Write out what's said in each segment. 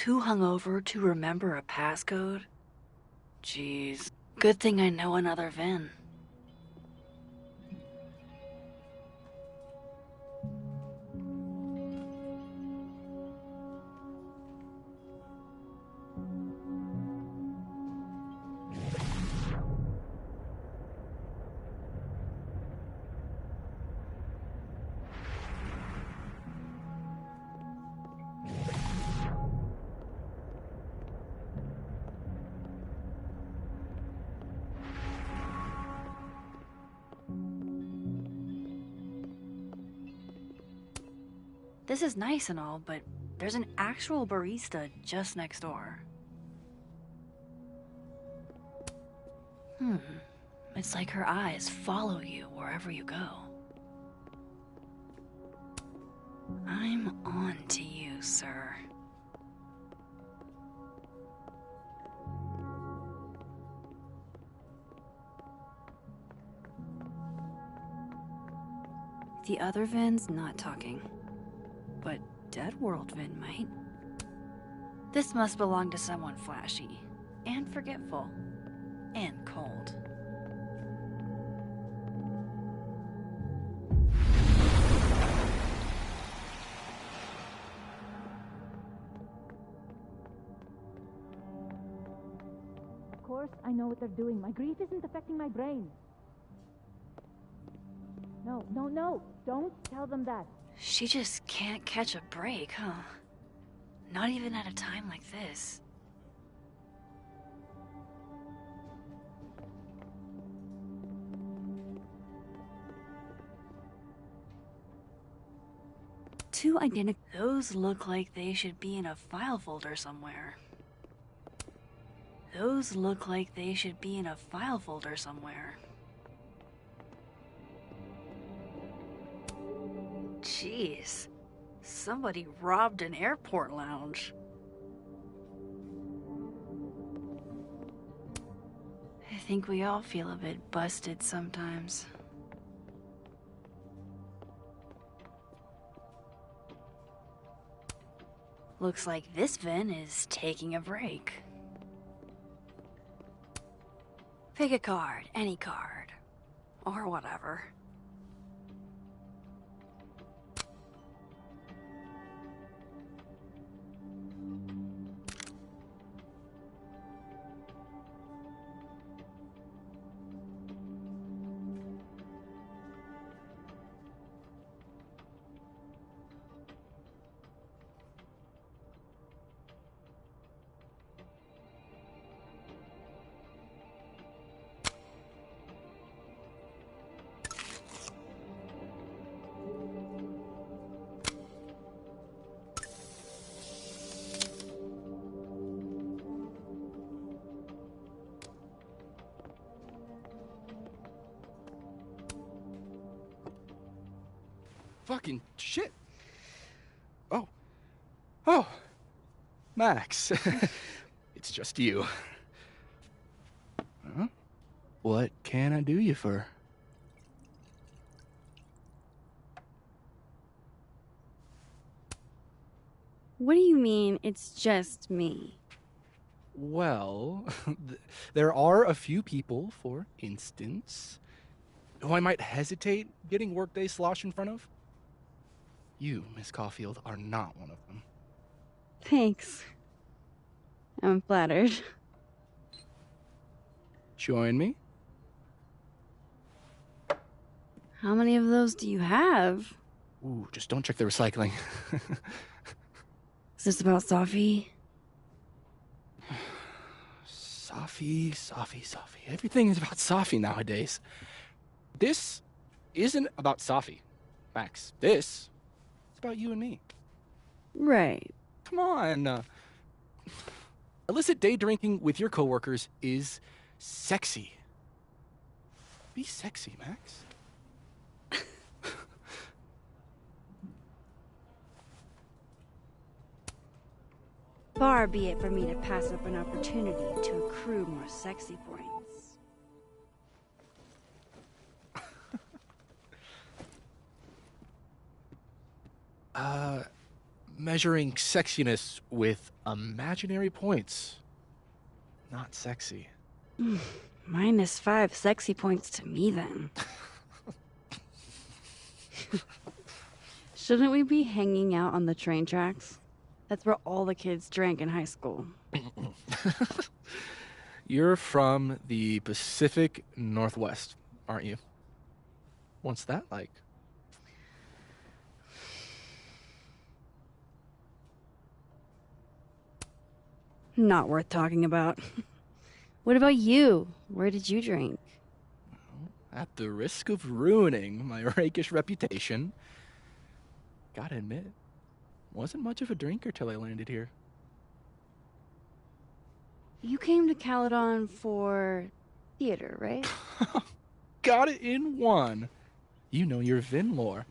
too hungover to remember a passcode? Jeez. Good thing I know another VIN. This is nice and all, but there's an actual barista just next door. It's like her eyes follow you wherever you go. I'm on to you, sir. The other Vin's not talking. But Dead World Vin might. This must belong to someone flashy, and forgetful, and cold. Of course, I know what they're doing. My grief isn't affecting my brain. No, no, no! Don't tell them that. She just can't catch a break, huh? Not even at a time like this. Two identical. Those look like they should be in a file folder somewhere. Those look like they should be in a file folder somewhere. Jeez, somebody robbed an airport lounge. I think we all feel a bit busted sometimes. Looks like this Vin is taking a break. Pick a card, any card, or whatever. Fucking shit. Oh, Max. It's just you. Huh? What can I do you for? What do you mean, it's just me? Well, there are a few people, for instance, who I might hesitate getting workday slosh in front of. You, Miss Caulfield, are not one of them. Thanks. I'm flattered. Join me? How many of those do you have? Ooh, just don't check the recycling. Is this about Safi? Safi. Everything is about Safi nowadays. This isn't about Safi, Max. This is about you and me. Right. Come on. Illicit day drinking with your coworkers is sexy. Be sexy, Max. Far be it for me to pass up an opportunity to accrue more sexy points. measuring sexiness with imaginary points. Not sexy. -5 sexy points to me, then. Shouldn't we be hanging out on the train tracks? That's where all the kids drank in high school. You're from the Pacific Northwest, aren't you? What's that like? Not worth talking about. What about you? Where did you drink? At the risk of ruining my rakish reputation, gotta admit, wasn't much of a drinker till I landed here. You came to Caledon for theater, right? Got it in one. You know your Vin lore.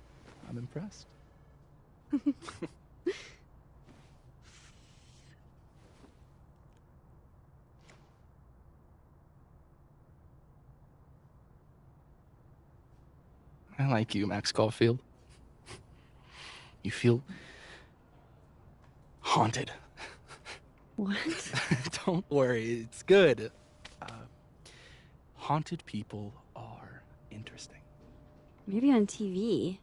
I'm impressed. I like you, Max Caulfield. You feel haunted. What? Don't worry, it's good. Haunted people are interesting. Maybe on TV.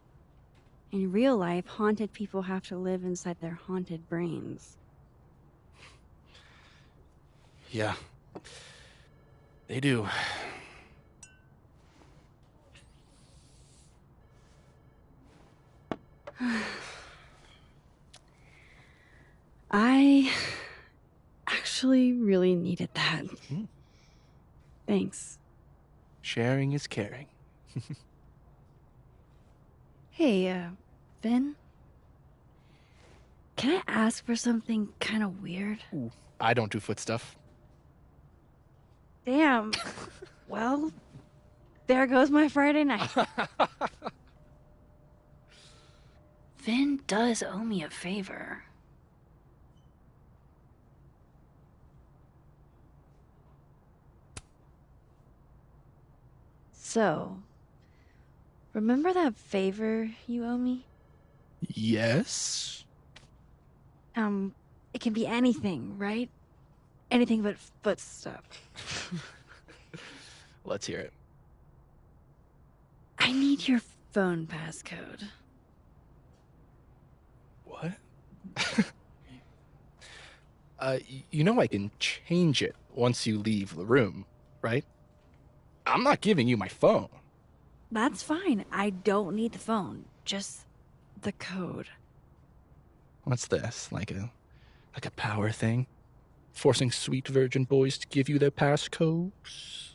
In real life, haunted people have to live inside their haunted brains. Yeah, they do. I actually really needed that. Thanks. Sharing is caring. Hey, Vin? Can I ask for something kind of weird? Ooh, I don't do foot stuff. Damn. Well, there goes my Friday night. Vin does owe me a favor. So, remember that favor you owe me? Yes? It can be anything, right? Anything but foot stuff. Let's hear it. I need your phone passcode. What? You know I can change it once you leave the room, right? I'm not giving you my phone. That's fine. I don't need the phone. Just the code. What's this? Like a power thing? Forcing sweet virgin boys to give you their passcodes?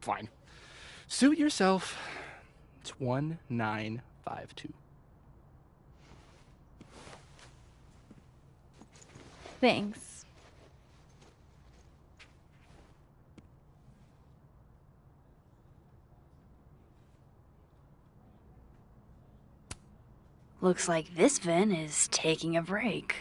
Fine. Suit yourself. It's 1952. Thanks. Looks like this Vin is taking a break.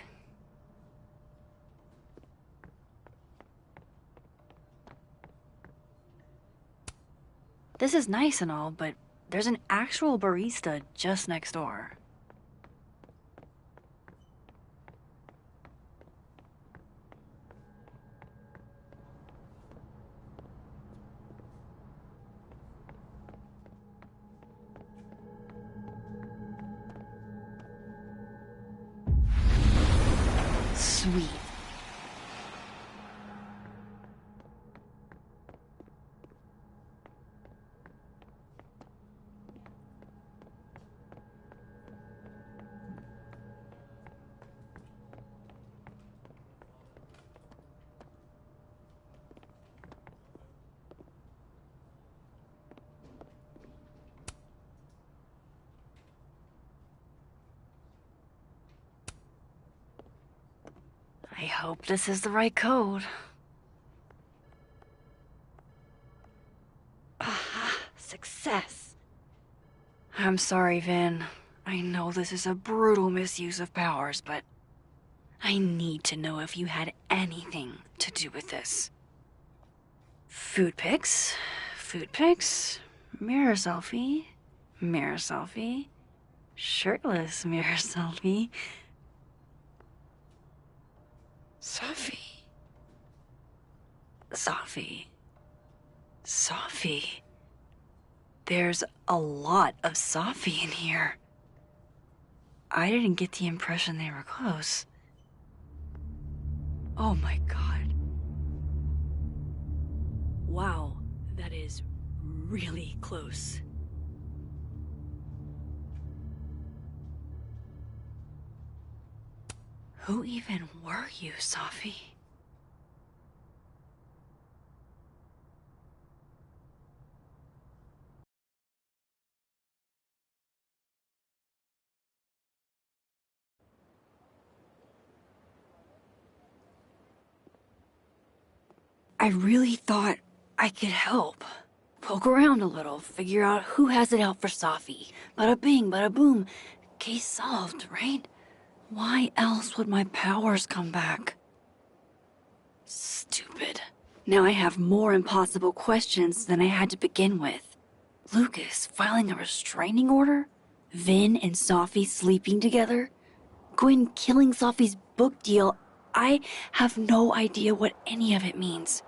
This is nice and all, but there's an actual barista just next door. Sweet. I hope this is the right code. Aha, success. I'm sorry, Vin. I know this is a brutal misuse of powers, but I need to know if you had anything to do with this. Food pics, mirror selfie, shirtless mirror selfie. Sophie. Sophie. Sophie. There's a lot of Sophie in here. I didn't get the impression they were close. Oh my god. Wow, that is really close. Who even were you, Sophie? I really thought I could help. Poke around a little, figure out who has it out for Sophie. Bada bing, bada boom. Case solved, right? Why else would my powers come back? Stupid. Now I have more impossible questions than I had to begin with. Lucas filing a restraining order? Vin and Sophie sleeping together? Gwen killing Sophie's book deal? I have no idea what any of it means.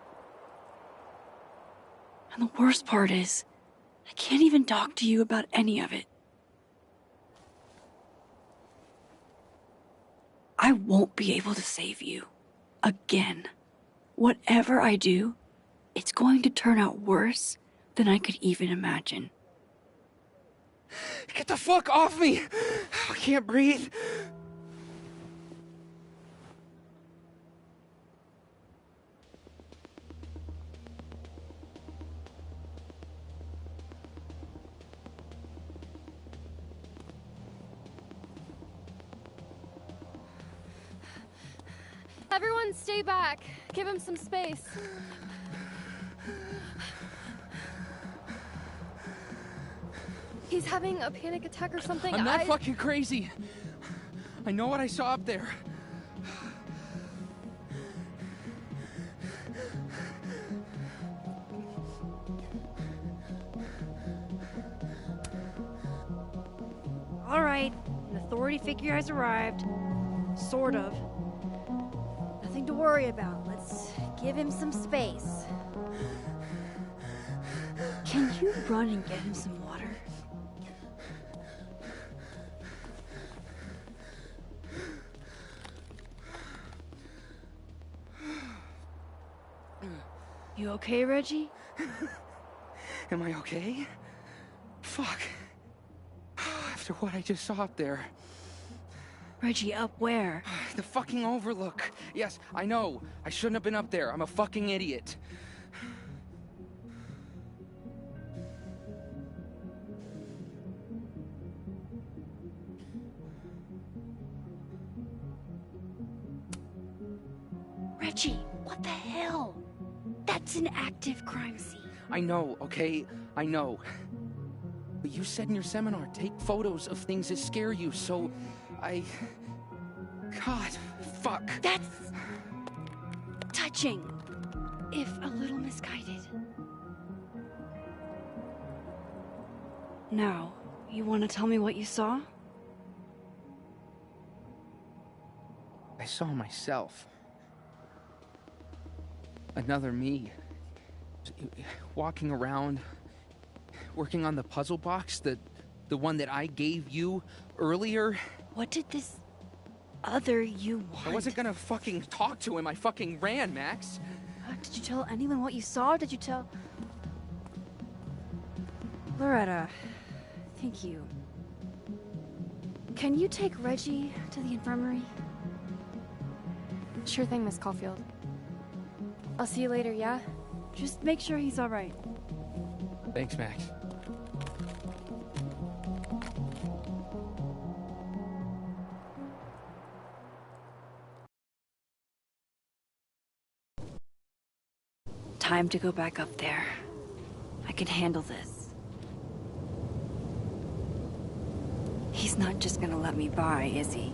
And the worst part is, I can't even talk to you about any of it. I won't be able to save you. Again. Whatever I do, it's going to turn out worse than I could even imagine. Get the fuck off me! I can't breathe. Everyone stay back. Give him some space. He's having a panic attack or something. I'm not fucking crazy. I know what I saw up there. All right, an authority figure has arrived. Sort of. Nothing to worry about. Let's give him some space. Can you run and get him some water? You okay, Reggie? Am I okay? Fuck. After what I just saw up there. Reggie, up where? The fucking overlook. Yes, I know. I shouldn't have been up there. I'm a fucking idiot. Reggie, what the hell? That's an active crime scene. I know, okay? I know. But you said in your seminar, take photos of things that scare you, so God, fuck. That's touching, if a little misguided. Now, you want to tell me what you saw? I saw myself. Another me. Walking around, working on the puzzle box, the one that I gave you earlier. What did this other you want? I wasn't gonna fucking talk to him. I fucking ran, Max. Did you tell anyone what you saw? Did you tell... Loretta, thank you. Can you take Reggie to the infirmary? Sure thing, Miss Caulfield. I'll see you later, yeah? Just make sure he's all right. Thanks, Max. Time to go back up there. I can handle this. He's not just gonna let me by, is he?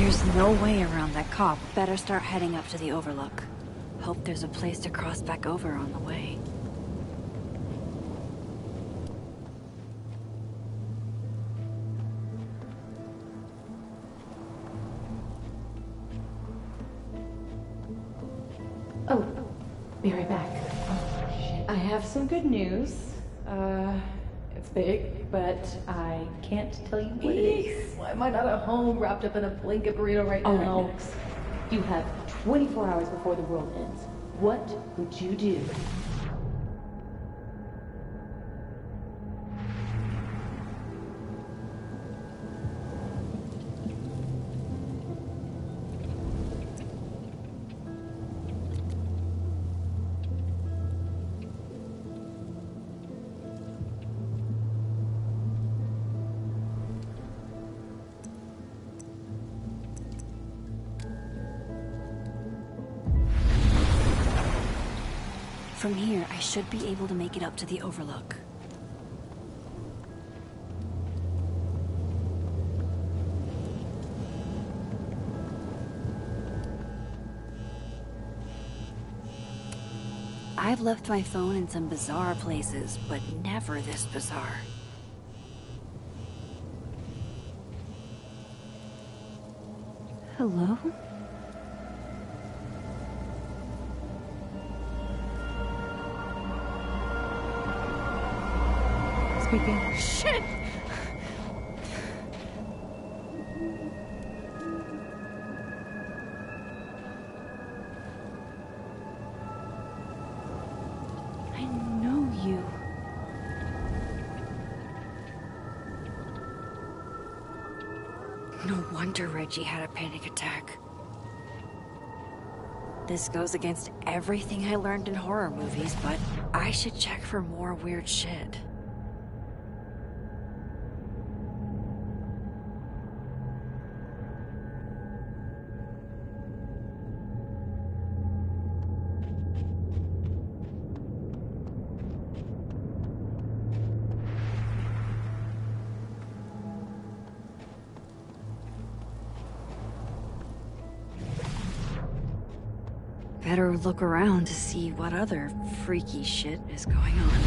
There's no way around that cop. Better start heading up to the overlook. Hope there's a place to cross back over on the way. Oh, be right back. Oh, shit. I have some good news. It's big, but I can't tell you what it is. Why am I not at home wrapped up in a blanket burrito right now? Oh, Alex, you have 24 hours before the world ends. What would you do? From here, I should be able to make it up to the overlook. I've left my phone in some bizarre places, but never this bizarre. Hello? Speaking. Shit! I know you. No wonder Reggie had a panic attack. This goes against everything I learned in horror movies, but I should check for more weird shit. Better look around to see what other freaky shit is going on.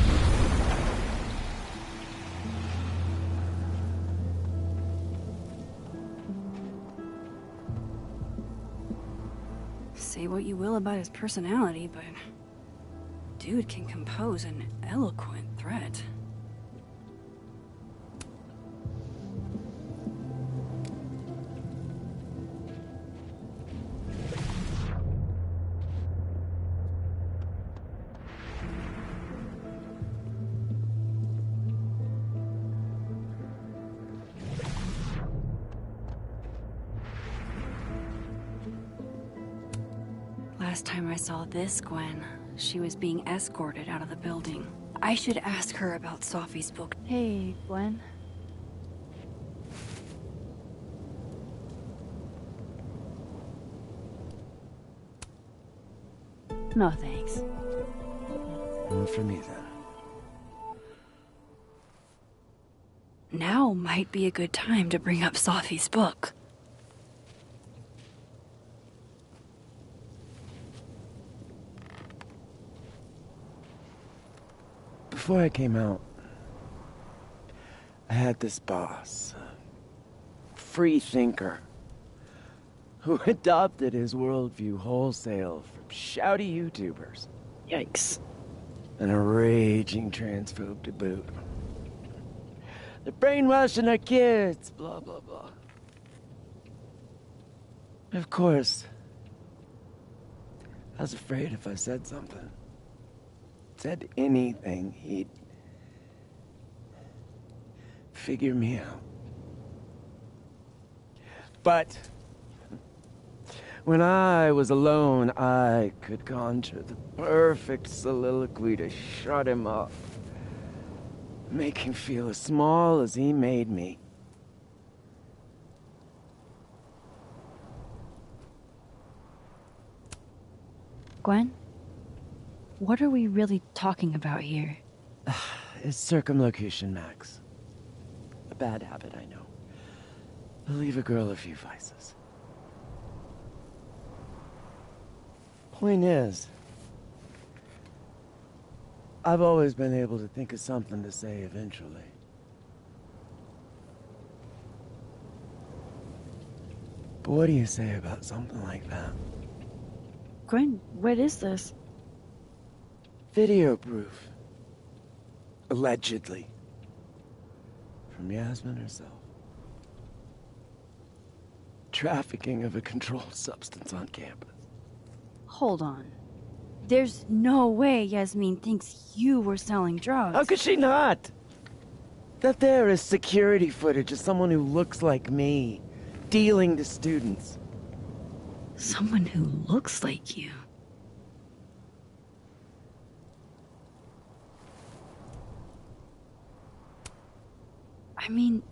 Say what you will about his personality, but dude can compose an eloquent threat. Last time I saw this Gwen, she was being escorted out of the building. I should ask her about Sophie's book. Hey, Gwen. No thanks. None for me then. Now might be a good time to bring up Sophie's book. Before I came out, I had this boss, a free thinker, who adopted his worldview wholesale from shouty YouTubers. Yikes. And a raging transphobe to boot. They're brainwashing our kids, blah, blah, blah. Of course, I was afraid if I said something, said anything, he'd figure me out. But when I was alone, I could conjure the perfect soliloquy to shut him up. Make him feel as small as he made me. Gwen? What are we really talking about here? It's circumlocution, Max. A bad habit, I know. I'll leave a girl a few vices. Point is, I've always been able to think of something to say eventually. But what do you say about something like that? Gwen, what is this? Video proof. Allegedly. From Yasmin herself. Trafficking of a controlled substance on campus. Hold on. There's no way Yasmin thinks you were selling drugs. How could she not? That there is security footage of someone who looks like me, dealing to students. Someone who looks like you. I mean,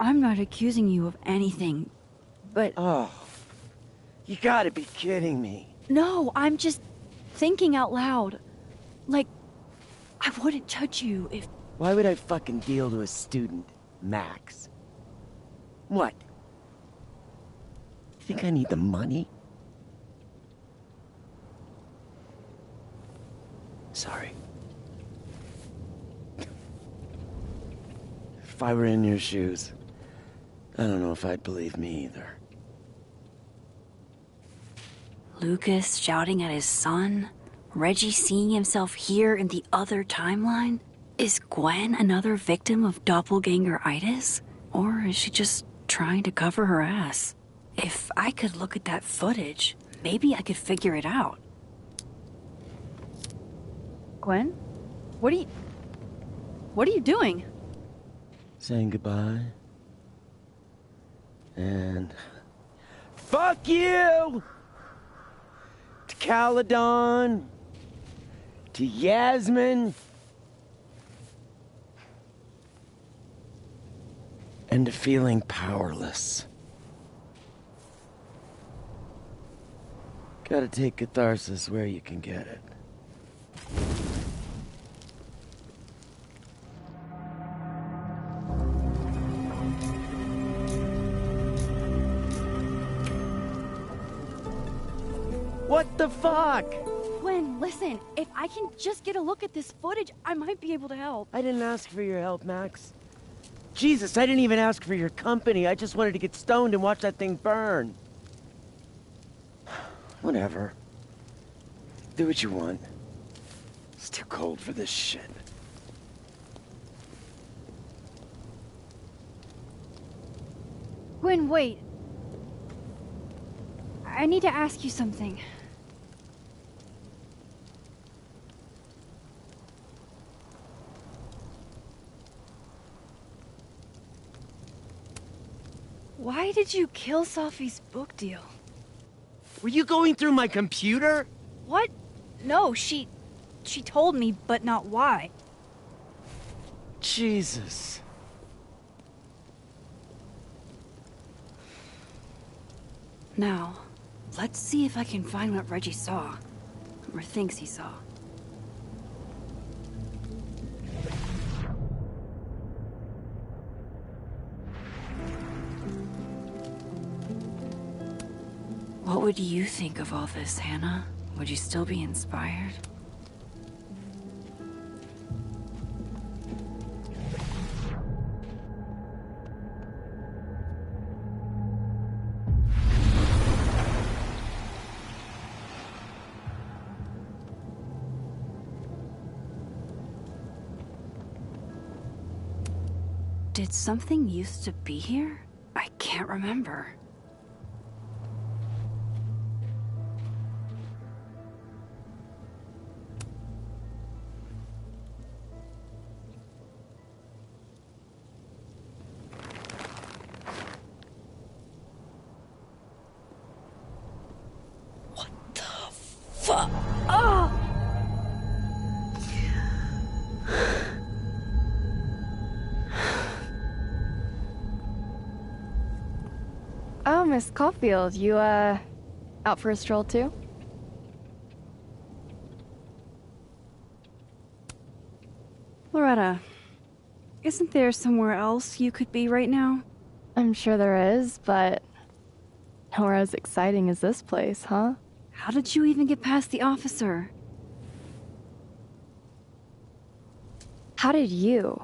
I'm not accusing you of anything, but... Oh, you gotta be kidding me. No, I'm just thinking out loud. Like, I wouldn't judge you if... Why would I fucking deal to a student, Max? What? You think I need the money? Sorry. If I were in your shoes, I don't know if I'd believe me either. Lucas shouting at his son? Reggie seeing himself here in the other timeline? Is Gwen another victim of doppelganger-itis? Or is she just trying to cover her ass? If I could look at that footage, maybe I could figure it out. Gwen? What are you doing? Saying goodbye. And... fuck you! To Caledon. To Yasmin. And to feeling powerless. Gotta take catharsis where you can get it. What the fuck? Gwen, listen, if I can just get a look at this footage, I might be able to help. I didn't ask for your help, Max. Jesus, I didn't even ask for your company. I just wanted to get stoned and watch that thing burn. Whatever. Do what you want. It's too cold for this shit. Gwen, wait. I need to ask you something. Why did you kill Sophie's book deal? Were you going through my computer? What? No, she told me, but not why. Jesus. Now, let's see if I can find what Reggie saw. Or thinks he saw. What would you think of all this, Hannah? Would you still be inspired? Did something used to be here? I can't remember. What the fuck? Oh! Oh, Miss Caulfield, you, out for a stroll too? Loretta, isn't there somewhere else you could be right now? I'm sure there is, but nowhere as exciting as this place, huh? How did you even get past the officer? How did you?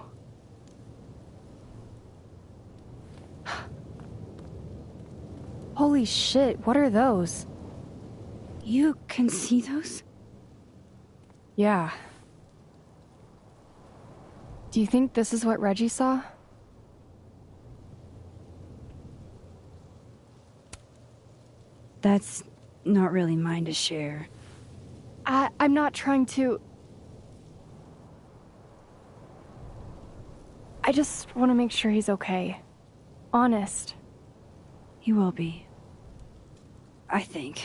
Holy shit, what are those? You can see those? Yeah. Do you think this is what Reggie saw? That's not really mine to share. I'm not trying to... I just want to make sure he's okay. Honest. He will be. I think.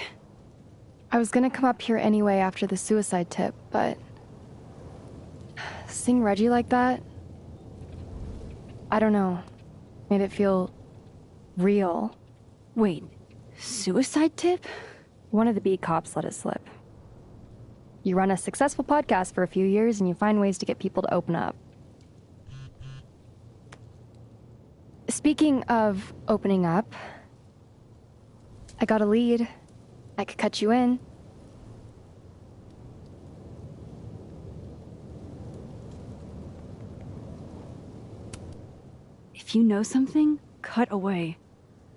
I was gonna come up here anyway after the suicide tip, but... seeing Reggie like that... I don't know. Made it feel... real. Wait, suicide tip? One of the beat cops let it slip. You run a successful podcast for a few years and you find ways to get people to open up. Speaking of opening up, I got a lead. I could cut you in. If you know something, cut away.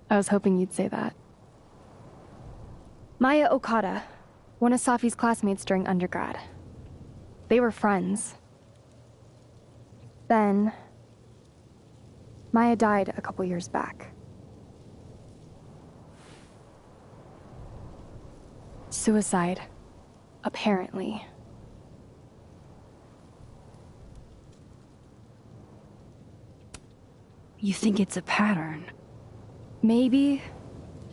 I was hoping you'd say that. Maya Okada, one of Safi's classmates during undergrad. They were friends. Then, Maya died a couple years back. Suicide, apparently. You think it's a pattern? Maybe.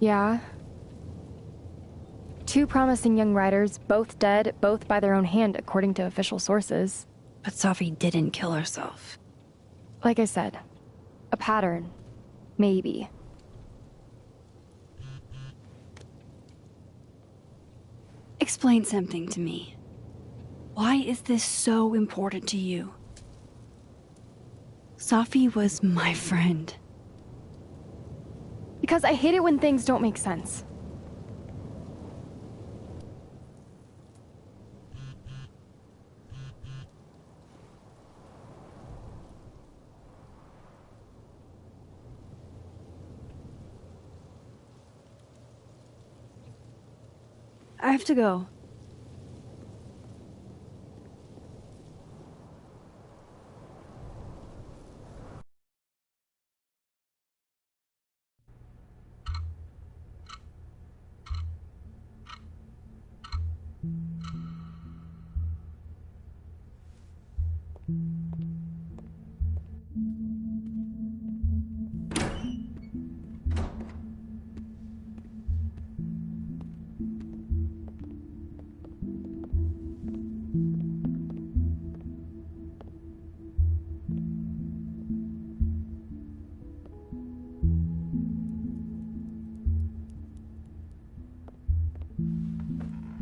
Yeah. Two promising young writers, both dead, both by their own hand, according to official sources. But Safi didn't kill herself. Like I said, a pattern. Maybe. Explain something to me. Why is this so important to you? Safi was my friend. Because I hate it when things don't make sense. I have to go.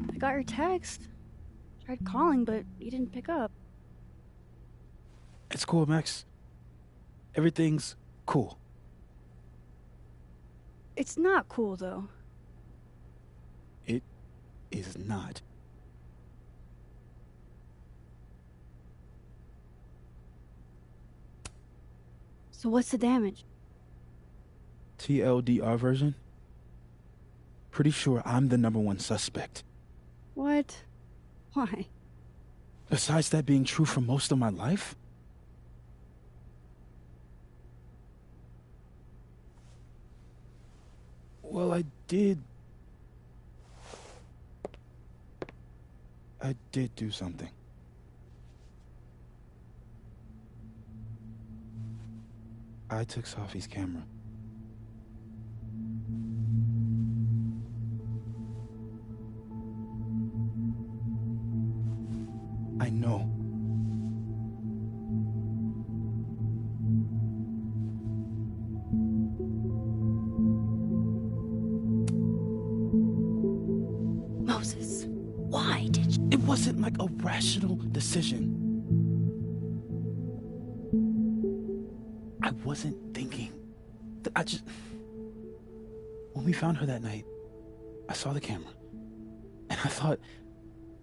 I got your text. Tried calling, but you didn't pick up. It's cool, Max. Everything's cool. It's not cool, though. It is not. So what's the damage? TLDR version? Pretty sure I'm the #1 suspect. What? Why? Besides that being true for most of my life? Well, I did do something. I took Safi's camera. I know. Moses, why did you? It wasn't like a rational decision. I wasn't thinking. When we found her that night, I saw the camera. And I thought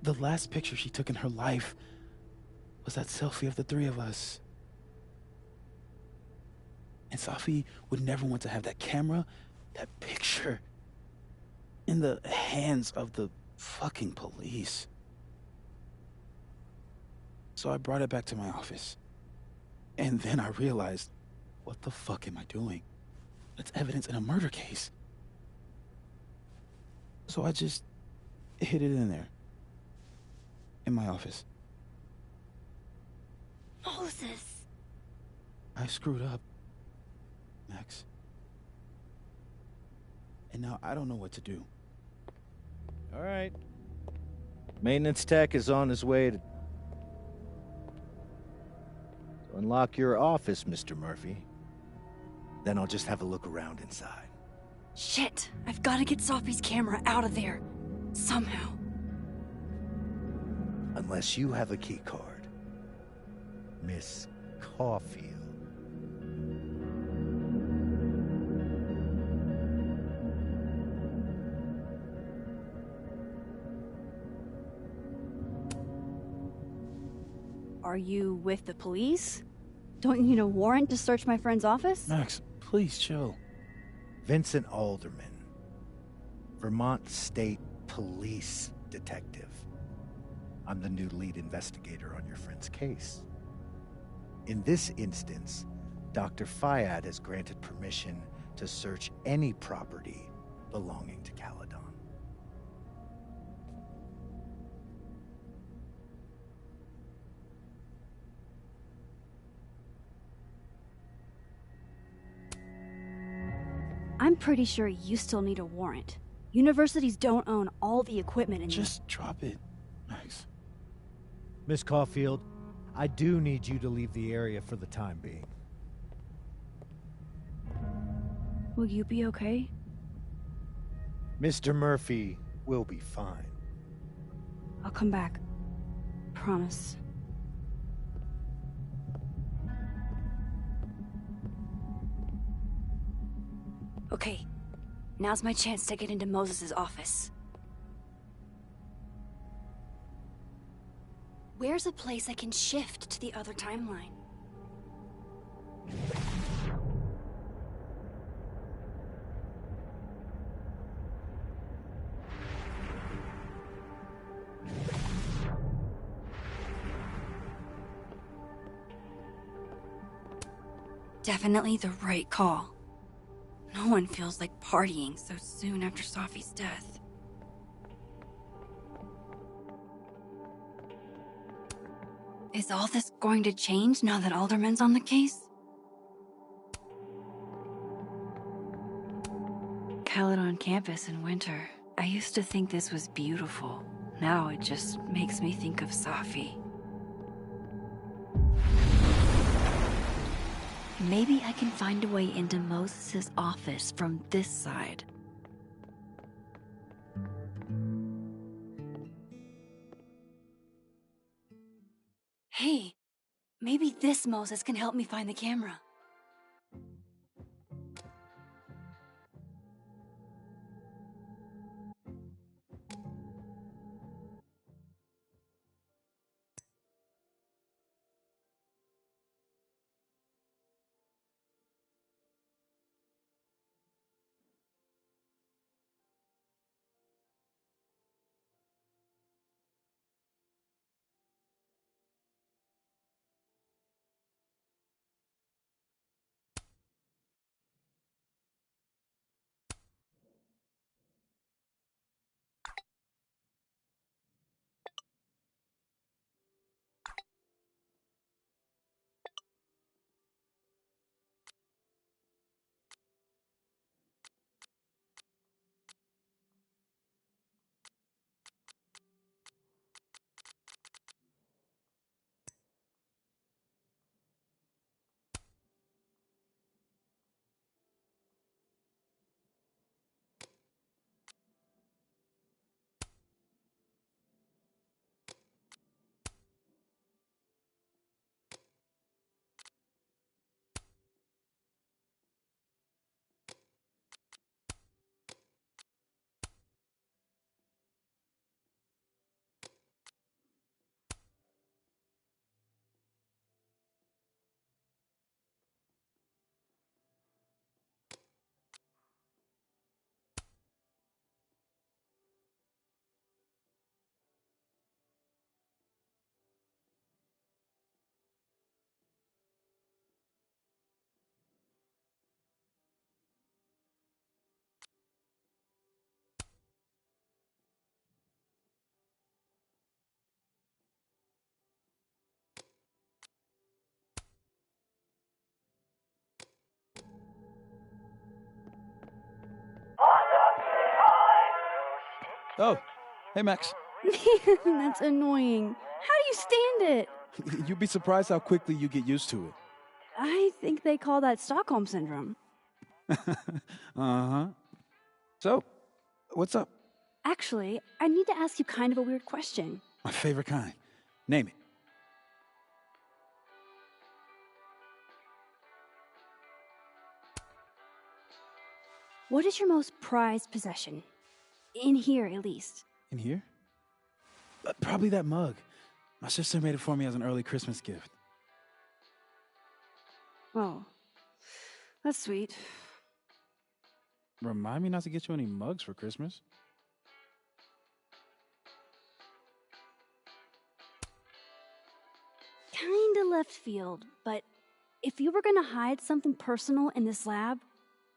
the last picture she took in her life was that selfie of the three of us. And Safi would never want to have that camera, that picture, in the hands of the fucking police. So I brought it back to my office. And then I realized, what the fuck am I doing? That's evidence in a murder case. So I just hid it in there. In my office. Moses! I screwed up, Max. And now I don't know what to do. All right. Maintenance tech is on his way to unlock your office, Mr. Murphy. Then I'll just have a look around inside. Shit! I've got to get Sophie's camera out of there. Somehow. Unless you have a key card. Miss Caulfield. Are you with the police? Don't you need a warrant to search my friend's office? Max, please chill. Vincent Alderman, Vermont State Police Detective. I'm the new lead investigator on your friend's case. In this instance, Dr. Fayad has granted permission to search any property belonging to Caledon. I'm pretty sure you still need a warrant. Universities don't own all the equipment in Just drop it, Max. Miss Caulfield, I do need you to leave the area for the time being. Will you be okay? Mr. Murphy will be fine. I'll come back. Promise. Okay, now's my chance to get into Moses' office. Where's a place I can shift to the other timeline? Definitely the right call. No one feels like partying so soon after Sophie's death. Is all this going to change now that Alderman's on the case? Caledon campus in winter. I used to think this was beautiful. Now it just makes me think of Safi. Maybe I can find a way into Moses' office from this side. Hey, maybe this Moses can help me find the camera. Oh, hey, Max. That's annoying. How do you stand it? You'd be surprised how quickly you get used to it. I think they call that Stockholm Syndrome. Uh-huh. So, what's up? Actually, I need to ask you kind of a weird question. My favorite kind. Name it. What is your most prized possession? In here, at least. In here? Probably that mug. My sister made it for me as an early Christmas gift. Oh, that's sweet. Remind me not to get you any mugs for Christmas. Kinda left field, but if you were gonna hide something personal in this lab,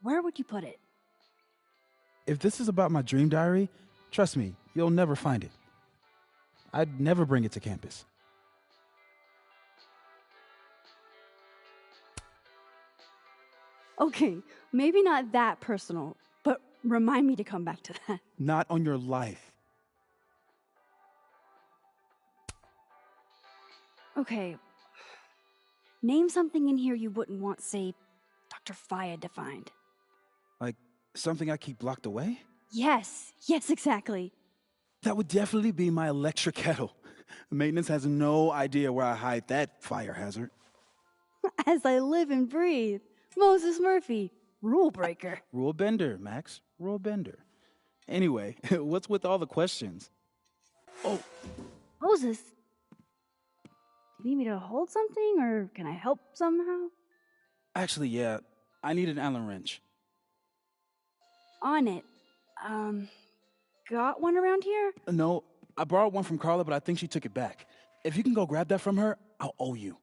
where would you put it? If this is about my dream diary, trust me, you'll never find it. I'd never bring it to campus. Okay, maybe not that personal, but remind me to come back to that. Not on your life. Okay. Name something in here you wouldn't want, say, Dr. Fayed to find. Like something I keep locked away? Yes, exactly. That would definitely be my electric kettle. Maintenance has no idea where I hide that fire hazard. As I live and breathe. Moses Murphy, rule breaker. Rule bender, Max. Rule bender. Anyway, what's with all the questions? Oh, Moses, do you need me to hold something, or can I help somehow? actually, yeah. I need an Allen wrench. On it. Got one around here? No, I borrowed one from Carla, but I think she took it back. If you can go grab that from her, I'll owe you.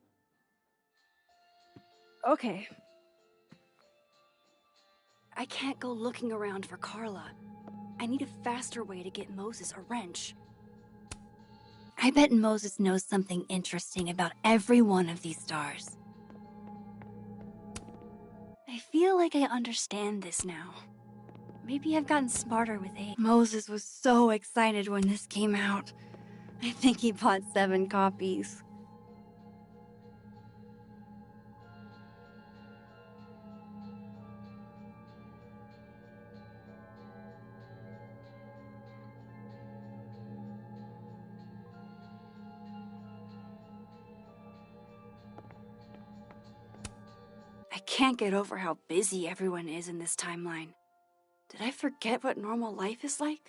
Okay. I can't go looking around for Carla. I need a faster way to get Moses a wrench. I bet Moses knows something interesting about every one of these stars. I feel like I understand this now. Maybe I've gotten smarter with age. Moses was so excited when this came out. I think he bought 7 copies. I can't get over how busy everyone is in this timeline. Did I forget what normal life is like?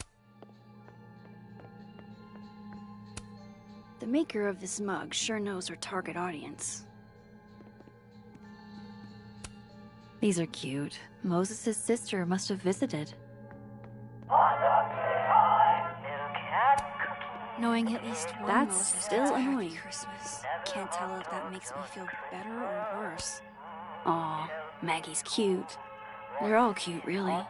The maker of this mug sure knows her target audience. These are cute. Moses' sister must have visited. Knowing at least one That's Moses still has a happy annoying. Christmas. Can't tell if that makes me feel better or worse. Aw, Maggie's cute. They're all cute, really.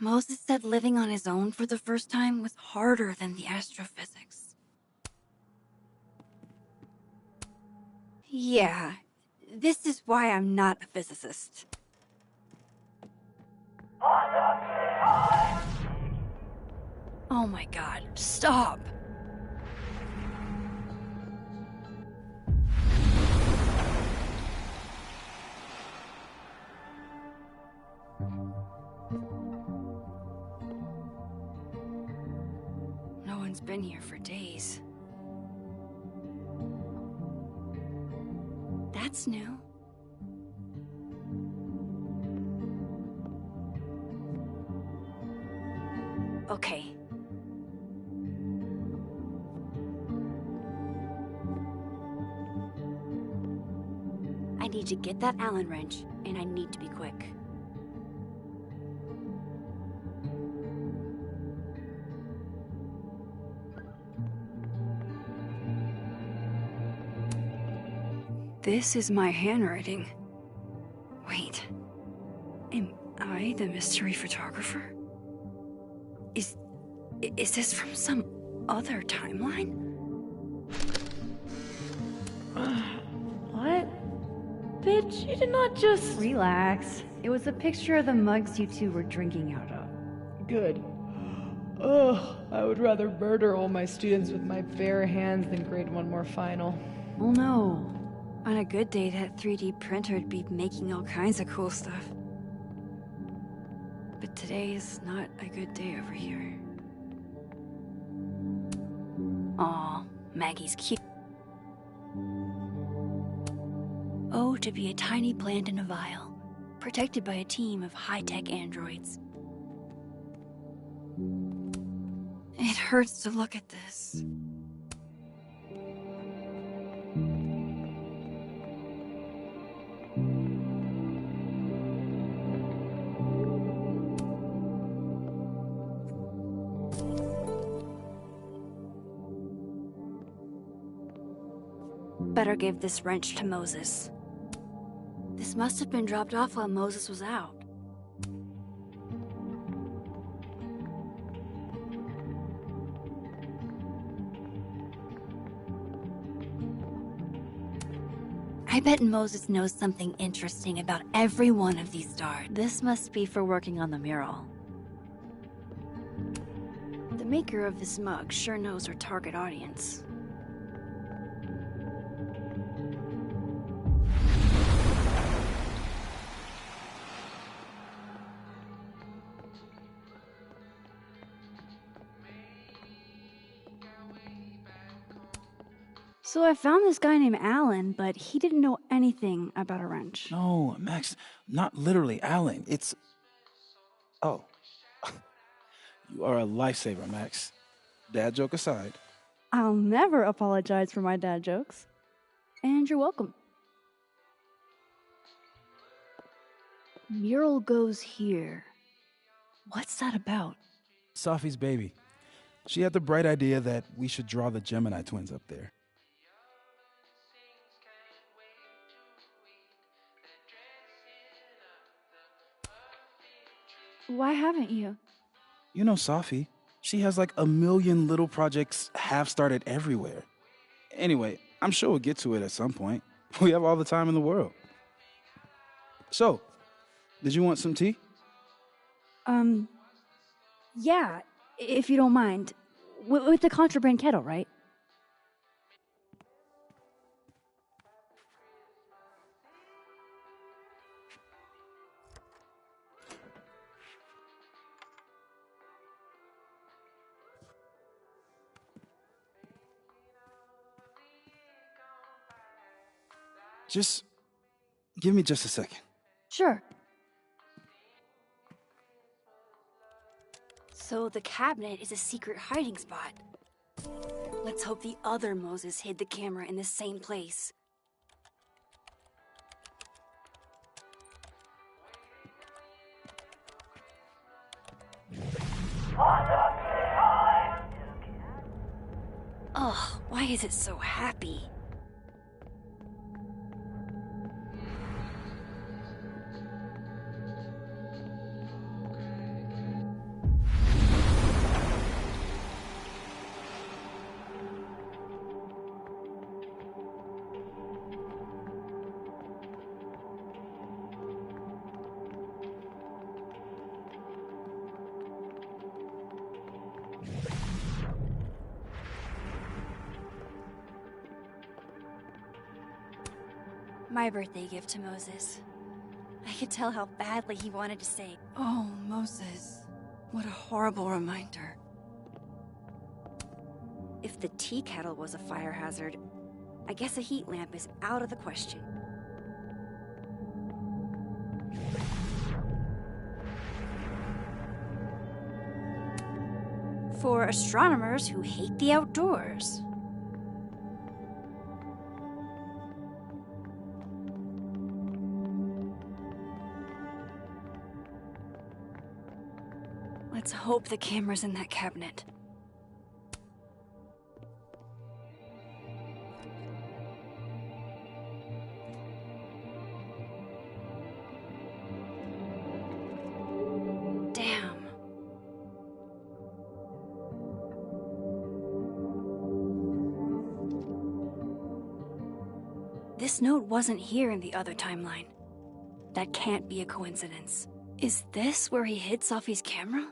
Moses said living on his own for the first time was harder than the astrophysics. Yeah, this is why I'm not a physicist. Oh my god, stop! No one's been here for days. That's new. Okay. I need to get that Allen wrench, and I need to be quick. This is my handwriting. Wait. Am I the mystery photographer? Is Is this from some other timeline? What? Bitch, you did not just... Relax. It was a picture of the mugs you two were drinking out of. Good. Ugh, I would rather murder all my students with my bare hands than grade one more final. Oh no. On a good day, that 3D printer would be making all kinds of cool stuff. But today is not a good day over here. Aw, Maggie's cute. Oh, to be a tiny plant in a vial, protected by a team of high-tech androids. It hurts to look at this. Better give this wrench to Moses. This must have been dropped off while Moses was out. I bet Moses knows something interesting about every one of these stars. This must be for working on the mural. The maker of this mug sure knows her target audience. So I found this guy named Alan, but he didn't know anything about a wrench. No, Max, not literally Alan. It's... Oh. You are a lifesaver, Max. Dad joke aside. I'll never apologize for my dad jokes. And you're welcome. Mural goes here. What's that about? Safi's baby. She had the bright idea that we should draw the Gemini twins up there. Why haven't you? You know Safi. She has like 1 million little projects half started everywhere. Anyway, I'm sure we'll get to it at some point. We have all the time in the world. So, did you want some tea? Yeah, if you don't mind. With the contraband kettle, right? Just give me just a second. Sure. So the cabinet is a secret hiding spot. Let's hope the other Moses hid the camera in the same place. Ugh, why is it so happy? My birthday gift to Moses. I could tell how badly he wanted to say, "Oh, Moses, what a horrible reminder." If the tea kettle was a fire hazard, I guess a heat lamp is out of the question. For astronomers who hate the outdoors. Let's hope the camera's in that cabinet. Damn. This note wasn't here in the other timeline. That can't be a coincidence. Is this where he hid Sophie's camera?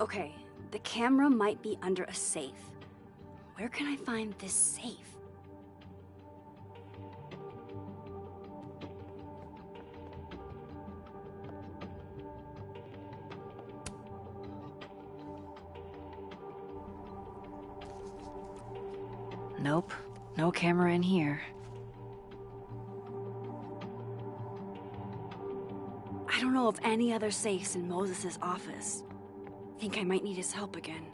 Okay, the camera might be under a safe. Where can I find this safe? Nope, no camera in here. I don't know of any other safes in Moses' office. Think I might need his help again.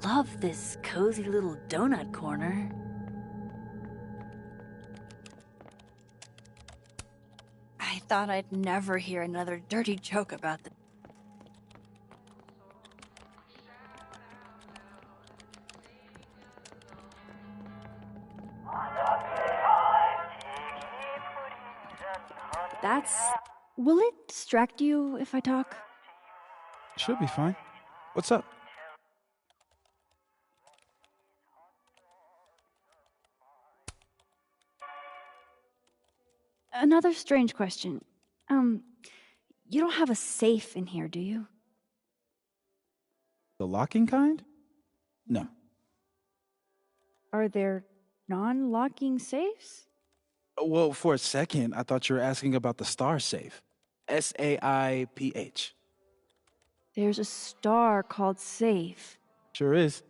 Love this cozy little donut corner. I thought I'd never hear another dirty joke about this. Will it distract you if I talk? Should be fine. What's up? Another strange question. You don't have a safe in here, do you? The locking kind? No. Are there non-locking safes? Well, for a second, I thought you were asking about the star safe. SAIPH. There's a star called Safe. Sure is.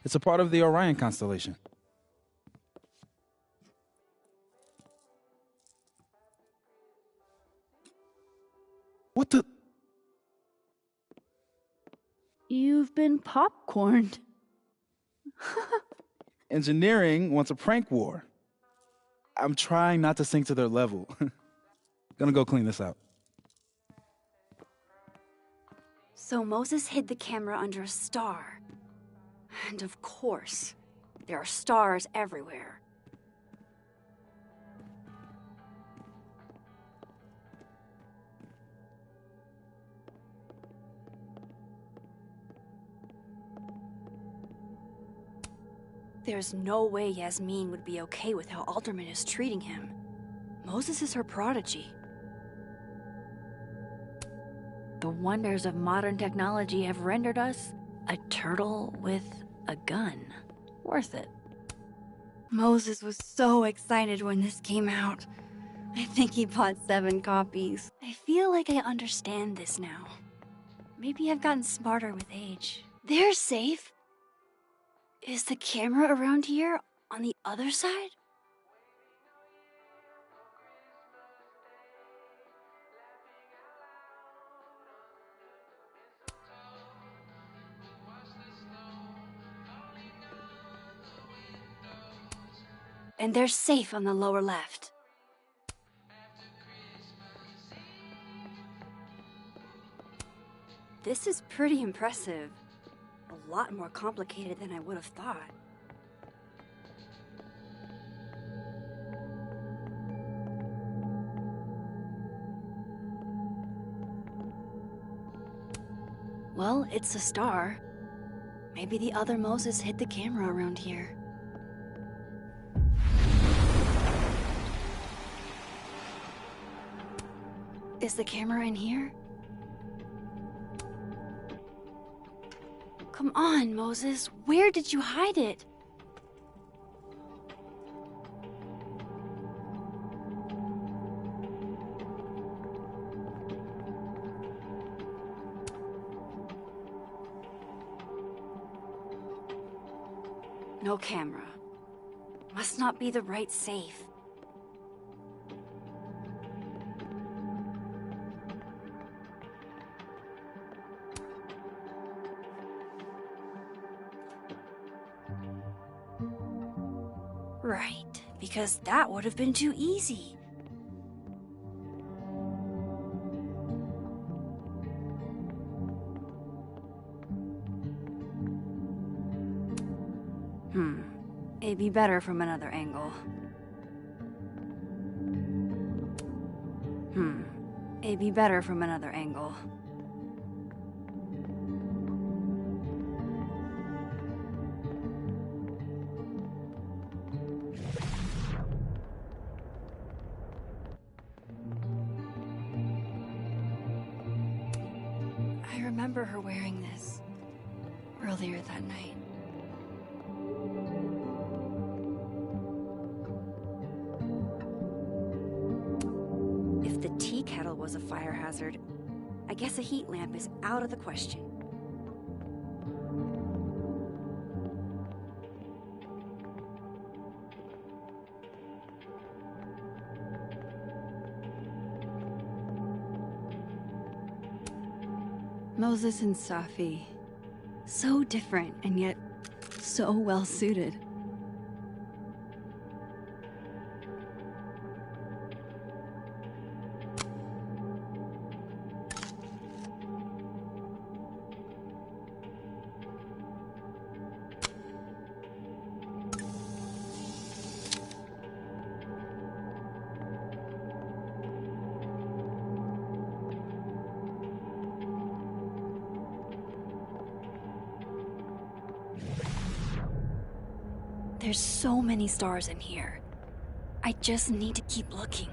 It's a part of the Orion constellation. What the? You've been popcorned. Engineering wants a prank war. I'm trying not to sink to their level. Gonna go clean this out. So Moses hid the camera under a star. And of course, there are stars everywhere. There's no way Yasmin would be okay with how Alderman is treating him. Moses is her prodigy. The wonders of modern technology have rendered us a turtle with a gun. Worth it. Moses was so excited when this came out. I think he bought 7 copies. I feel like I understand this now. Maybe I've gotten smarter with age. They're safe. Is the camera around here on the other side? And they're safe on the lower left. This is pretty impressive. A lot more complicated than I would have thought. Well, it's a star. Maybe the other Moses hid the camera around here. Is the camera in here? Come on, Moses. Where did you hide it? No camera. Must not be the right safe. Right, because that would have been too easy. It'd be better from another angle. It'd be better from another angle. I remember her wearing this earlier that night. If the tea kettle was a fire hazard, I guess a heat lamp is out of the question. Moses and Safi. So different, and yet so well suited. There's so many stars in here. I just need to keep looking.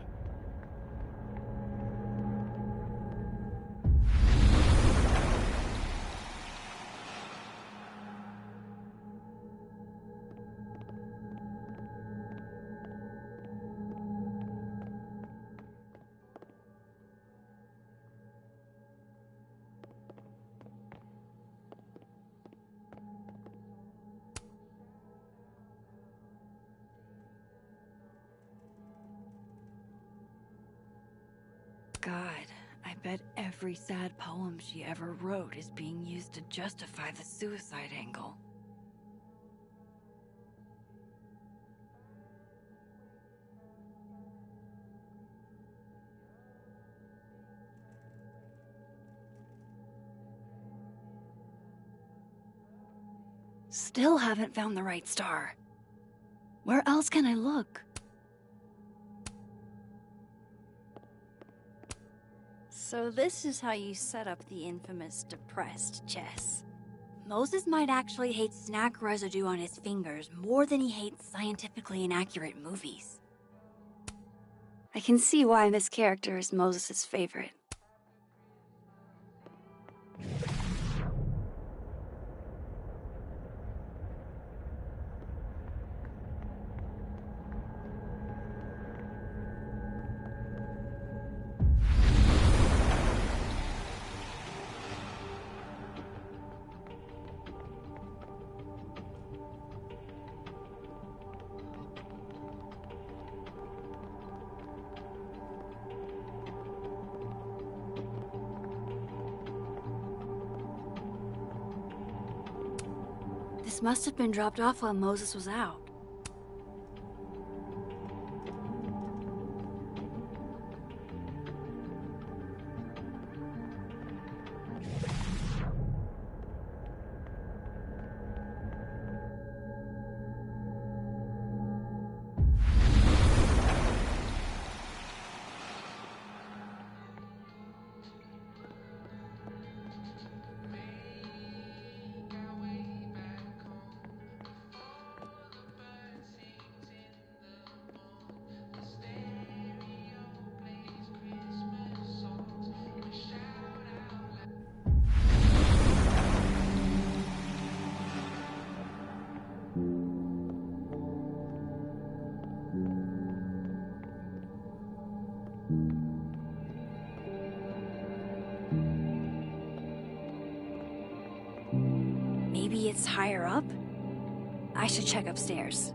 God, I bet every sad poem she ever wrote is being used to justify the suicide angle. Still haven't found the right star. Where else can I look? So this is how you set up the infamous depressed chess. Moses might actually hate snack residue on his fingers more than he hates scientifically inaccurate movies. I can see why this character is Moses' favorite. This must have been dropped off while Moses was out. Maybe it's higher up? I should check upstairs.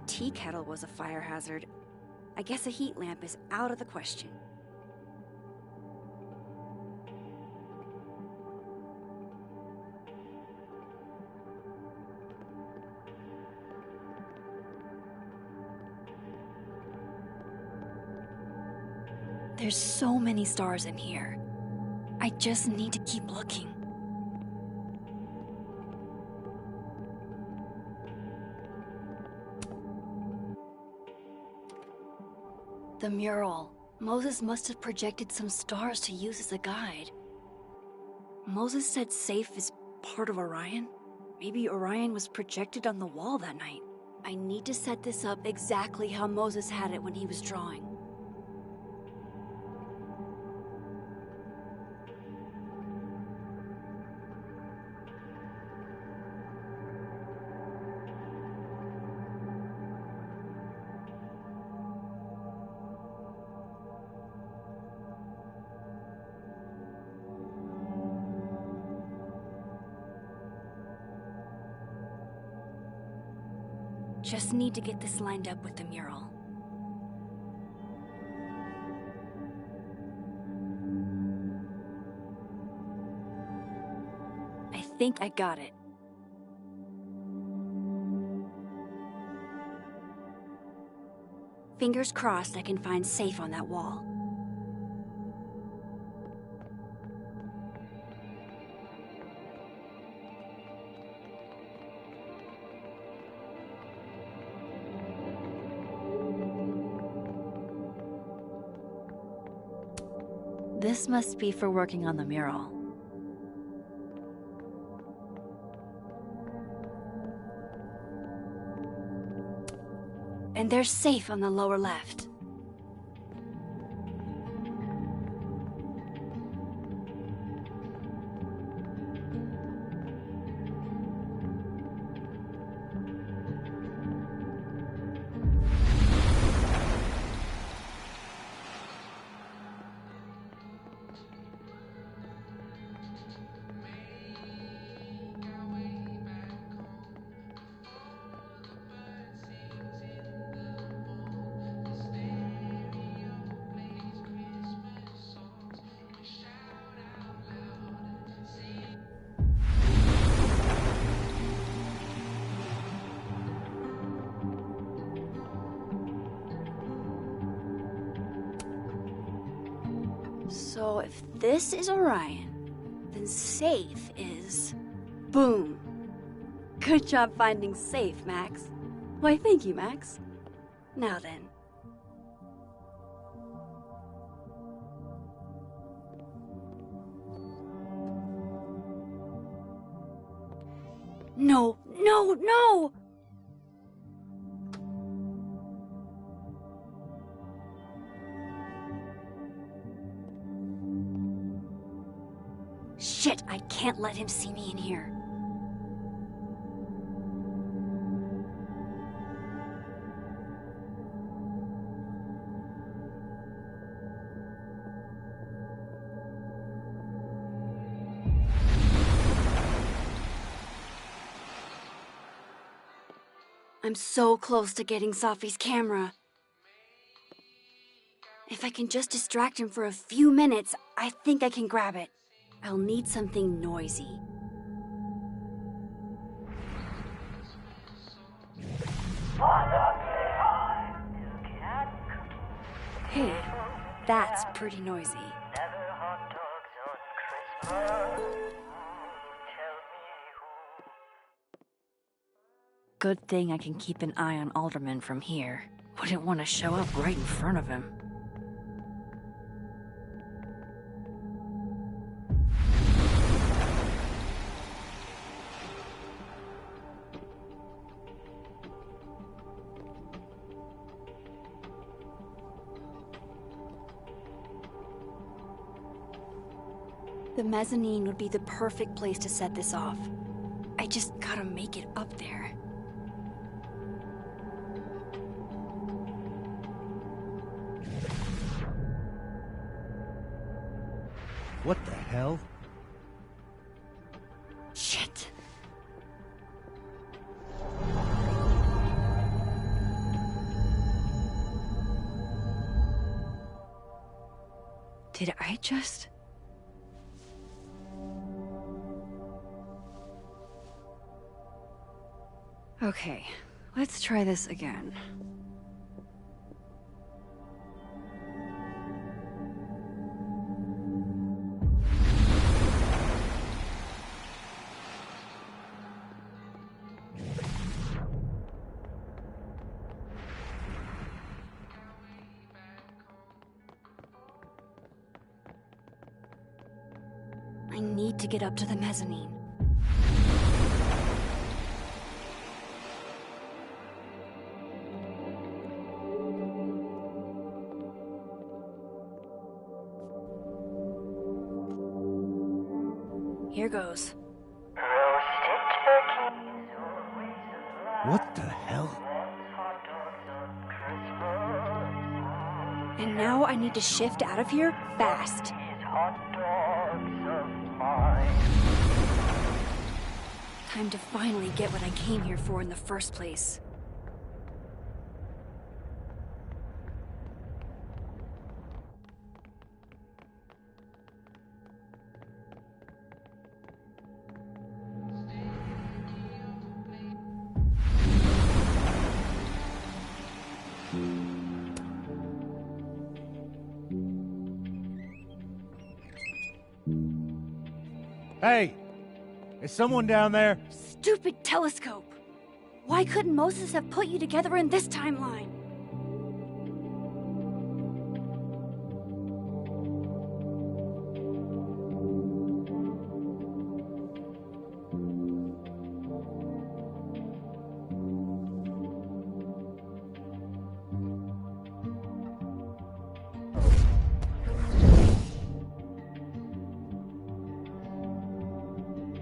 tea kettle was a fire hazard, I guess a heat lamp is out of the question. There's so many stars in here. I just need to keep looking. The mural. Moses must have projected some stars to use as a guide. Moses said safe is part of Orion? Maybe Orion was projected on the wall that night. I need to set this up exactly how Moses had it when he was drawing. Just need to get this lined up with the mural. I think I got it. Fingers crossed I can find safe on that wall. This must be for working on the mural. And they're safe on the lower left. So if this is Orion, then safe is... boom! Good job finding safe, Max. Why, thank you, Max. Now then. No, no, no! Shit, I can't let him see me in here. I'm so close to getting Safi's camera. If I can just distract him for a few minutes, I think I can grab it. I'll need something noisy. Hey, that's pretty noisy. Good thing I can keep an eye on Alderman from here. Wouldn't want to show up right in front of him. The mezzanine would be the perfect place to set this off. I just gotta make it up there. What the hell? Shit. Did I just... Okay, let's try this again. I need to get up to the mezzanine. Here goes. What the hell? And now I need to shift out of here fast. Time to finally get what I came here for in the first place. Hey! Is someone down there? Stupid telescope! Why couldn't Moses have put you together in this timeline?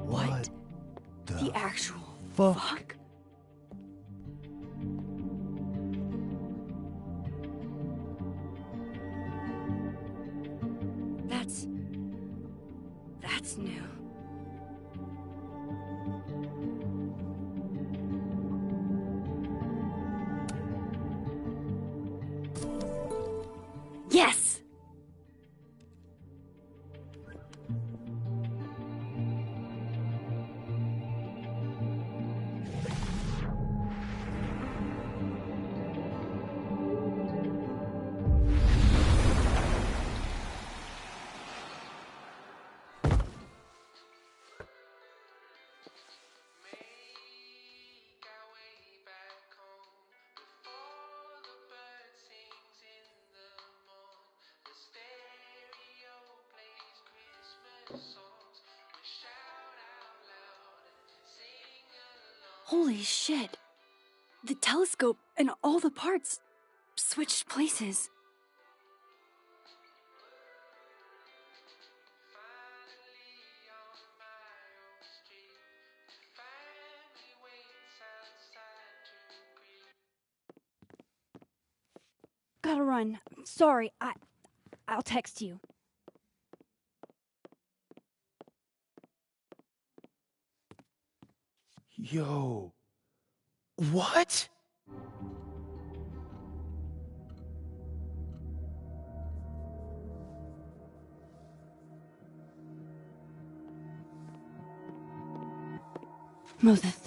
What The actual fuck? fuck? That's new. Yes! Holy shit. The telescope and all the parts switched places. Gotta run. Sorry, I'll text you. Yo. What? Moses.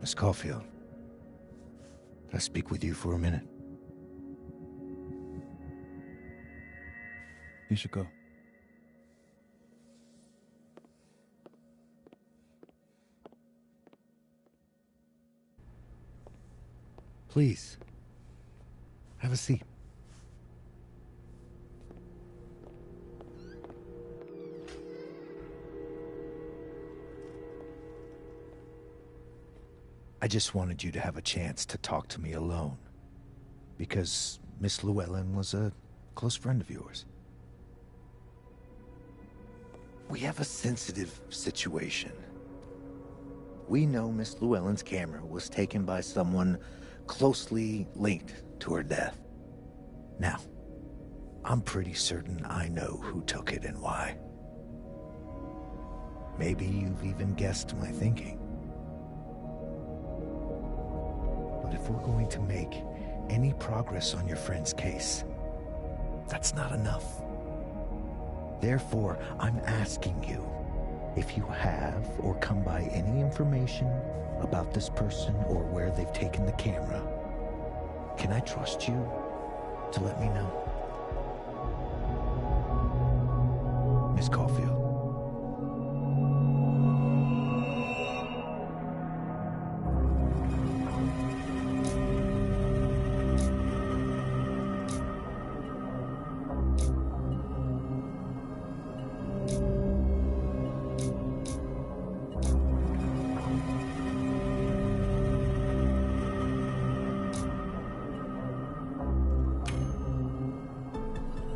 Miss Caulfield, can I speak with you for a minute? You should go. Please, have a seat. I just wanted you to have a chance to talk to me alone, because Miss Llewellyn was a close friend of yours. We have a sensitive situation. We know Miss Llewellyn's camera was taken by someone closely linked to her death. Now, I'm pretty certain I know who took it and why. Maybe you've even guessed my thinking. But if we're going to make any progress on your friend's case, that's not enough. Therefore, I'm asking you if you have or come by any information about this person or where they've taken the camera. Can I trust you to let me know? Miss Caulfield.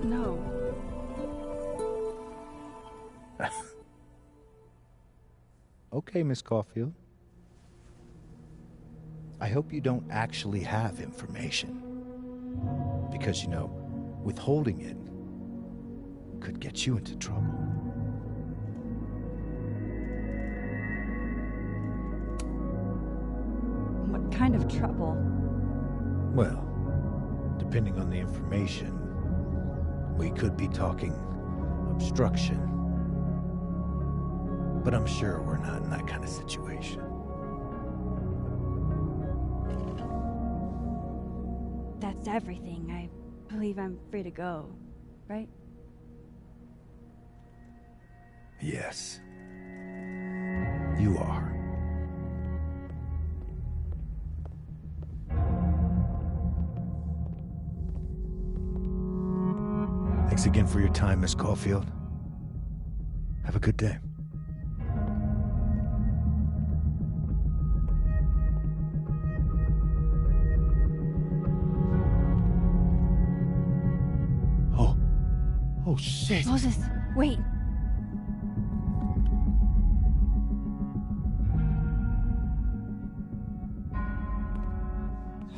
No. Okay, Miss Caulfield. I hope you don't actually have information. Because, you know, withholding it could get you into trouble. What kind of trouble? Well, depending on the information, we could be talking obstruction. But I'm sure we're not in that kind of situation. That's everything. I believe I'm free to go, right? Yes. You are. Thanks again for your time, Miss Caulfield. Have a good day. Oh, shit. Moses, wait.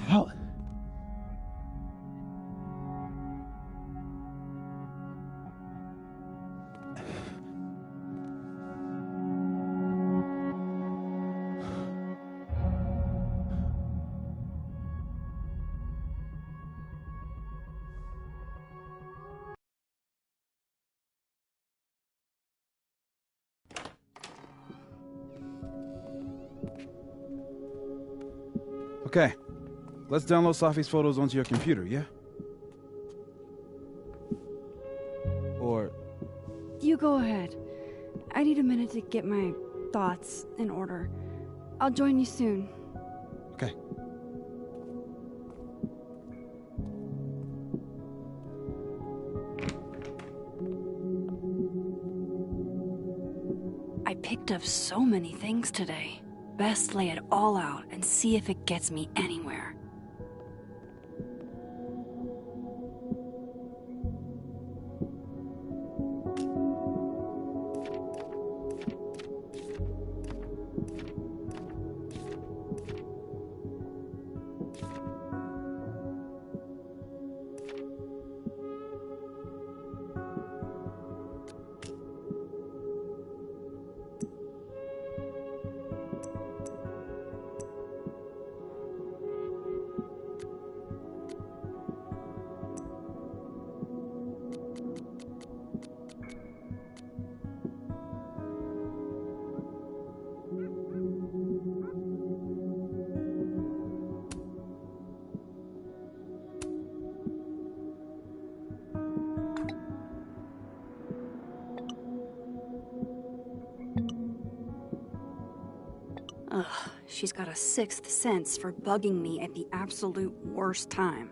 How? Okay, let's download Safi's photos onto your computer, yeah? Or... You go ahead. I need a minute to get my thoughts in order. I'll join you soon. Okay. I picked up so many things today. Best lay it all out and see if it gets me anywhere. Ugh, she's got a sixth sense for bugging me at the absolute worst time.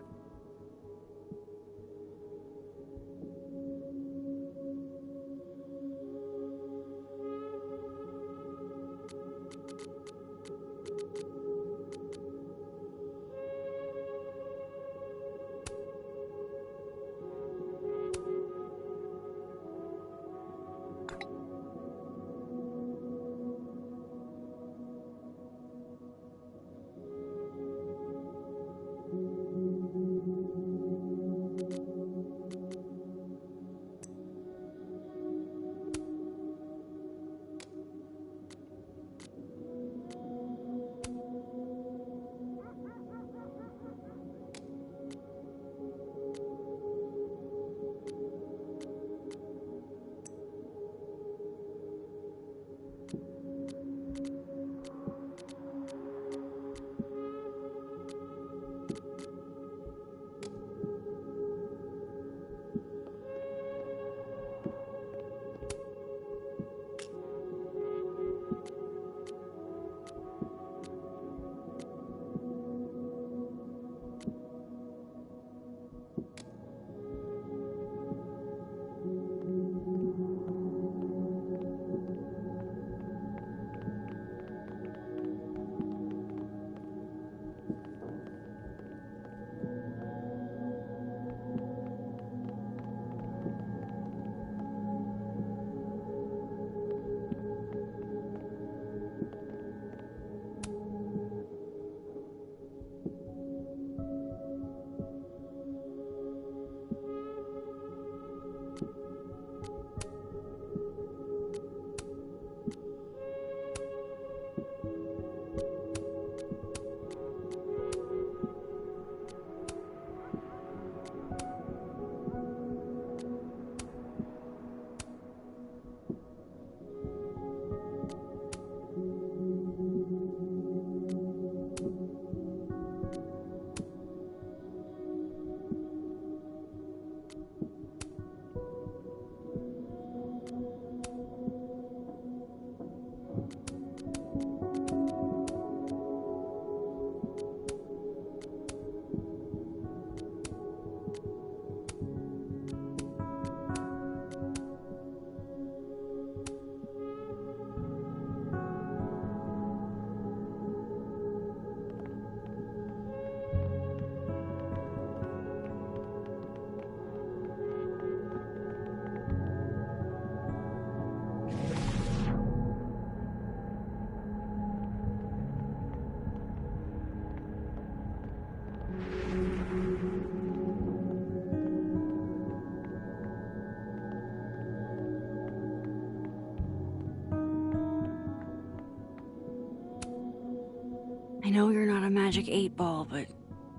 I know you're not a magic 8-ball, but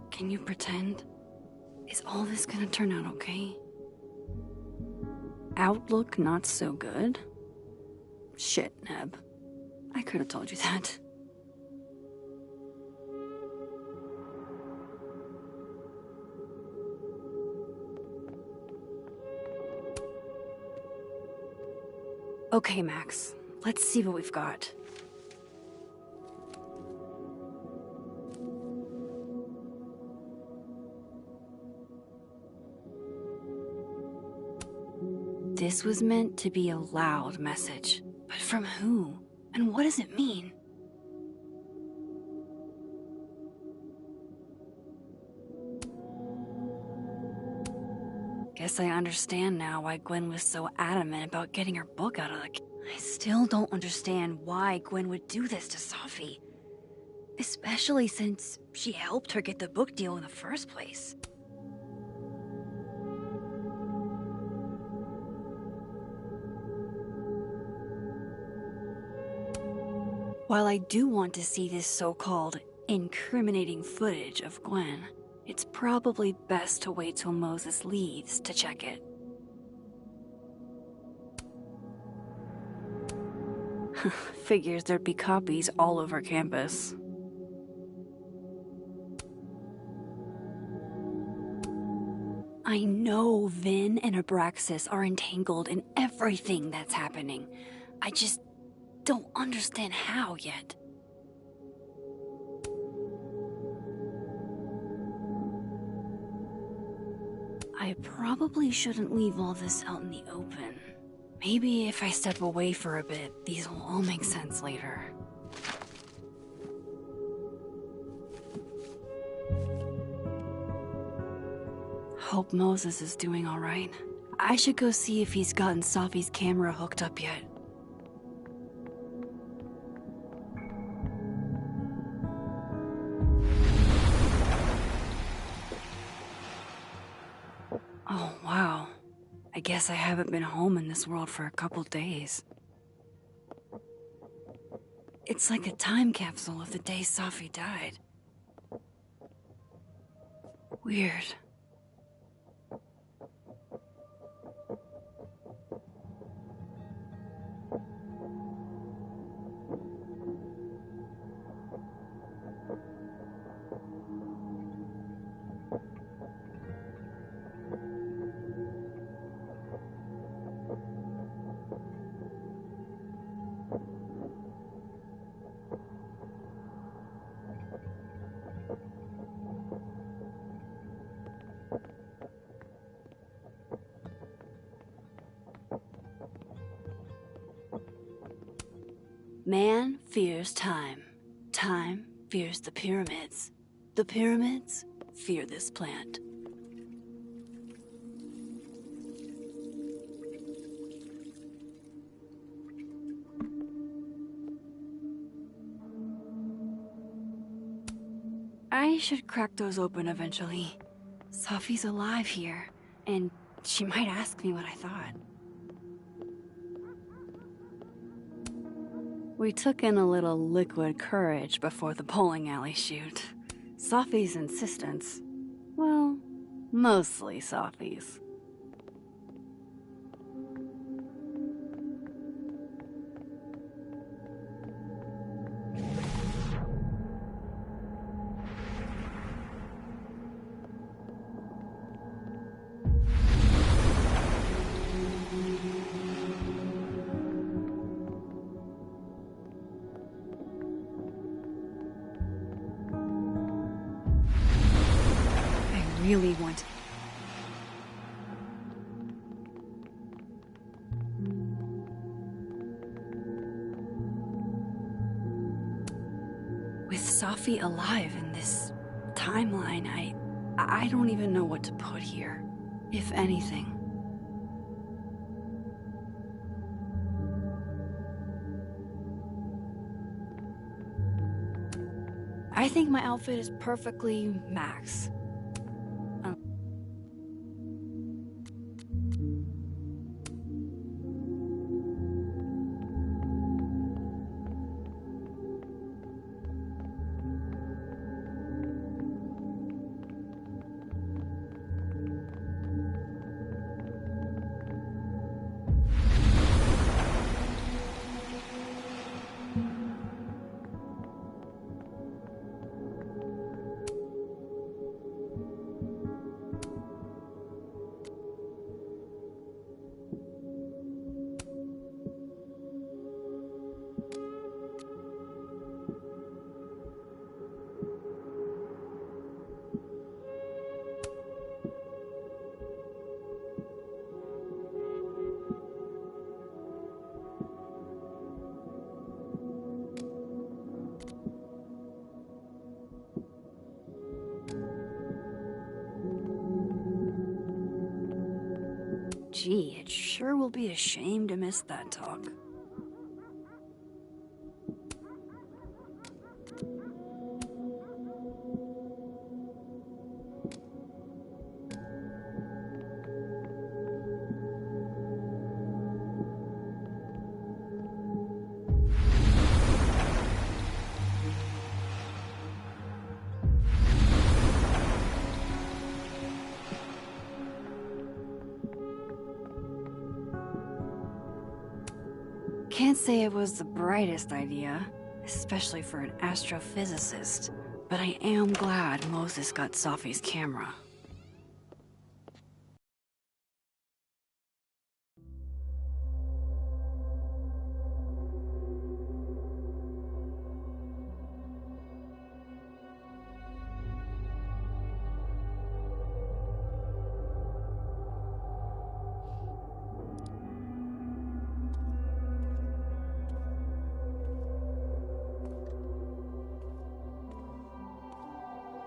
can you pretend? Is all this gonna turn out okay? Outlook not so good? Shit, Neb. I could have told you that. Okay, Max. Let's see what we've got. This was meant to be a loud message. But from who? And what does it mean? Guess I understand now why Gwen was so adamant about getting her book out of the... I still don't understand why Gwen would do this to Sophie. Especially since she helped her get the book deal in the first place. While I do want to see this so-called incriminating footage of Gwen, it's probably best to wait till Moses leaves to check it. Figures there'd be copies all over campus. I know Vin and Abraxas are entangled in everything that's happening. I just don't understand how yet. I probably shouldn't leave all this out in the open. Maybe if I step away for a bit, these will all make sense later. Hope Moses is doing all right. I should go see if he's gotten Safi's camera hooked up yet. Oh, wow. I guess I haven't been home in this world for a couple days. It's like a time capsule of the day Safi died. Weird. Man fears time. Time fears the pyramids. The pyramids fear this plant. I should crack those open eventually. Safi's alive here, and she might ask me what I thought. We took in a little liquid courage before the bowling alley shoot. Safi's insistence. Well, mostly Safi's. Really want. With Safi alive in this timeline, I don't even know what to put here, if anything. I think my outfit is perfectly Max. Gee, it sure will be a shame to miss that talk. Can't say it was the brightest idea, especially for an astrophysicist, but I am glad Moses got Safi's camera.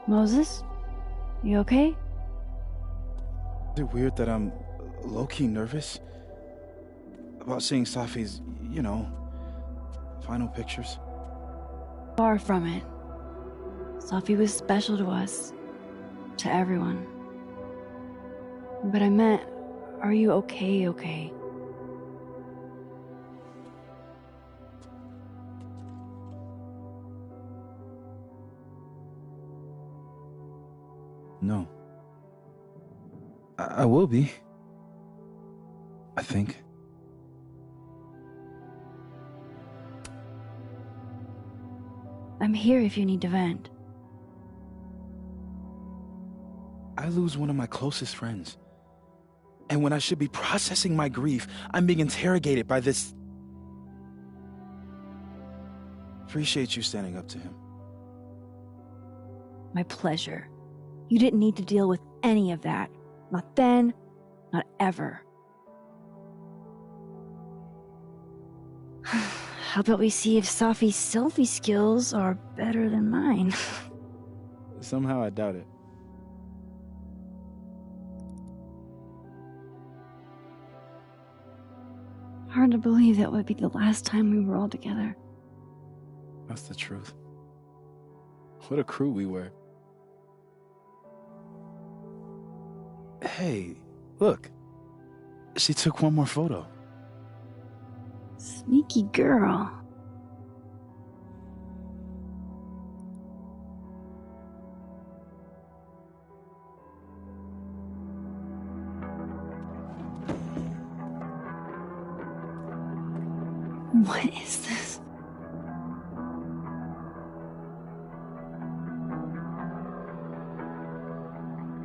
Moses? You okay? Is it weird that I'm low-key nervous about seeing Safi's, final pictures? Far from it. Safi was special to us. To everyone. But I meant, are you okay? No. I will be. I think. I'm here if you need to vent. I lose one of my closest friends. And when I should be processing my grief, I'm being interrogated by this... Appreciate you standing up to him. My pleasure. You didn't need to deal with any of that. Not then, not ever. How about we see if Safi's selfie skills are better than mine? Somehow I doubt it. Hard to believe that would be the last time we were all together. That's the truth. What a crew we were. Hey, look. She took one more photo. Sneaky girl. What is this?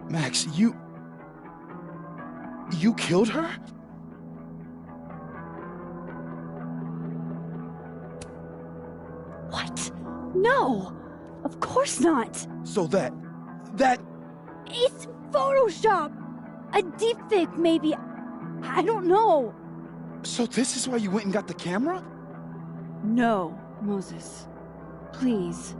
Max, you killed her? What? No! Of course not! So that... It's Photoshop! A deepfake, maybe. I don't know. So this is why you went and got the camera? No, Moses. Please.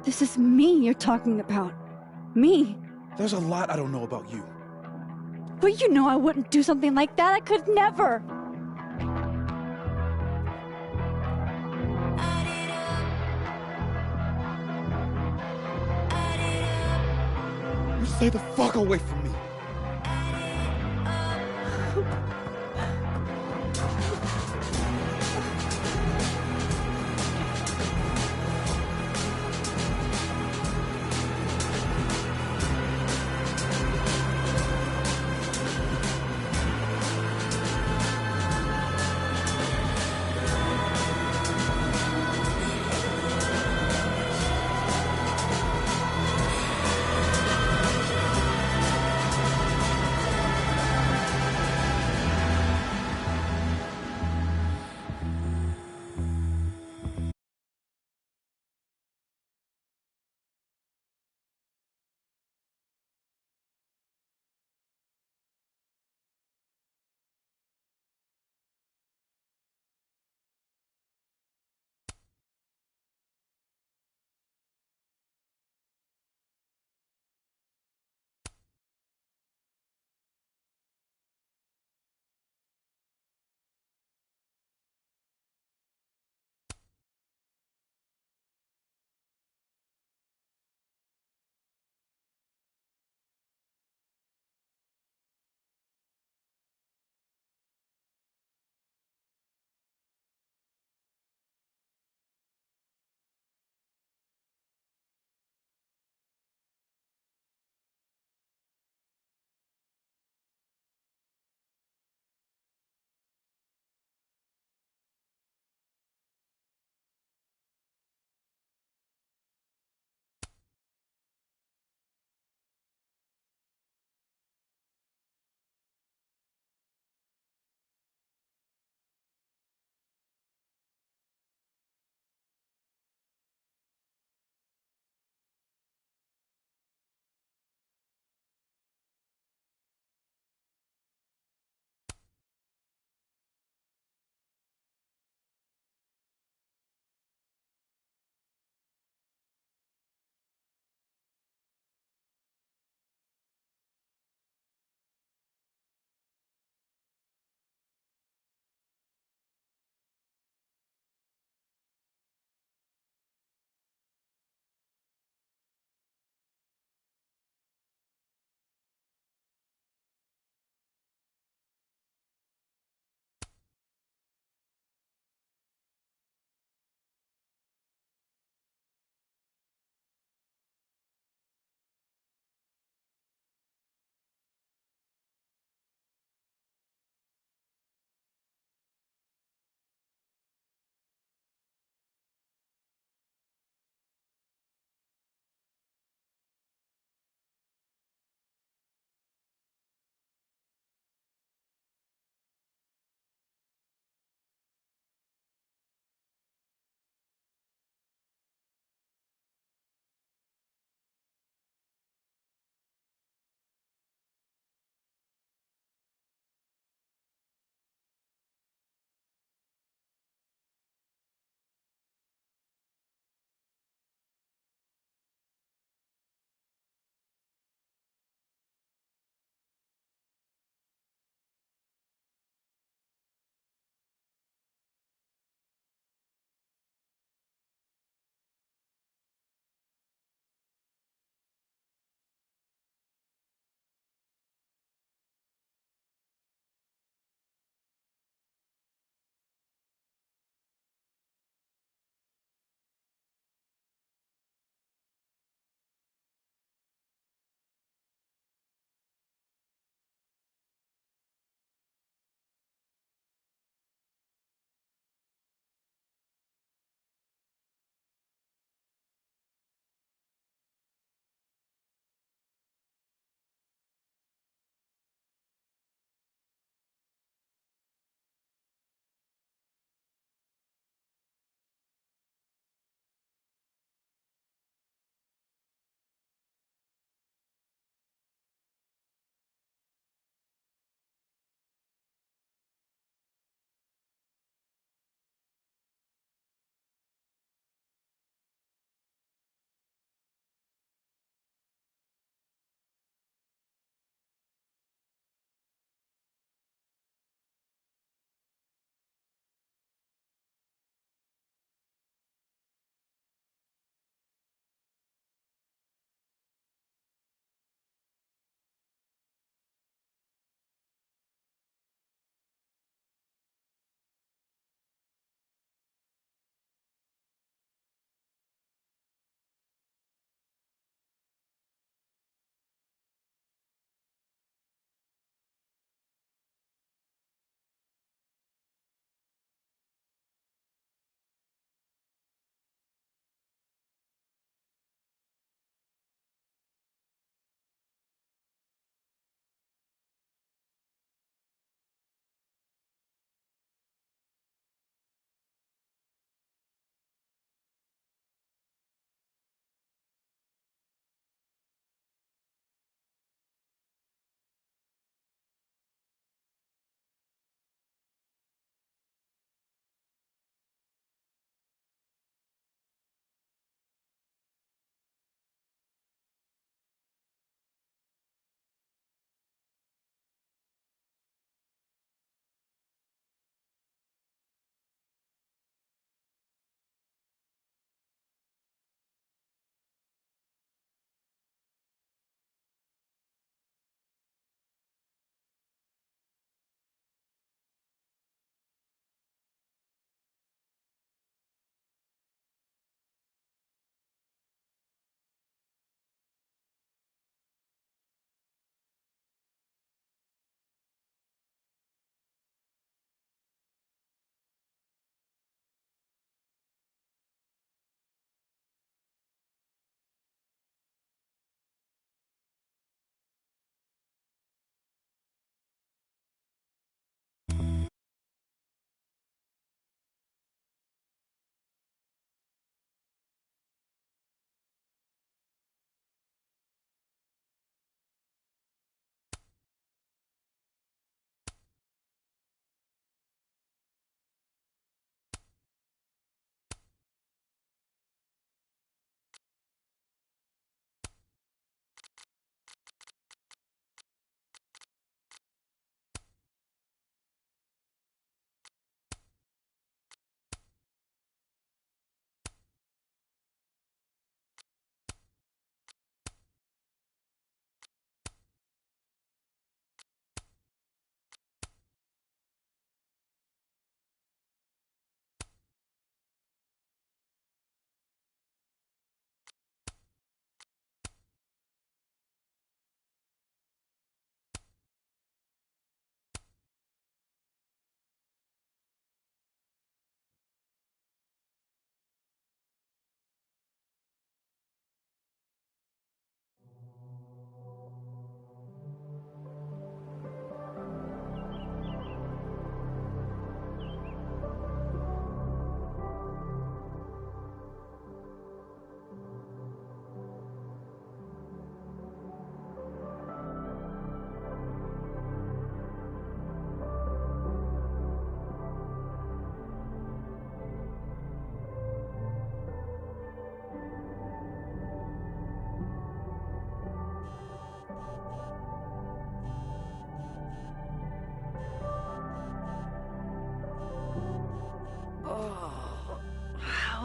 This is me you're talking about. Me. There's a lot I don't know about you. But you know I wouldn't do something like that. I could never. You stay the fuck away from me.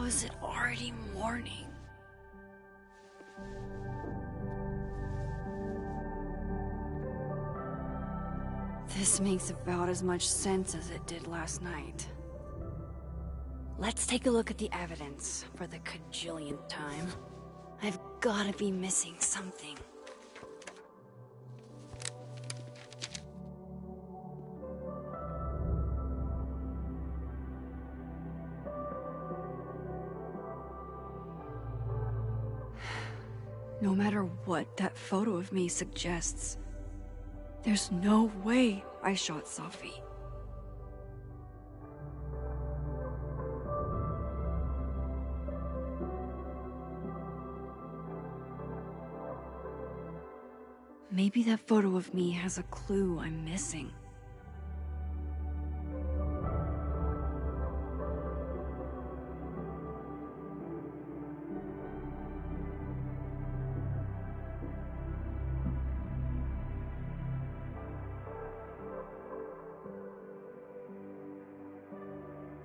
is it already morning? This makes about as much sense as it did last night. Let's take a look at the evidence for the cajillionth time. I've gotta be missing something. No matter what that photo of me suggests, there's no way I shot Safi. Maybe that photo of me has a clue I'm missing.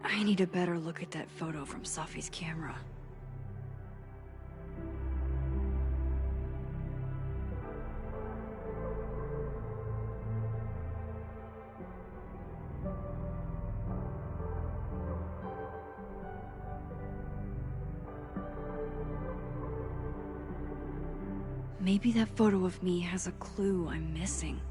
I need a better look at that photo from Safi's camera. Maybe that photo of me has a clue I'm missing.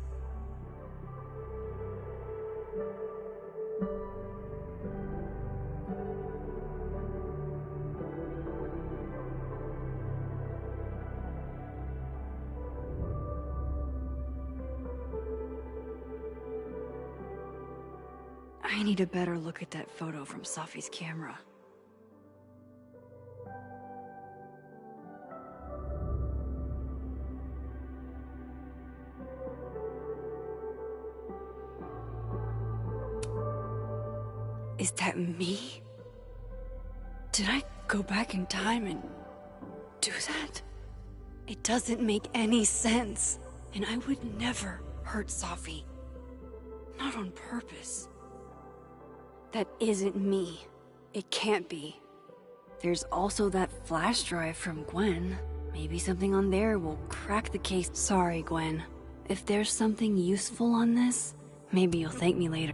I need a better look at that photo from Safi's camera. Is that me? Did I go back in time and do that? It doesn't make any sense. And I would never hurt Safi. Not on purpose. That isn't me. It can't be. There's also that flash drive from Gwen. Maybe something on there will crack the case. Sorry, Gwen. If there's something useful on this, maybe you'll thank me later.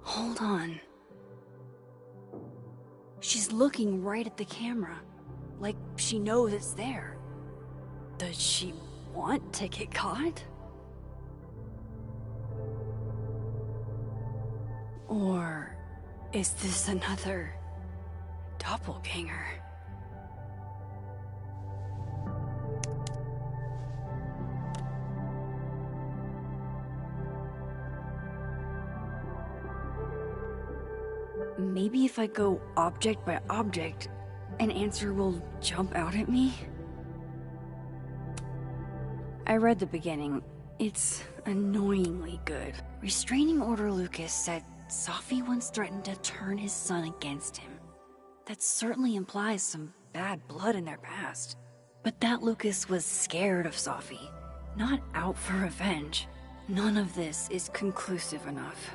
Hold on. She's looking right at the camera, like she knows it's there. Does she want to get caught? Or is this another doppelganger? Maybe if I go object by object, an answer will jump out at me? I read the beginning. It's annoyingly good. Restraining Order Lucas said Safi once threatened to turn his son against him. That certainly implies some bad blood in their past. But that Lucas was scared of Safi, not out for revenge. None of this is conclusive enough.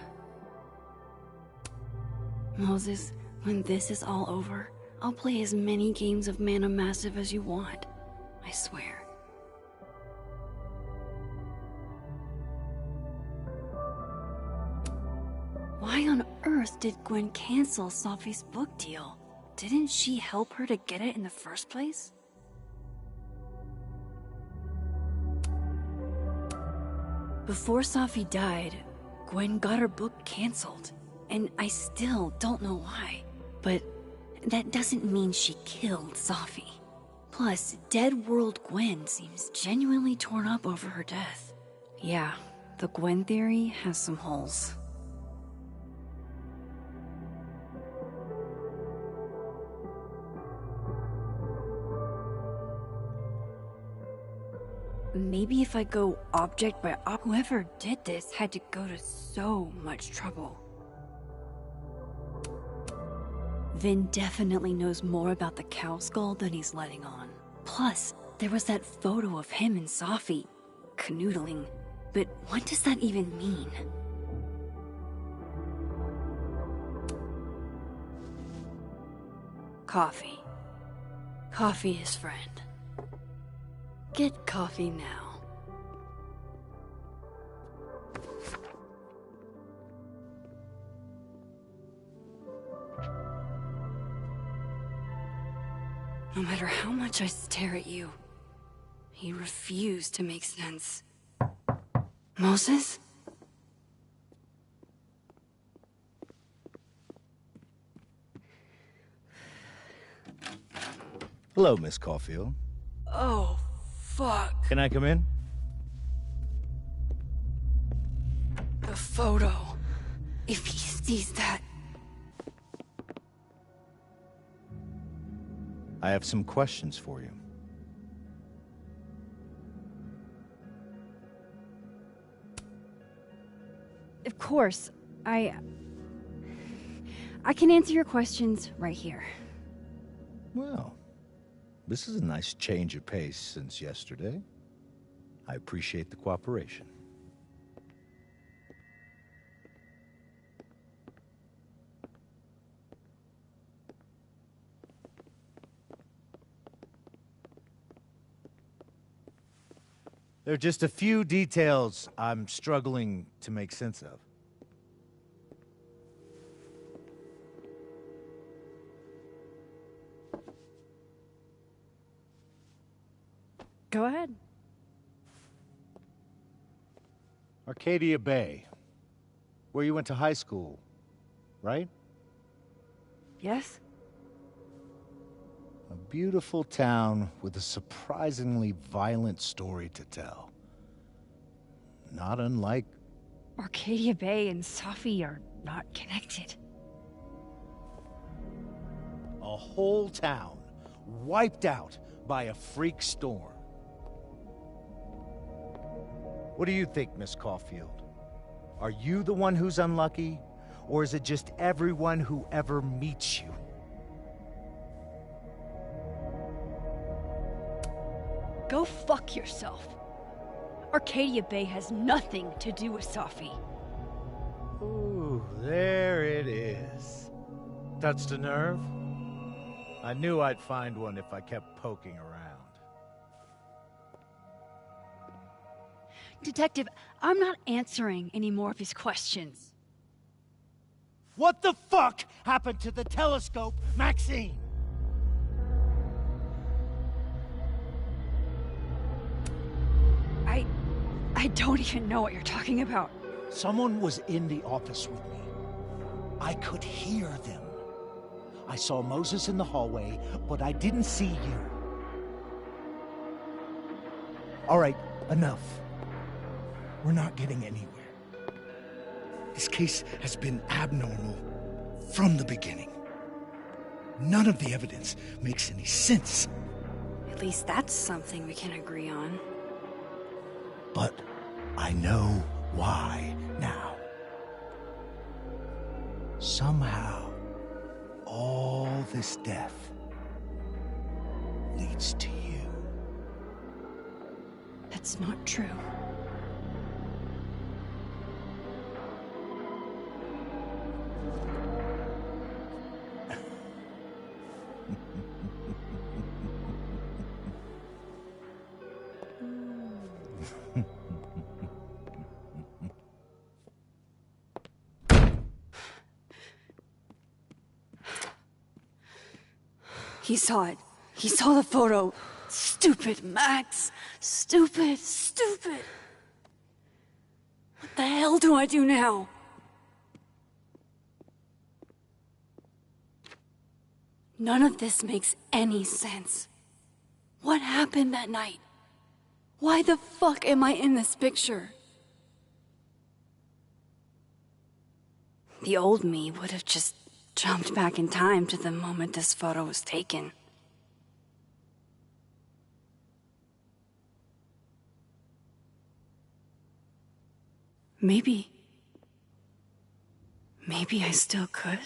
Moses, when this is all over, I'll play as many games of Mana Massive as you want. I swear. Why on earth did Gwen cancel Safi's book deal? Didn't she help her to get it in the first place? Before Safi died, Gwen got her book canceled, and I still don't know why. But that doesn't mean she killed Safi. Plus, Dead World Gwen seems genuinely torn up over her death. Yeah, the Gwen theory has some holes. Maybe if I go object by object, whoever did this had to go to so much trouble. Vin definitely knows more about the cow skull than he's letting on. Plus, there was that photo of him and Safi canoodling. But what does that even mean? Coffee. Coffee is friend. Get coffee now. No matter how much I stare at you, he refused to make sense. Moses? Hello, Miss Caulfield. Oh, fuck. Can I come in? The photo. If he sees that... I have some questions for you. Of course. I can answer your questions right here. Well, this is a nice change of pace since yesterday. I appreciate the cooperation. There are just a few details I'm struggling to make sense of. Go ahead. Arcadia Bay, where you went to high school, right? Yes? A beautiful town with a surprisingly violent story to tell. Not unlike... Arcadia Bay and Safi are not connected. a whole town wiped out by a freak storm. What do you think, Miss Caulfield? Are you the one who's unlucky, or is it just everyone who ever meets you? Go fuck yourself. Arcadia Bay has nothing to do with Safi. Ooh, there it is. Touched a nerve? I knew I'd find one if I kept poking around. Detective, I'm not answering any more of his questions. What the fuck happened to the telescope, Maxine? I don't even know what you're talking about. Someone was in the office with me. I could hear them. I saw Moses in the hallway, but I didn't see you. All right, enough. We're not getting anywhere. This case has been abnormal from the beginning. None of the evidence makes any sense. At least that's something we can agree on. But I know why now. Somehow, all this death leads to you. That's not true. He saw it. He saw the photo. Stupid, Max. Stupid, stupid. What the hell do I do now? None of this makes any sense. What happened that night? Why the fuck am I in this picture? The old me would have just jumped back in time to the moment this photo was taken. Maybe I still could.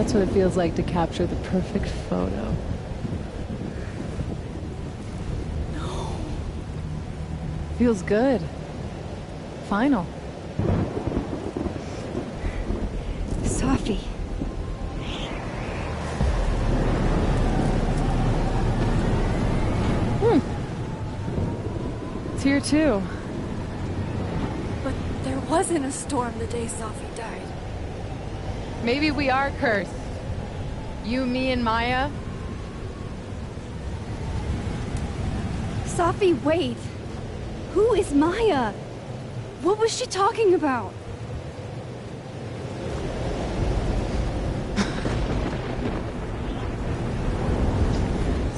That's what it feels like to capture the perfect photo. No. Feels good. Final. Sophie. It's here too. But there wasn't a storm the day Sophie died. Maybe we are cursed. You, me, and Maya. Sophie, wait. Who is Maya? What was she talking about?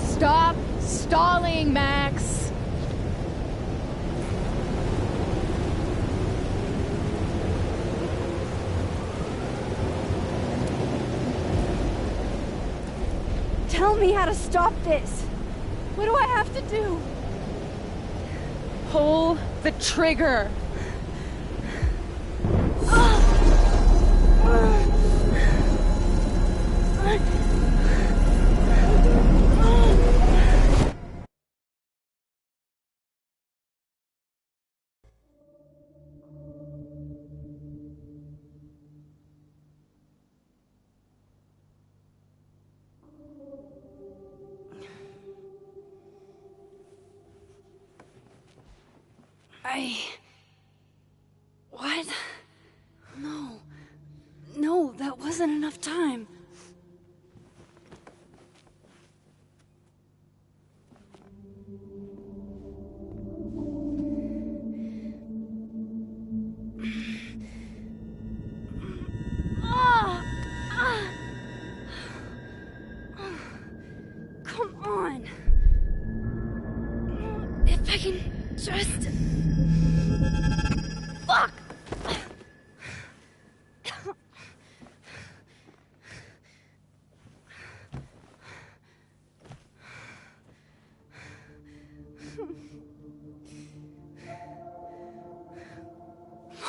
Stop stalling, Max. Tell me how to stop this. What do I have to do? Pull the trigger. What? No. No, that wasn't enough time. Come on. If I can just... Fuck!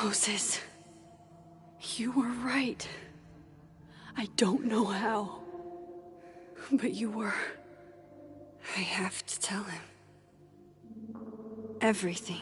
Moses, you were right. I don't know how, but you were. I have to tell him. Everything.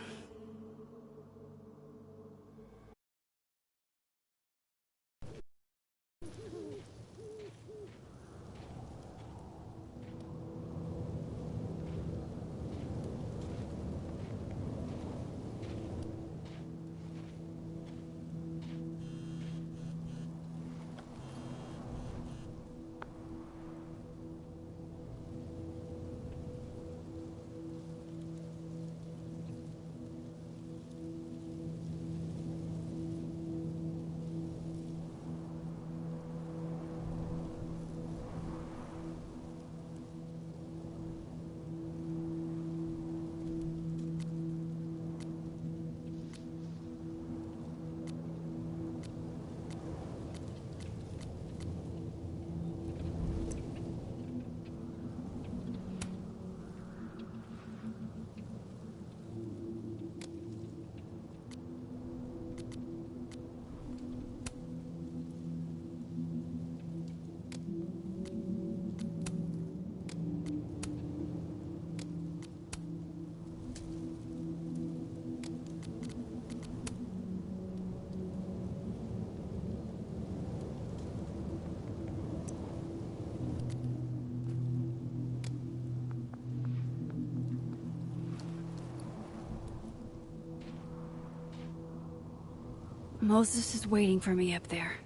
Moses is waiting for me up there.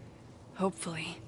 Hopefully.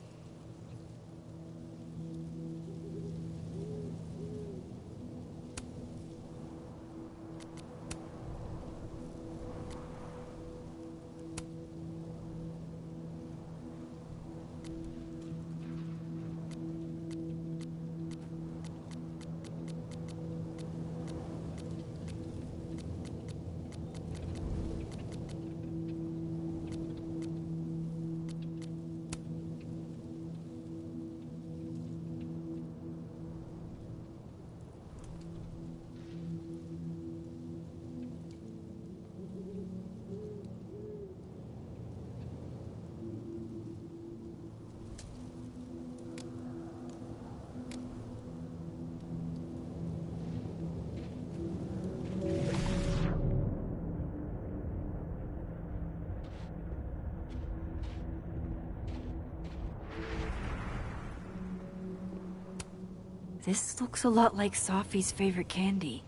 This looks a lot like Sophie's favorite candy.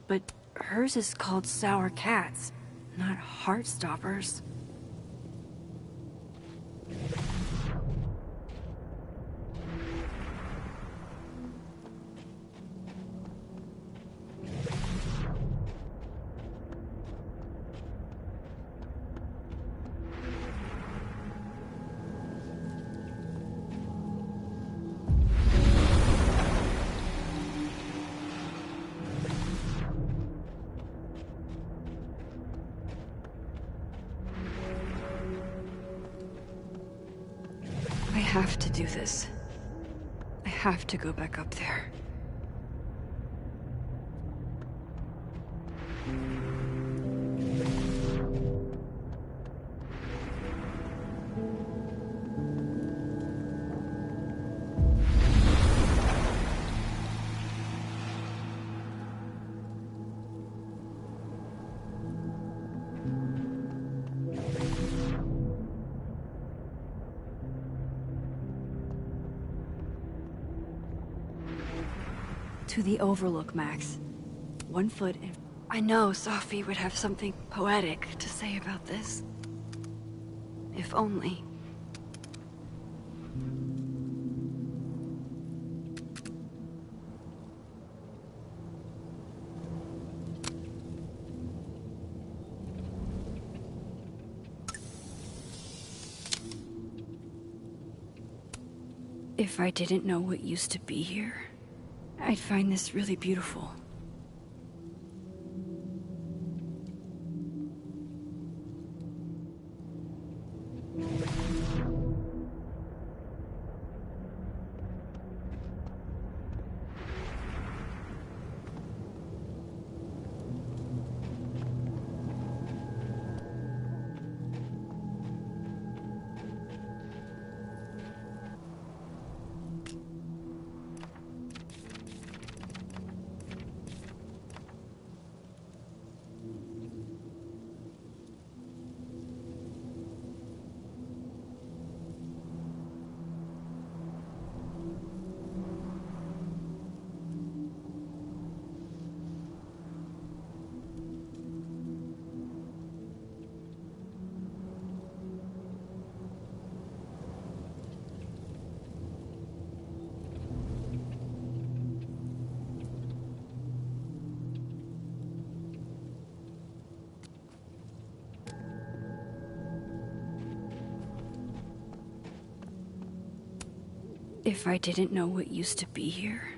But hers is called Sour Cats, not Heartstoppers. I have to do this. I have to go back up there. To the Overlook, Max. 1 foot in... I know Sophie would have something poetic to say about this. If only. If I didn't know what used to be here, I'd find this really beautiful. If I didn't know what used to be here,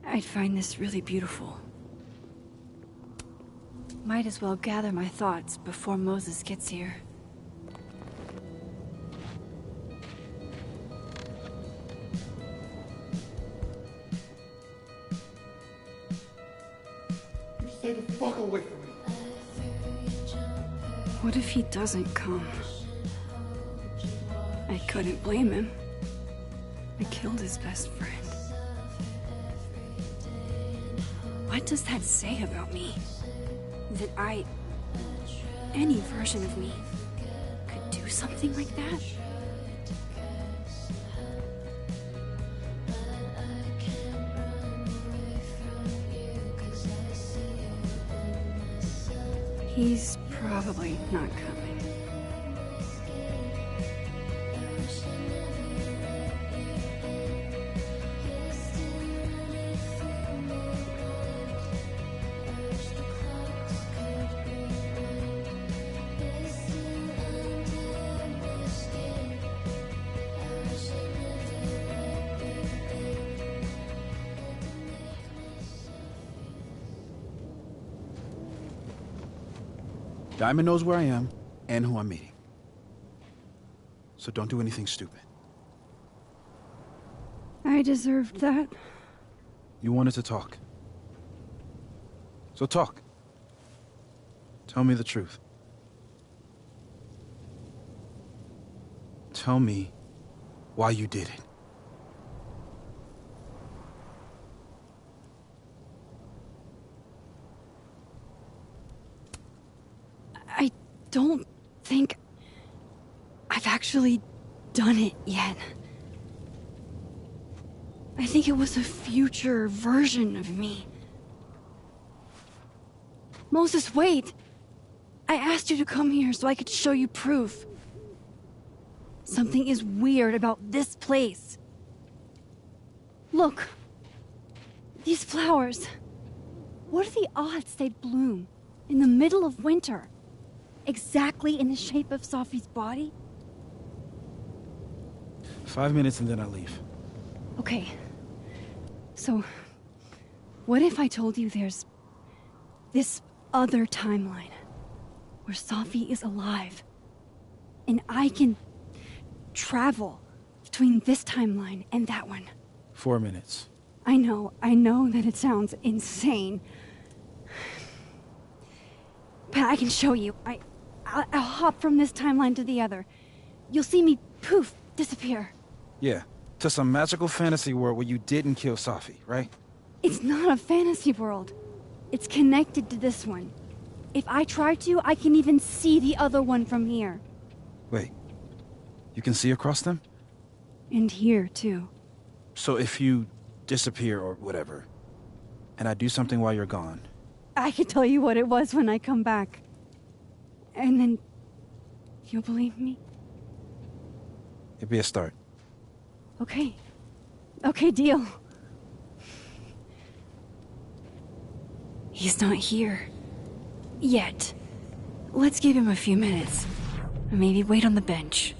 I'd find this really beautiful. Might as well gather my thoughts before Moses gets here. Stay the fuck away from me. What if he doesn't come? I couldn't blame him. I killed his best friend. What does that say about me? That any version of me, could do something like that? He's probably not coming. Diamond knows where I am and who I'm meeting. So don't do anything stupid. I deserved that. You wanted to talk. So talk. Tell me the truth. Tell me why you did it. I don't think I've actually done it yet. I think it was a future version of me. Moses, wait! I asked you to come here so I could show you proof. Something is weird about this place. Look. These flowers. What are the odds they'd bloom in the middle of winter? Exactly in the shape of Sophie's body? 5 minutes and then I leave. Okay. So, what if I told you there's this other timeline where Sophie is alive and I can travel between this timeline and that one? 4 minutes. I know that it sounds insane. But I can show you. I'll hop from this timeline to the other. You'll see me, poof, disappear. Yeah, to some magical fantasy world where you didn't kill Sophie, right? It's not a fantasy world. It's connected to this one. If I try to, I can even see the other one from here. Wait, you can see across them? And here, too. So if you disappear or whatever, and I do something while you're gone... I can tell you what it was when I come back. And then... you'll believe me? It'd be a start. Okay. Okay, deal. He's not here. Yet. Let's give him a few minutes. Maybe wait on the bench.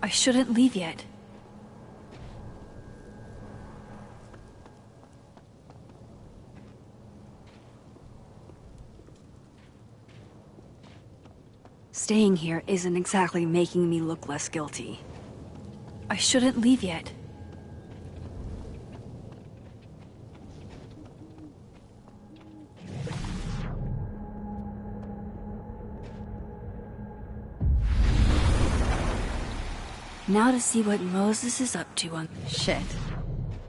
I shouldn't leave yet. Staying here isn't exactly making me look less guilty. I shouldn't leave yet. Now to see what Moses is up to on... Shit.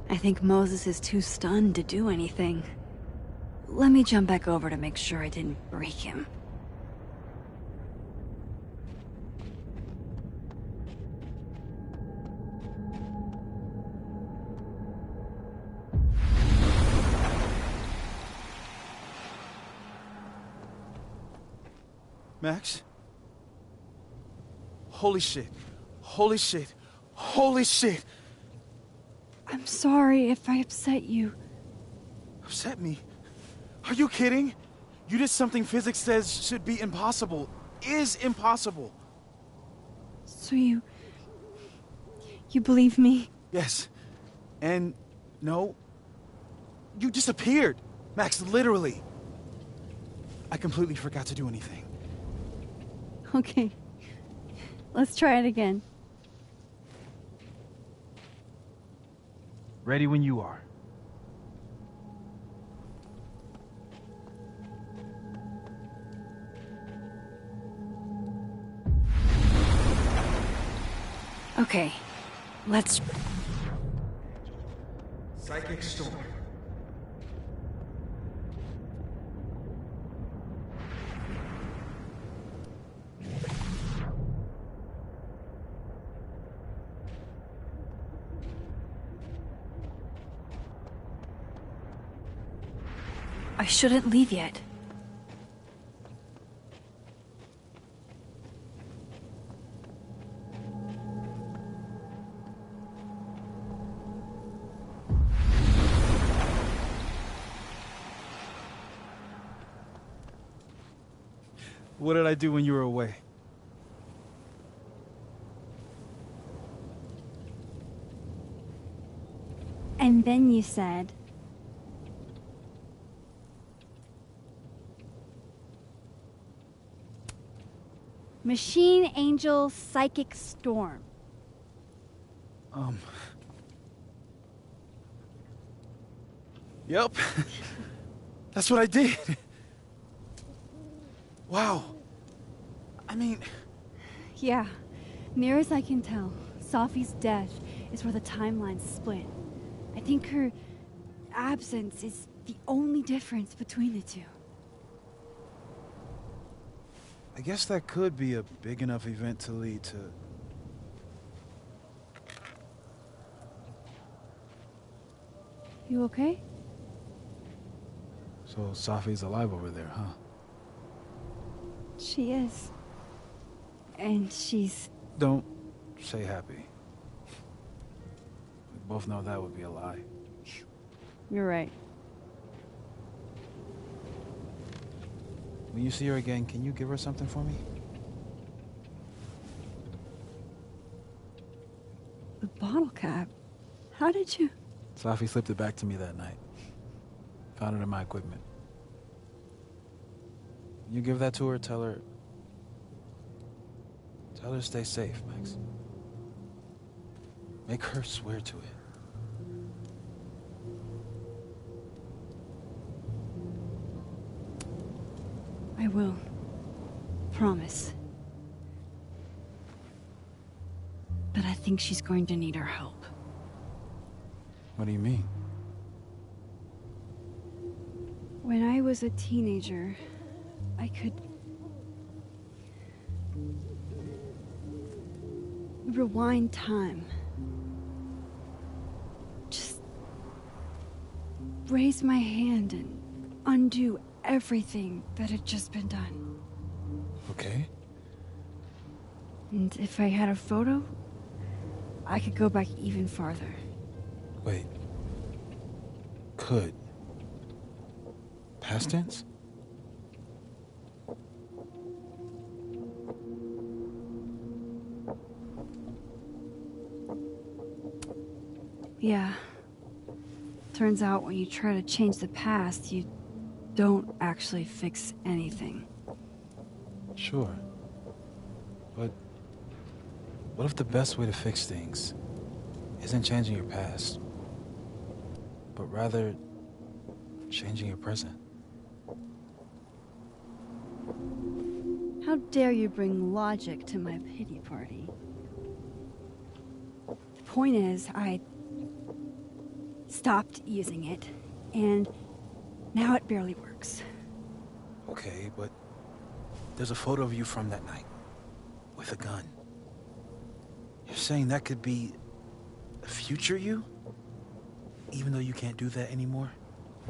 I think Moses is too stunned to do anything. Let me jump back over to make sure I didn't break him. Max? Holy shit. Holy shit. Holy shit. I'm sorry if I upset you. Upset me? Are you kidding? You did something physics says should be impossible. Is impossible. So you believe me? Yes. And no. You disappeared. Max, literally. I completely forgot to do anything. Okay. Let's try it again. Ready when you are. Okay. Let's... Psychic storm. I shouldn't leave yet. What did I do when you were away? And then you said... Machine Angel Psychic Storm. Yep. That's what I did. Wow. I mean... Yeah. Near as I can tell, Sophie's death is where the timelines split. I think her absence is the only difference between the two. I guess that could be a big enough event to lead to... You okay? So Safi's alive over there, huh? She is. And she's... Don't say happy. We both know that would be a lie. You're right. When you see her again, can you give her something for me? The bottle cap? How did you... Safi slipped it back to me that night. Found it in my equipment. You give that to her, tell her to stay safe, Max. Make her swear to it. I will. Promise. But I think she's going to need our help. What do you mean? When I was a teenager, I could... rewind time. Just... raise my hand and undo everything that had just been done. Okay. And if I had a photo, I could go back even farther. Wait. Could. Past tense? Yeah. Turns out when you try to change the past, you don't actually fix anything. Sure. But what if the best way to fix things isn't changing your past, but rather changing your present? How dare you bring logic to my pity party? The point is, I stopped using it, and now it barely works. Okay, but there's a photo of you from that night, with a gun. You're saying that could be a future you? Even though you can't do that anymore?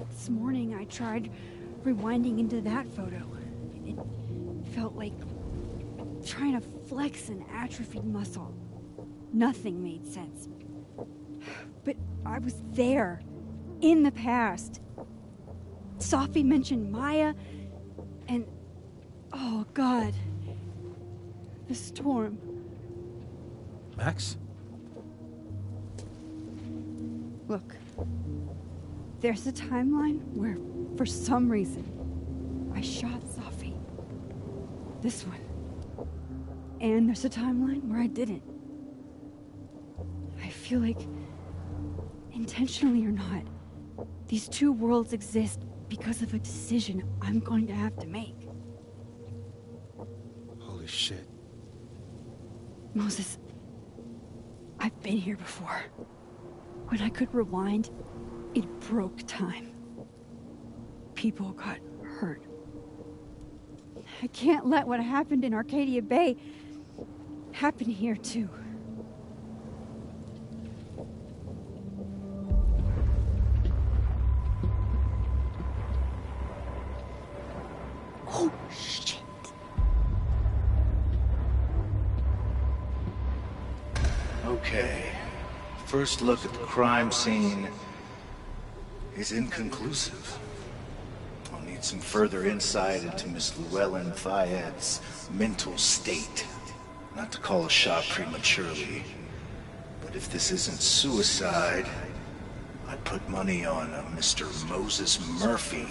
This morning I tried rewinding into that photo. It felt like trying to flex an atrophied muscle. Nothing made sense. But I was there, in the past. Safi mentioned Maya, and... oh, God. The storm. Max? Look. There's a timeline where, for some reason, I shot Safi. This one. And there's a timeline where I didn't. I feel like, intentionally or not, these two worlds exist because of a decision I'm going to have to make. Holy shit. Moses, I've been here before. When I could rewind, it broke time. People got hurt. I can't let what happened in Arcadia Bay happen here, too. Oh, shit. Okay. First look at the crime scene is inconclusive. I'll need some further insight into Miss Llewellyn Fayette's mental state. Not to call a shot prematurely, but if this isn't suicide, I'd put money on a Mr. Moses Murphy,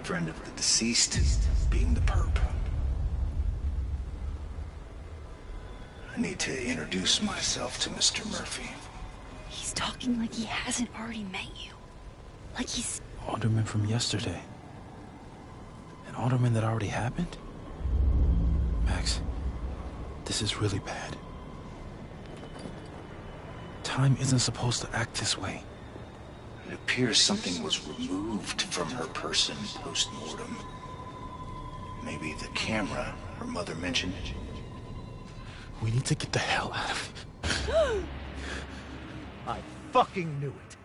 friend of the deceased, being the perp. I need to introduce myself to Mr. Murphy. He's talking like he hasn't already met you. Like he's... Alderman from yesterday. An alderman that already happened? Max, this is really bad. Time isn't supposed to act this way. It appears something was removed from her person post-mortem. Maybe the camera her mother mentioned. We need to get the hell out of here. I fucking knew it.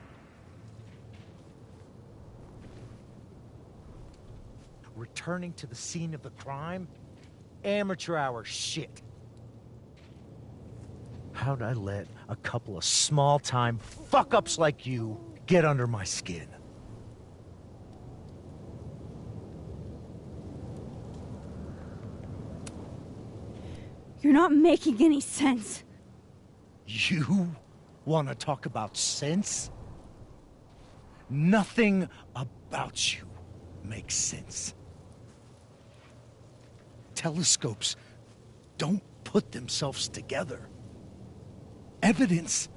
Returning to the scene of the crime? Amateur hour shit. How'd I let a couple of small-time fuck-ups like you get under my skin? You're not making any sense. You want to talk about sense? Nothing about you makes sense. Telescopes don't put themselves together. Evidence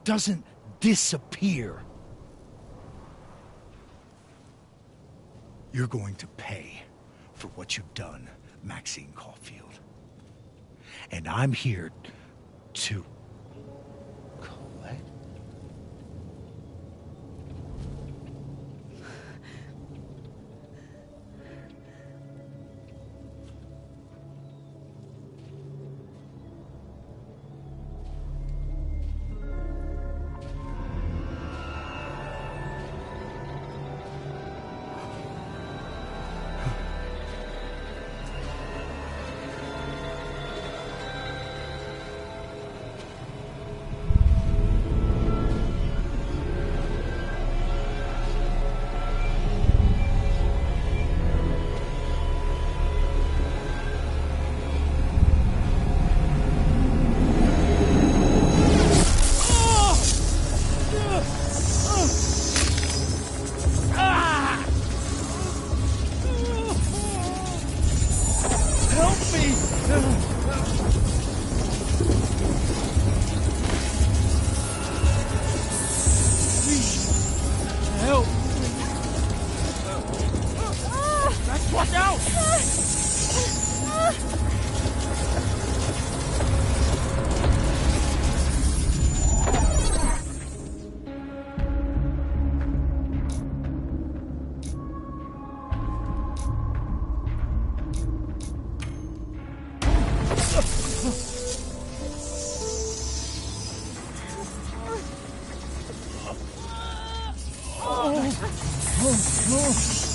doesn't disappear. You're going to pay for what you've done, Maxine Caulfield. And I'm here to collect.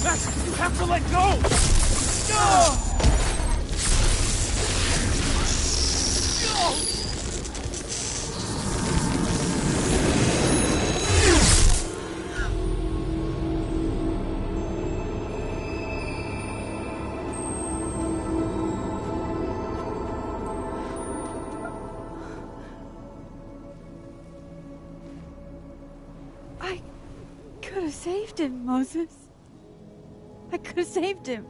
Max, you have to let go! I could have saved him, Moses. I could have saved him.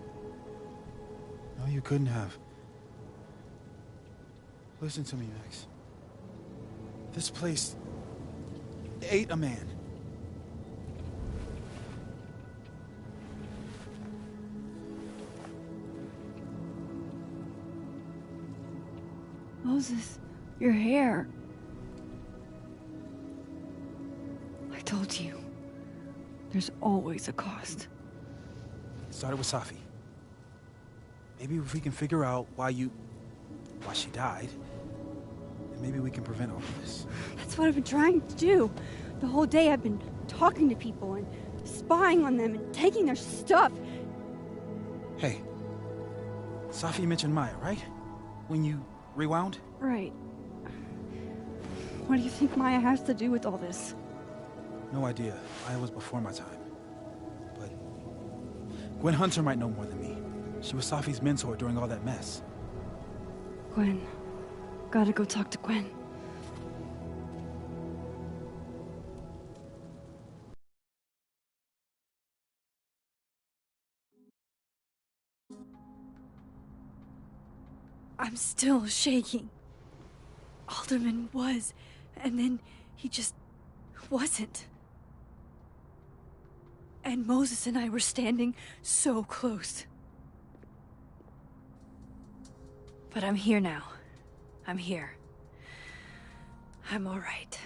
No, you couldn't have. Listen to me, Max. This place ate a man. Moses, your hair. I told you. There's always a cost. It started with Safi. Maybe if we can figure out why she died, then maybe we can prevent all of this. That's what I've been trying to do. The whole day I've been talking to people and spying on them and taking their stuff. Hey, Safi mentioned Maya, right? When you rewound? Right. What do you think Maya has to do with all this? No idea. Maya was before my time. But Gwen Hunter might know more than me. She was Safi's mentor during all that mess. Gwen. Gotta go talk to Gwen. I'm still shaking. Alderman was, and then he just wasn't. And Moses and I were standing so close. But I'm here now. I'm here. I'm all right.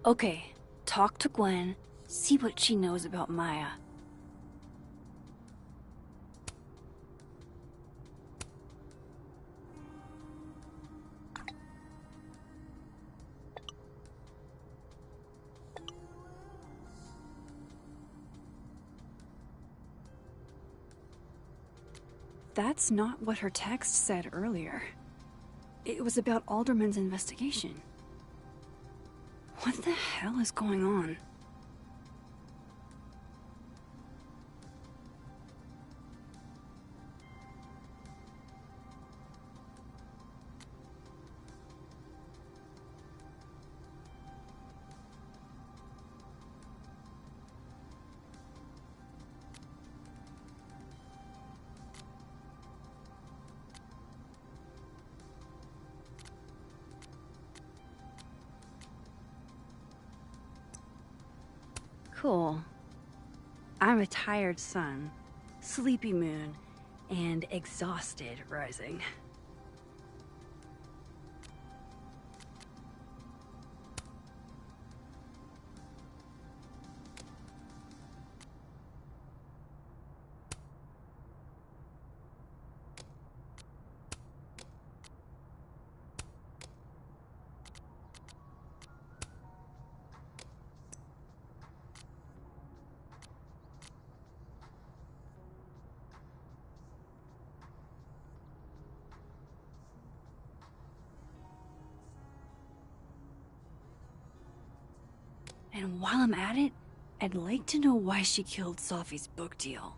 Okay, talk to Gwen, see what she knows about Maya. That's not what her text said earlier. It was about Alderman's investigation. What the hell is going on? Cool. I'm a tired sun, sleepy moon, and exhausted rising. And while I'm at it, I'd like to know why she killed Sophie's book deal.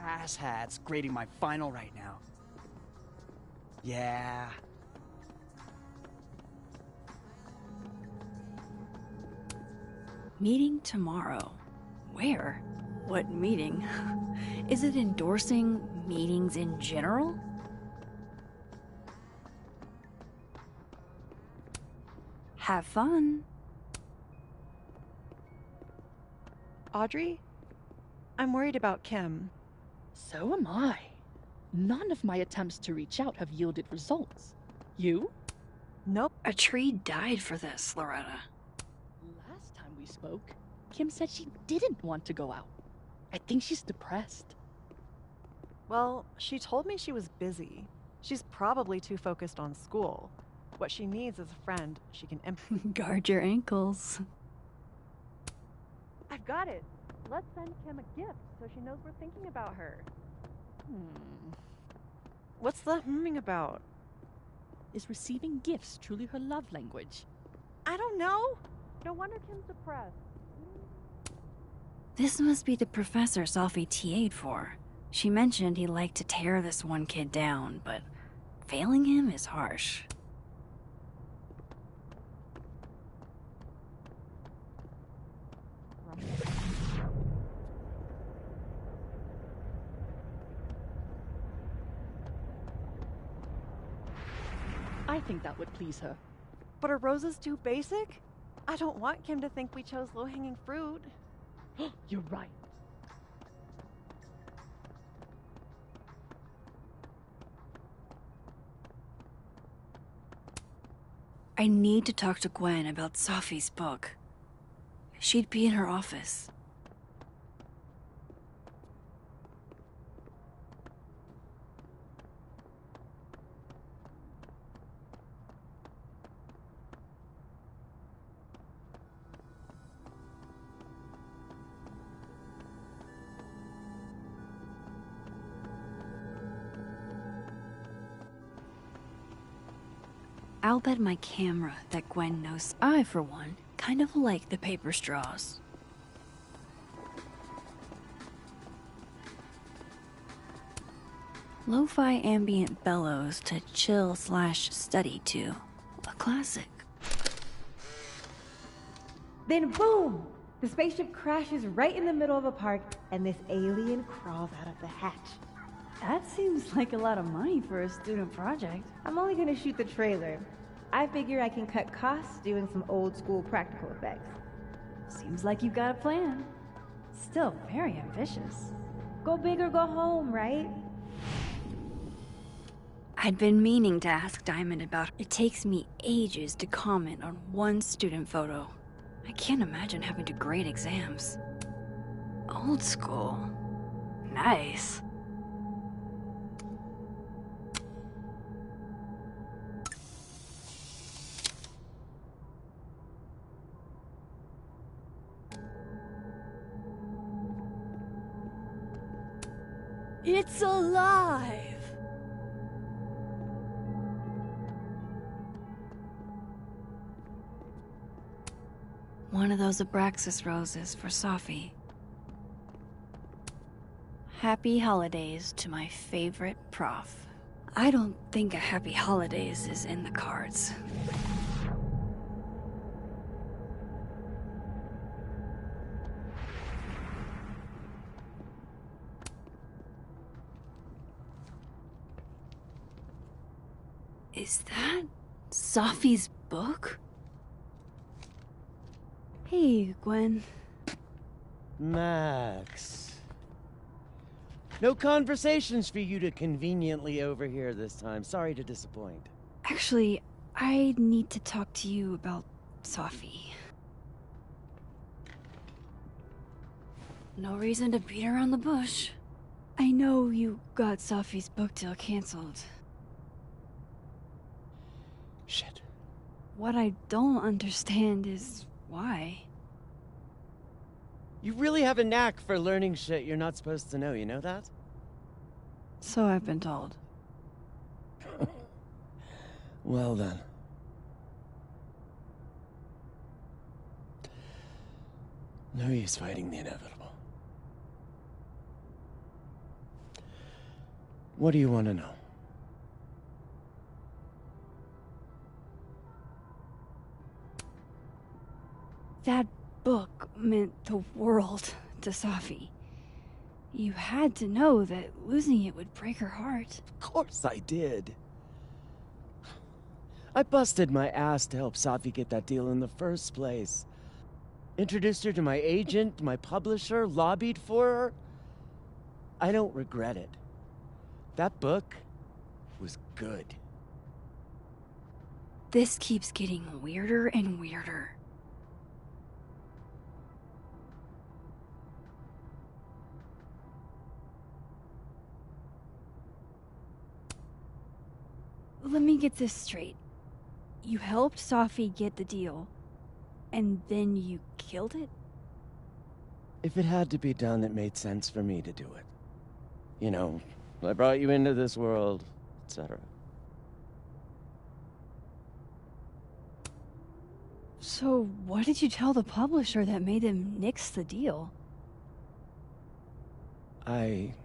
Asshat's grading my final right now. Yeah. Meeting tomorrow. Where? What meeting? Is it endorsing meetings in general? Have fun. Audrey? I'm worried about Kim. So am I. None of my attempts to reach out have yielded results. You? Nope. A tree died for this, Loretta. Last time we spoke, Kim said she didn't want to go out. I think she's depressed. Well, she told me she was busy. She's probably too focused on school. What she needs is a friend she can Guard your ankles. I've got it. Let's send Kim a gift so she knows we're thinking about her. What's the humming about? Is receiving gifts truly her love language? I don't know. No wonder Kim's depressed. This must be the professor Sophie TA'd for. She mentioned he liked to tear this one kid down, but failing him is harsh. I think that would please her. But are roses too basic? I don't want Kim to think we chose low-hanging fruit. You're right. I need to talk to Gwen about Sophie's book. She'd be in her office. I'll bet my camera that Gwen knows I, for one, kind of like the paper straws. Lo-fi ambient bellows to chill/study to. A classic. Then boom! The spaceship crashes right in the middle of a park, and this alien crawls out of the hatch. That seems like a lot of money for a student project. I'm only gonna shoot the trailer. I figure I can cut costs doing some old school practical effects. Seems like you've got a plan. Still very ambitious. Go big or go home, right? I'd been meaning to ask Diamond about it. It takes me ages to comment on one student photo. I can't imagine having to grade exams. Old school. Nice. It's alive! One of those Abraxas roses for Sophie. Happy holidays to my favorite prof. I don't think a happy holidays is in the cards. Is that Sophie's book? Hey, Gwen. Max. No conversations for you to conveniently overhear this time. Sorry to disappoint. Actually, I need to talk to you about Sophie. No reason to beat around the bush. I know you got Sophie's book deal canceled. Shit. What I don't understand is why. You really have a knack for learning shit you're not supposed to know, you know that? So I've been told. Well then. No use fighting the inevitable. What do you want to know? That book meant the world to Sophie. You had to know that losing it would break her heart. Of course I did. I busted my ass to help Sophie get that deal in the first place. Introduced her to my agent, my publisher, lobbied for her. I don't regret it. That book was good. This keeps getting weirder and weirder. Let me get this straight. You helped Sophie get the deal, and then you killed it? If it had to be done, it made sense for me to do it. You know, I brought you into this world, etc. So, what did you tell the publisher that made them nix the deal? I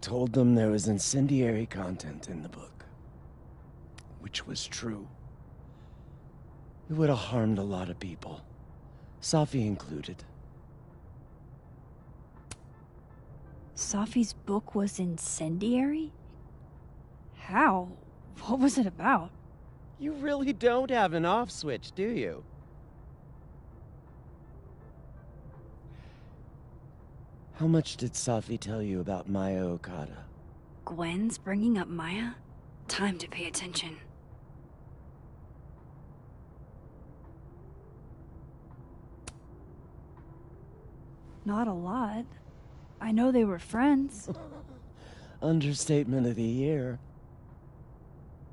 told them there was incendiary content in the book. Which was true. It would have harmed a lot of people. Sophie included. Sophie's book was incendiary? How? What was it about? You really don't have an off switch, do you? How much did Sophie tell you about Maya Okada? Gwen's bringing up Maya? Time to pay attention. Not a lot. I know they were friends. Understatement of the year.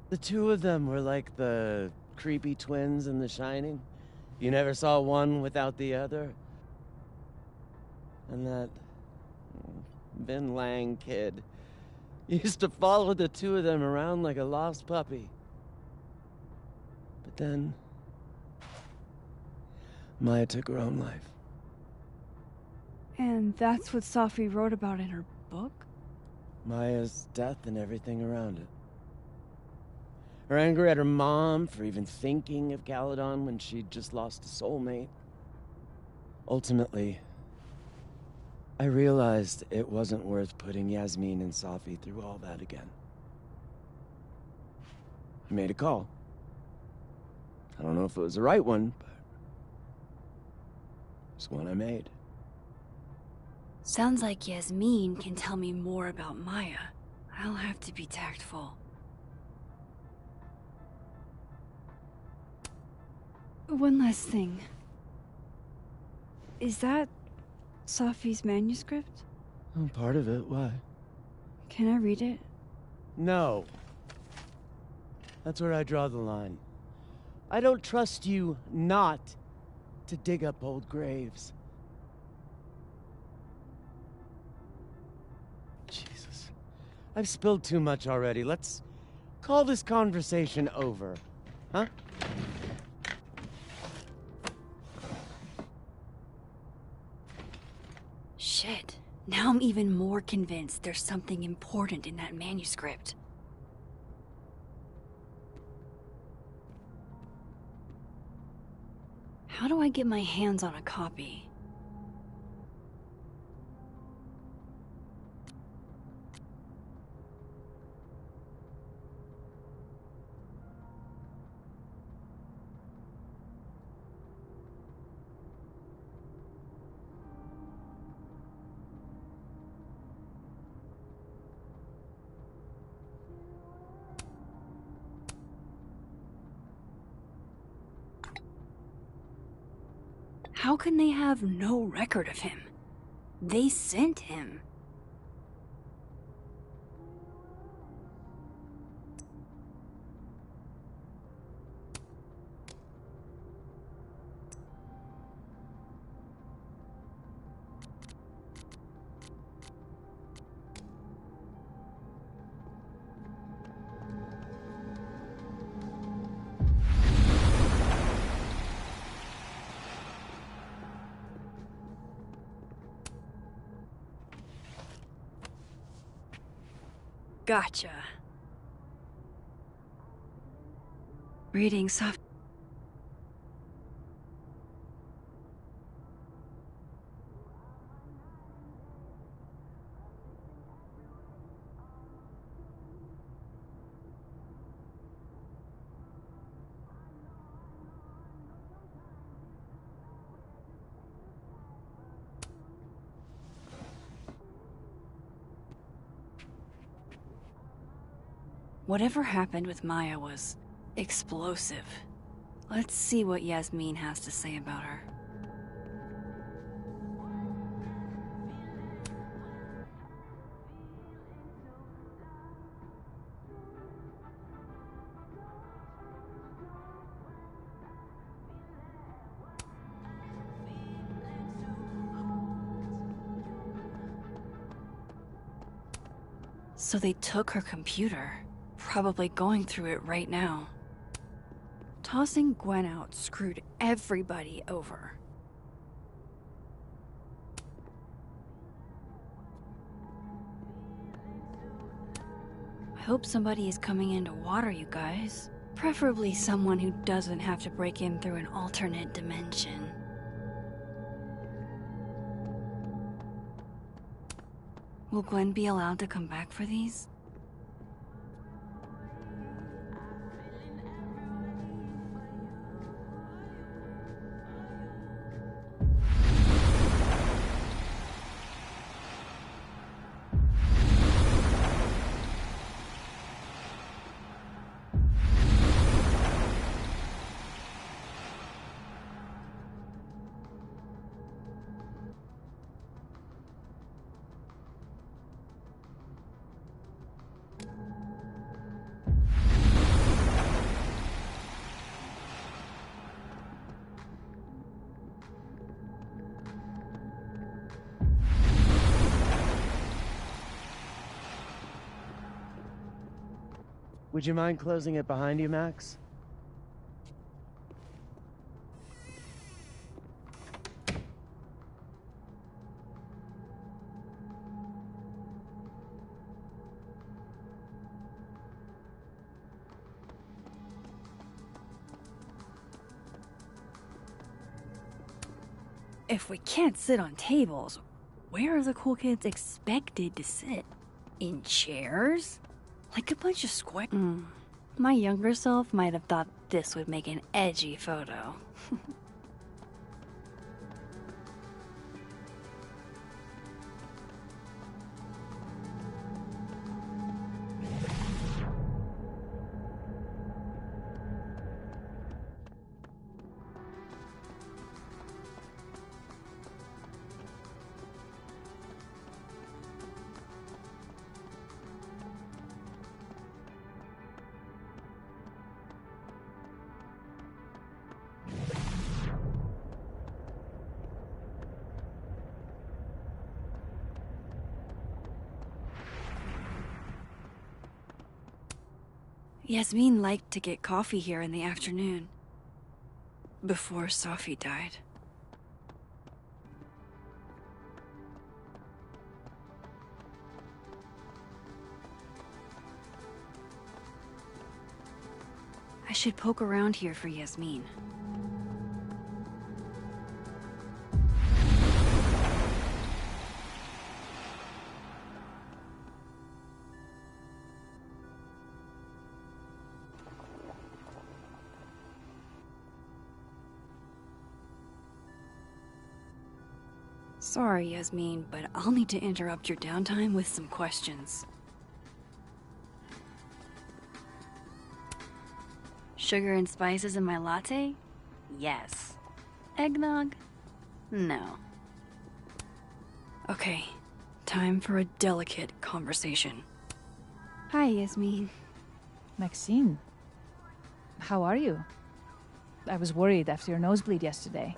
The two of them were like the creepy twins in The Shining. You never saw one without the other. And that Vin Lang kid used to follow the two of them around like a lost puppy. But then Maya took her own life. And that's what Safi wrote about in her book? Maya's death and everything around it. Her anger at her mom for even thinking of Caledon when she'd just lost a soulmate. Ultimately, I realized it wasn't worth putting Yasmin and Safi through all that again. I made a call. I don't know if it was the right one, but it's one I made. Sounds like Yasmin can tell me more about Maya. I'll have to be tactful. One last thing. Is that Safi's manuscript? Oh, part of it. Why? Can I read it? No. That's where I draw the line. I don't trust you not to dig up old graves. Jesus. I've spilled too much already. Let's call this conversation over. Huh? Shit. Now I'm even more convinced there's something important in that manuscript. How do I get my hands on a copy? How can they have no record of him? They sent him. Gotcha. Reading soft. Whatever happened with Maya was explosive. Let's see what Yasmin has to say about her. So they took her computer. Probably going through it right now. Tossing Gwen out screwed everybody over. I hope somebody is coming in to water you guys. Preferably someone who doesn't have to break in through an alternate dimension. Will Gwen be allowed to come back for these? Would you mind closing it behind you, Max? If we can't sit on tables, where are the cool kids expected to sit? In chairs? Like a bunch of square. My younger self might have thought this would make an edgy photo. Yasmin liked to get coffee here in the afternoon. Before Sophie died. I should poke around here for Yasmin. Sorry, Yasmin, but I'll need to interrupt your downtime with some questions. Sugar and spices in my latte? Yes. Eggnog? No. Okay, time for a delicate conversation. Hi, Yasmin. Maxine, how are you? I was worried after your nosebleed yesterday.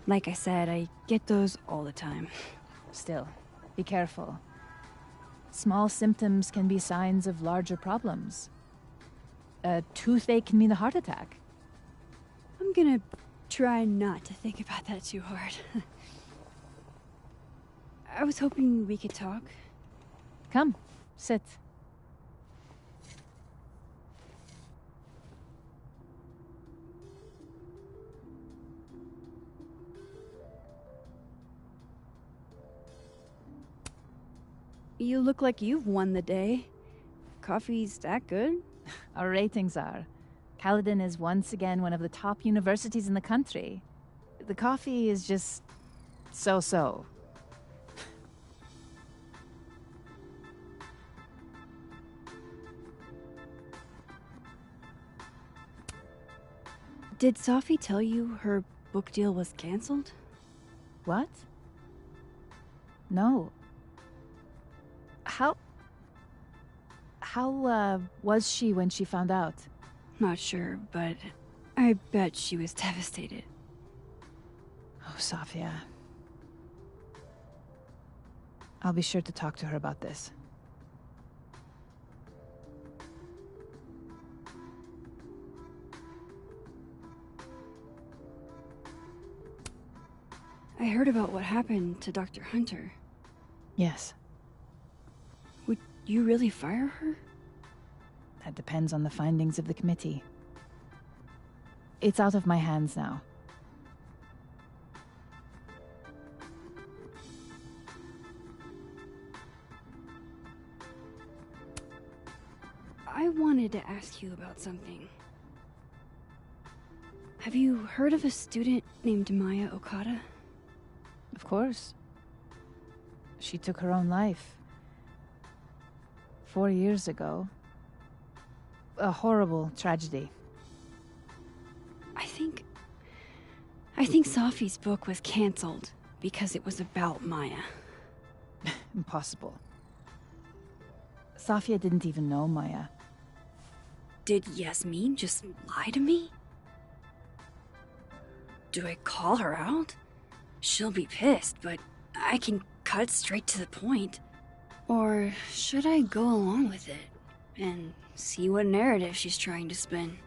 Like I said, I get those all the time. Still, be careful. Small symptoms can be signs of larger problems. A toothache can mean a heart attack. I'm gonna try not to think about that too hard. I was hoping we could talk. Come, sit. You look like you've won the day. Coffee's that good? Our ratings are. Caledon is once again one of the top universities in the country. The coffee is just so-so. Did Sophie tell you her book deal was canceled? What? No. How was she when she found out? Not sure, but I bet she was devastated. Oh, Sophia. I'll be sure to talk to her about this. I heard about what happened to Dr. Hunter. Yes. Would you really fire her? That depends on the findings of the committee. It's out of my hands now. I wanted to ask you about something. Have you heard of a student named Maya Okada? Of course. She took her own life. 4 years ago. A horrible tragedy. I think Sophie's book was canceled because it was about Maya. Impossible. Sophia didn't even know Maya. Did Yasmin just lie to me? Do I call her out? She'll be pissed, but I can cut straight to the point. Or should I go along with it? and see what narrative she's trying to spin.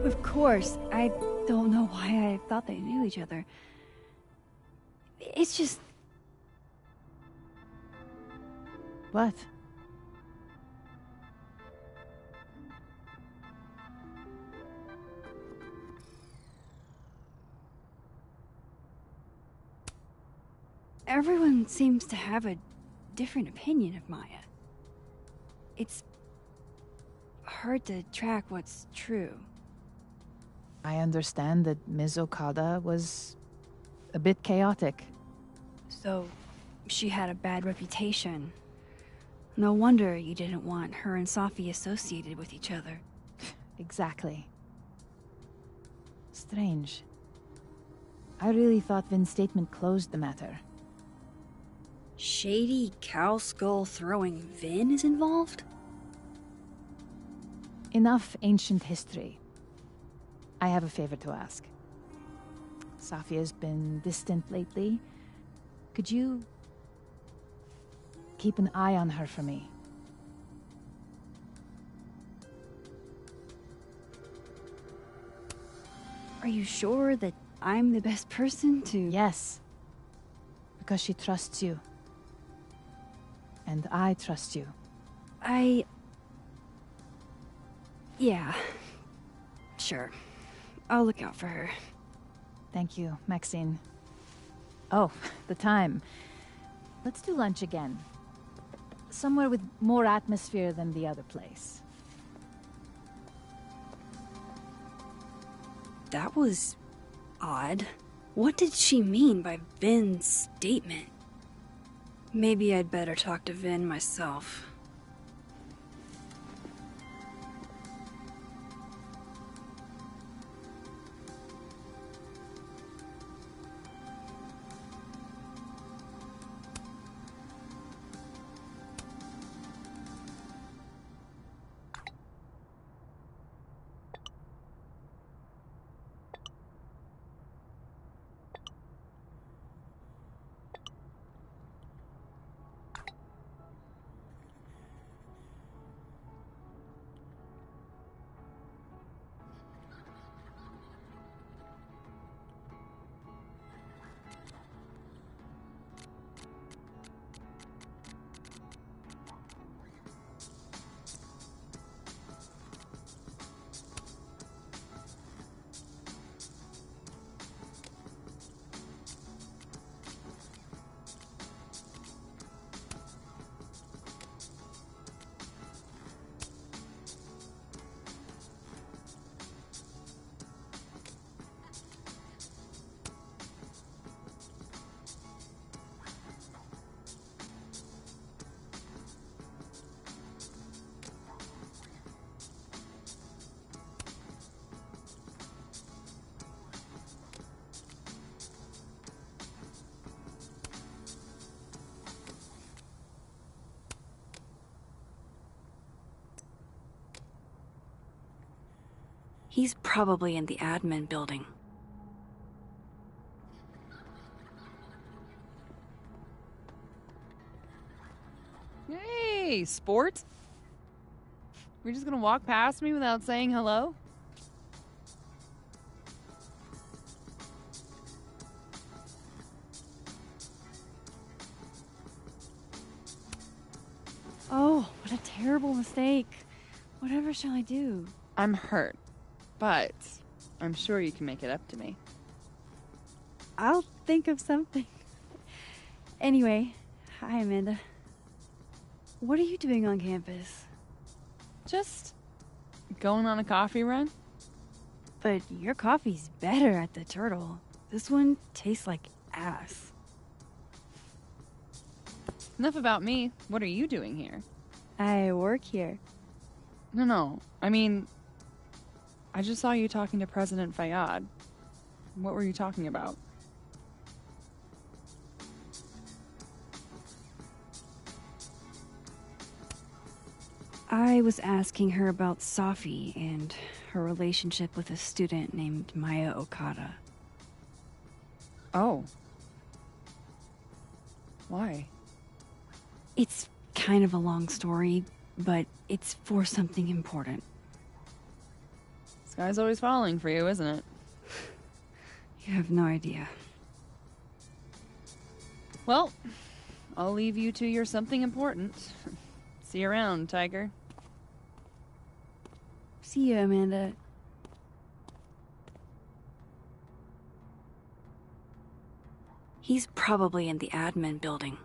Of course. I don't know why I thought they knew each other. It's just... What? Everyone seems to have a different opinion of Maya. It's hard to track what's true. I understand that Ms. Okada was a bit chaotic. So, she had a bad reputation. No wonder you didn't want her and Safi associated with each other. Exactly. Strange. I really thought Vin's statement closed the matter. Shady cow skull throwing Vin is involved? Enough ancient history. I have a favor to ask. Safia's been distant lately. Could you keep an eye on her for me? Are you sure that I'm the best person to... Yes. Because she trusts you. And I trust you. Yeah. Sure. I'll look out for her. Thank you, Maxine. Oh, the time. Let's do lunch again. Somewhere with more atmosphere than the other place. That was odd. What did she mean by Vin's statement? Maybe I'd better talk to Vin myself. He's probably in the admin building. Hey, sport. We're just gonna walk past me without saying hello? Oh, what a terrible mistake. Whatever shall I do? I'm hurt, but I'm sure you can make it up to me. I'll think of something. Anyway, hi Amanda. What are you doing on campus? Just going on a coffee run? But your coffee's better at the Turtle. This one tastes like ass. Enough about me. What are you doing here? I work here. No. I mean, I just saw you talking to President Fayyad. What were you talking about? I was asking her about Safi and her relationship with a student named Maya Okada. Oh. Why? It's kind of a long story, but it's for something important. This guy's always falling for you, isn't it? You have no idea. Well, I'll leave you to your something important. See you around, Tiger. See you, Amanda. He's probably in the admin building.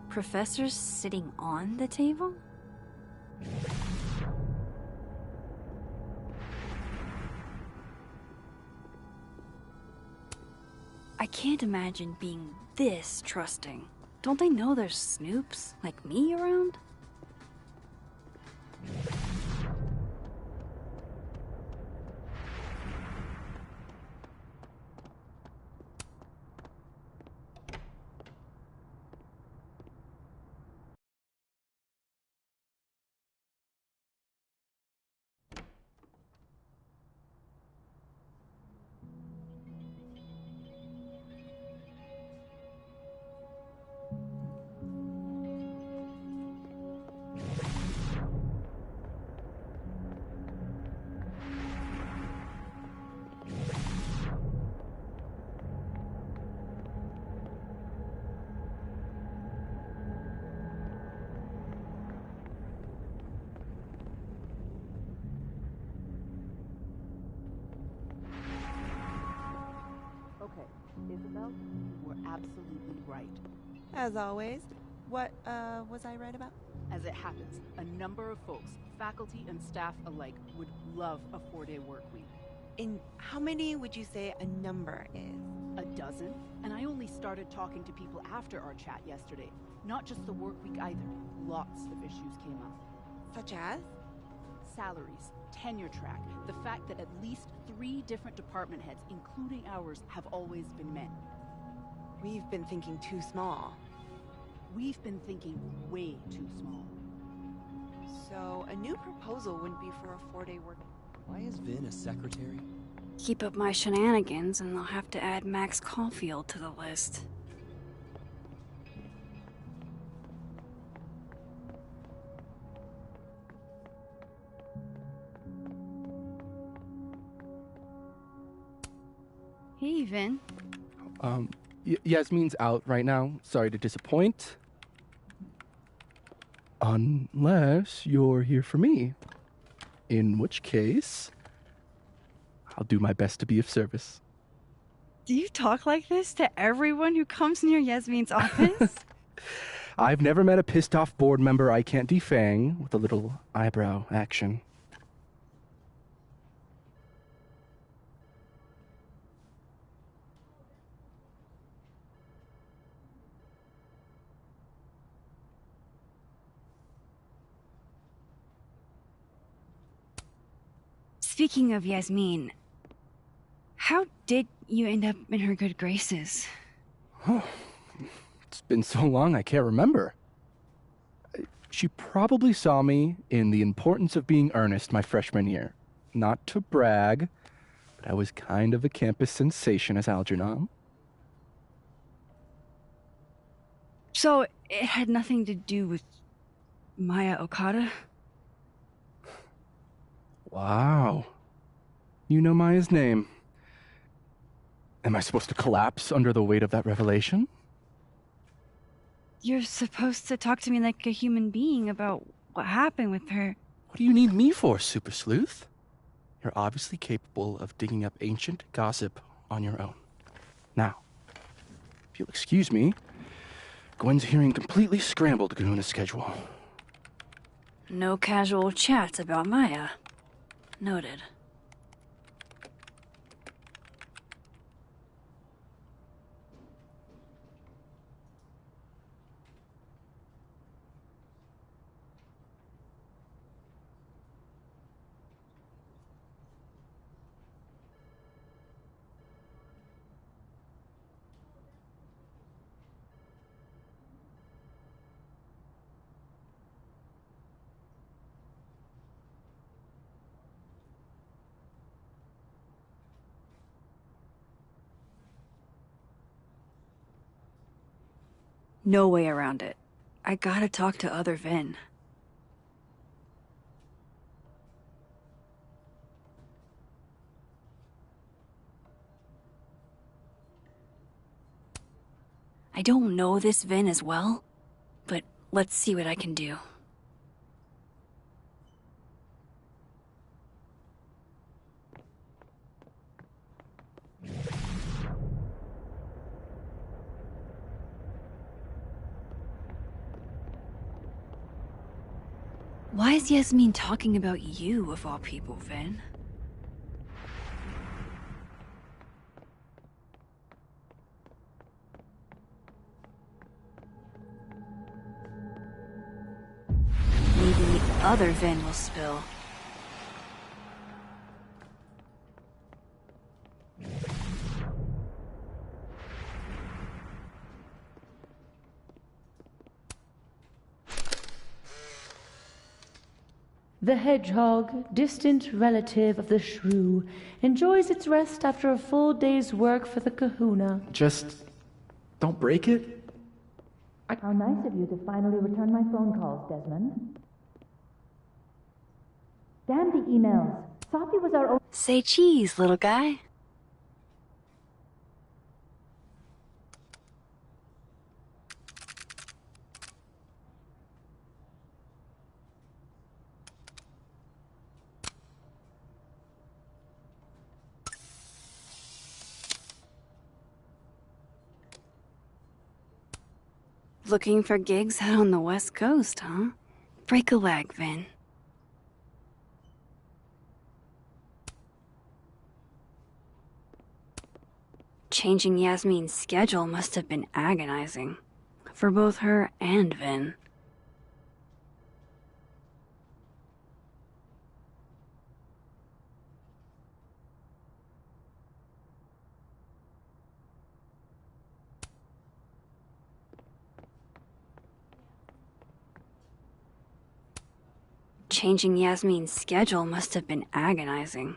Professor's sitting on the table? I can't imagine being this trusting. Don't they know there's snoops like me around? Okay, Isabel, you were absolutely right. As always. What, was I right about? As it happens, a number of folks, faculty and staff alike, would love a 4-day work week. And how many would you say a number is? A dozen? And I only started talking to people after our chat yesterday. Not just the work week either. Lots of issues came up. Such as? Salaries, tenure track, the fact that at least 3 different department heads, including ours, have always been men. We've been thinking too small. We've been thinking way too small. So, a new proposal wouldn't be for a 4-day work. Why is Vin a secretary? Keep up my shenanigans and they'll have to add Max Caulfield to the list. Hey, Vin. Yasmin's out right now. Sorry to disappoint. Unless you're here for me. In which case, I'll do my best to be of service. Do you talk like this to everyone who comes near Yasmin's office? I've never met a pissed off board member I can't defang with a little eyebrow action. Speaking of Yasmin, how did you end up in her good graces? Oh, it's been so long I can't remember. She probably saw me in The Importance of Being Earnest my freshman year. Not to brag, but I was kind of a campus sensation as Algernon. So, it had nothing to do with Maya Okada? Wow. You know Maya's name. Am I supposed to collapse under the weight of that revelation? You're supposed to talk to me like a human being about what happened with her. What do you need me for, Super Sleuth? You're obviously capable of digging up ancient gossip on your own. Now, if you'll excuse me, Gwen's hearing completely scrambled Kahuna schedule. No casual chats about Maya. Noted. No way around it. I gotta talk to other Vin. I don't know this Vin as well, but let's see what I can do. Why is Yasmin talking about you, of all people, Vin? Maybe other Vin will spill. The hedgehog, distant relative of the shrew, enjoys its rest after a full day's work for the kahuna. Just don't break it. How nice of you to finally return my phone calls, Desmond. Damn the emails. Sophie was our own. Say cheese, little guy. Looking for gigs out on the West Coast, huh? Break a leg, Vin. Changing Yasmin's schedule must have been agonizing. For both her and Vin. Changing Yasmin's schedule must have been agonizing.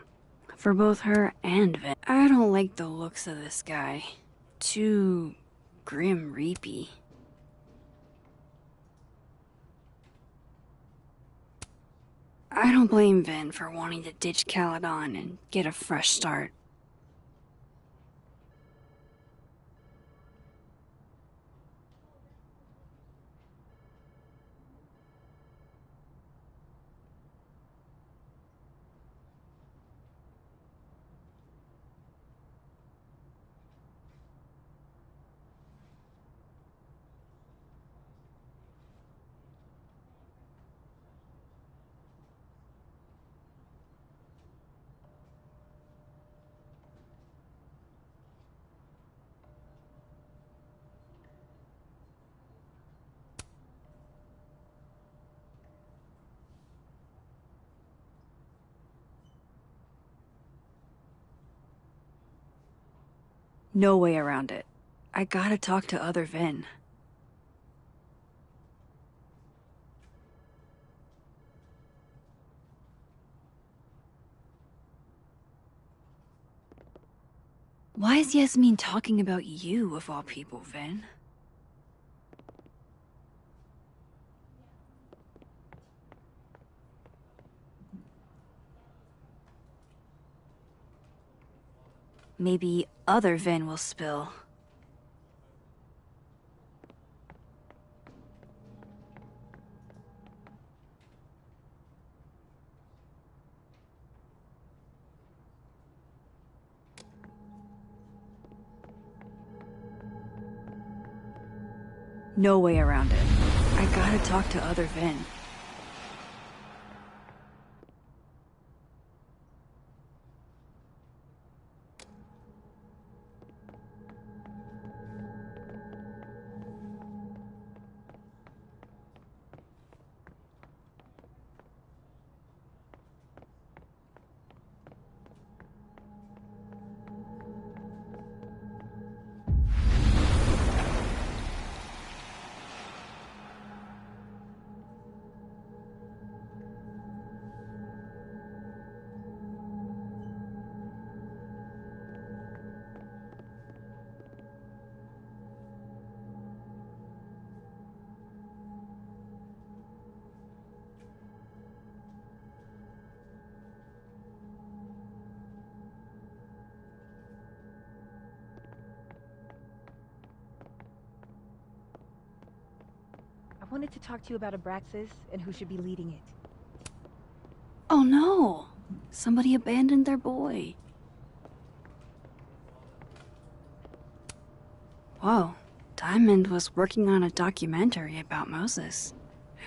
For both her and Vin. I don't like the looks of this guy. Too grim reapy. I don't blame Vin for wanting to ditch Caledon and get a fresh start. No way around it. I gotta talk to other Vin. Why is Yasmin talking about you, of all people, Vin? Maybe other Vin will spill. No way around it. I gotta talk to other Vin. wanted to talk to you about Abraxas and who should be leading it. Oh no! Somebody abandoned their boy. Whoa, Diamond was working on a documentary about Moses.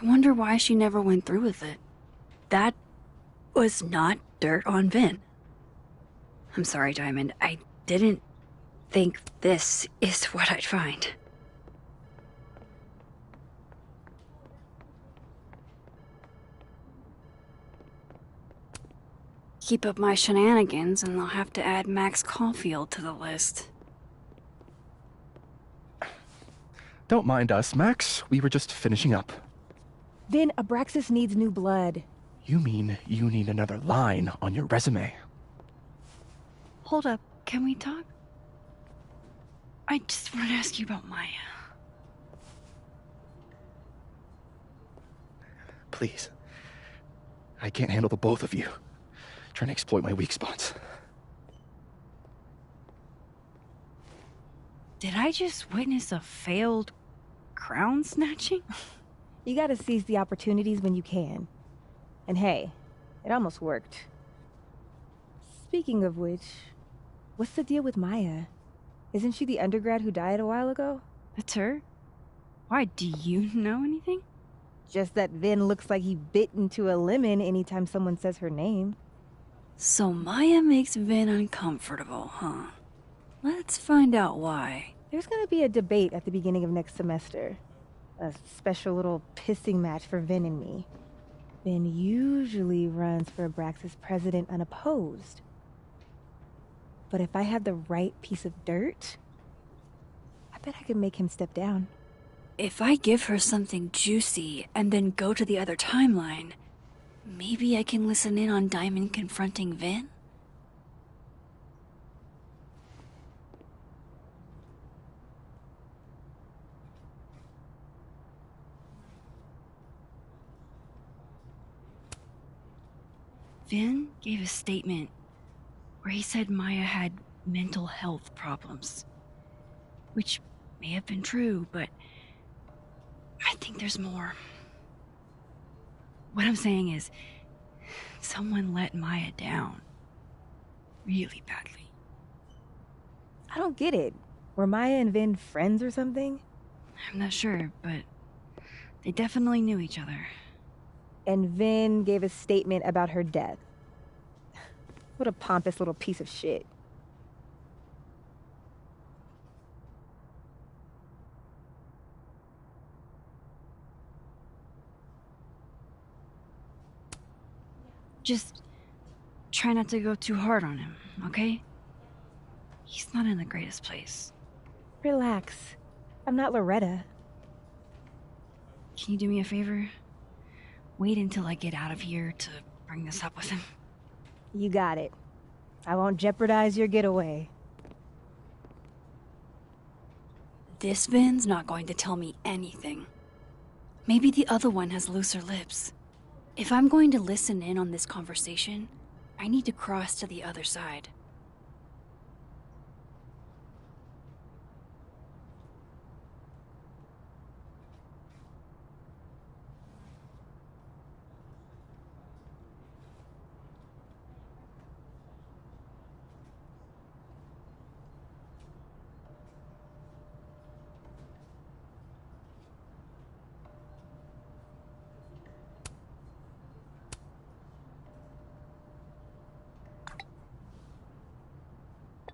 I wonder why she never went through with it. That was not dirt on Vin. I'm sorry, Diamond. I didn't think this is what I'd find. Keep up my shenanigans and I'll have to add Max Caulfield to the list. Don't mind us, Max. We were just finishing up. Vin, Abraxas needs new blood. You mean you need another line on your resume? Hold up, can we talk? I just want to ask you about Maya. Please. I can't handle the both of you. Trying to exploit my weak spots. Did I just witness a failed crown snatching? You gotta seize the opportunities when you can. And hey, it almost worked. Speaking of which, what's the deal with Maya? Isn't she the undergrad who died a while ago? That's her? Why, do you know anything? Just that Vin looks like he bit into a lemon anytime someone says her name. So Maya makes Vin uncomfortable, huh? Let's find out why. There's gonna be a debate at the beginning of next semester. A special little pissing match for Vin and me. Vin usually runs for Abraxas president unopposed. But if I had the right piece of dirt, I bet I could make him step down. If I give her something juicy and then go to the other timeline, maybe I can listen in on Diamond confronting Vin? Vin gave a statement where he said Maya had mental health problems. Which may have been true, but I think there's more. What I'm saying is, someone let Maya down. Really badly. I don't get it. Were Maya and Vin friends or something? I'm not sure, but they definitely knew each other. And Vin gave a statement about her death. What a pompous little piece of shit. Just try not to go too hard on him, okay? He's not in the greatest place. Relax. I'm not Loretta. Can you do me a favor? Wait until I get out of here to bring this up with him. You got it. I won't jeopardize your getaway. This Vin's not going to tell me anything. Maybe the other one has looser lips. If I'm going to listen in on this conversation, I need to cross to the other side.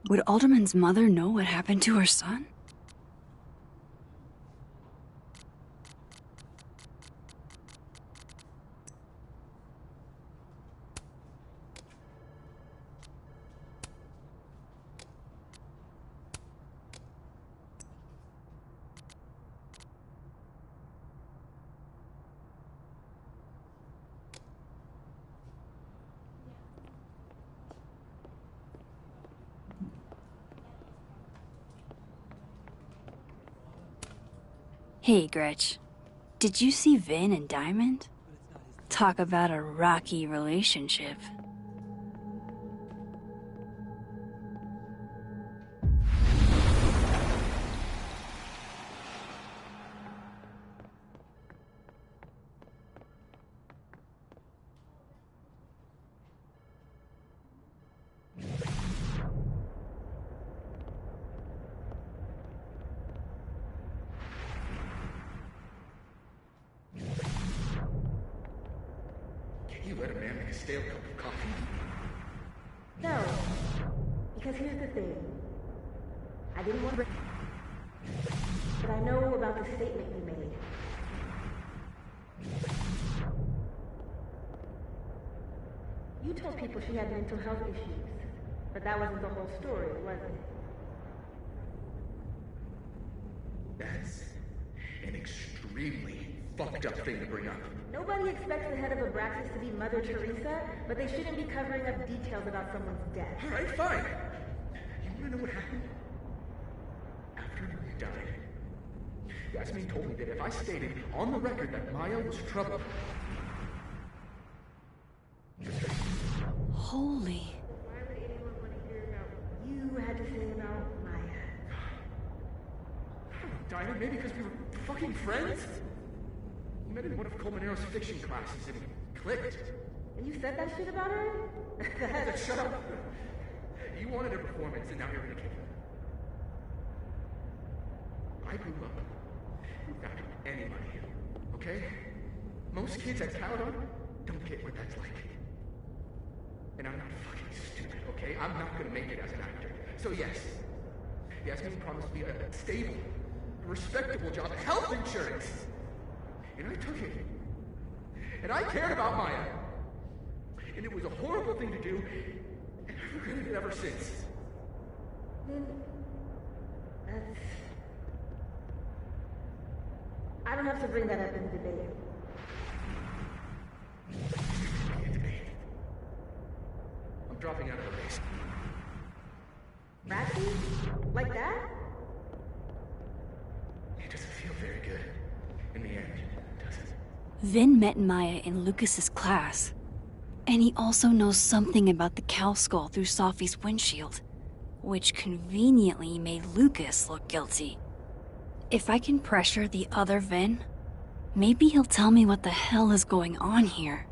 Would Alderman's mother know what happened to her son? Hey, Gretch. Did you see Vin and Diamond? Talk about a rocky relationship. You let a man make a stale cup of coffee? No. Because here's the thing. I didn't want to... But I know about the statement you made. You told people she had mental health issues. But that wasn't the whole story, was it? That's an extremely fucked up thing to bring up. Nobody expects the head of Abraxas to be Mother Teresa, but they shouldn't be covering up details about someone's death. Alright, fine. You wanna know what happened? After Maria died, Yasmin told me that if I stated on the record that Maya was trouble... Holy. Why would anyone want to hear about what you had to say about Maya? I don't know, Dinah, maybe because we were fucking friends? We met in one of Colmenaro's fiction classes and it clicked. And you said that shit about her? Shut up! You wanted a performance and now you're gonna give it. I grew up without any money, okay? Most kids at Caledon don't get what that's like. And I'm not fucking stupid, okay? I'm not gonna make it as an actor. So yes, Yasmin promised me a stable, respectable job, health insurance. And I took it. And I cared about Maya. And it was a horrible thing to do, and I've regretted it ever since. I don't have to bring that up in the debate. I'm dropping out of the race. Ratsy? Like that? It doesn't feel very good. In the end, does it? Vin met Maya in Lucas's class. And he also knows something about the cow skull through Sophie's windshield, which conveniently made Lucas look guilty. If I can pressure the other Vin, maybe he'll tell me what the hell is going on here.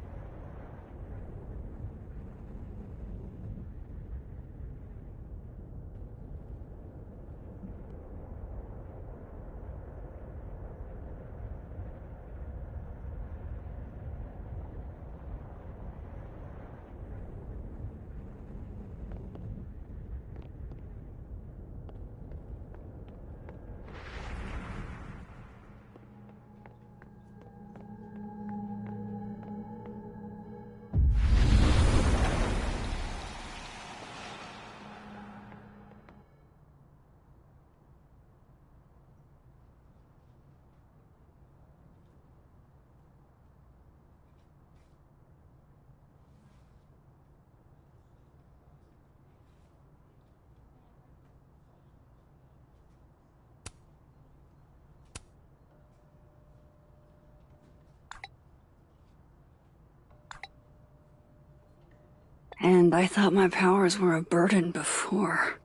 And I thought my powers were a burden before.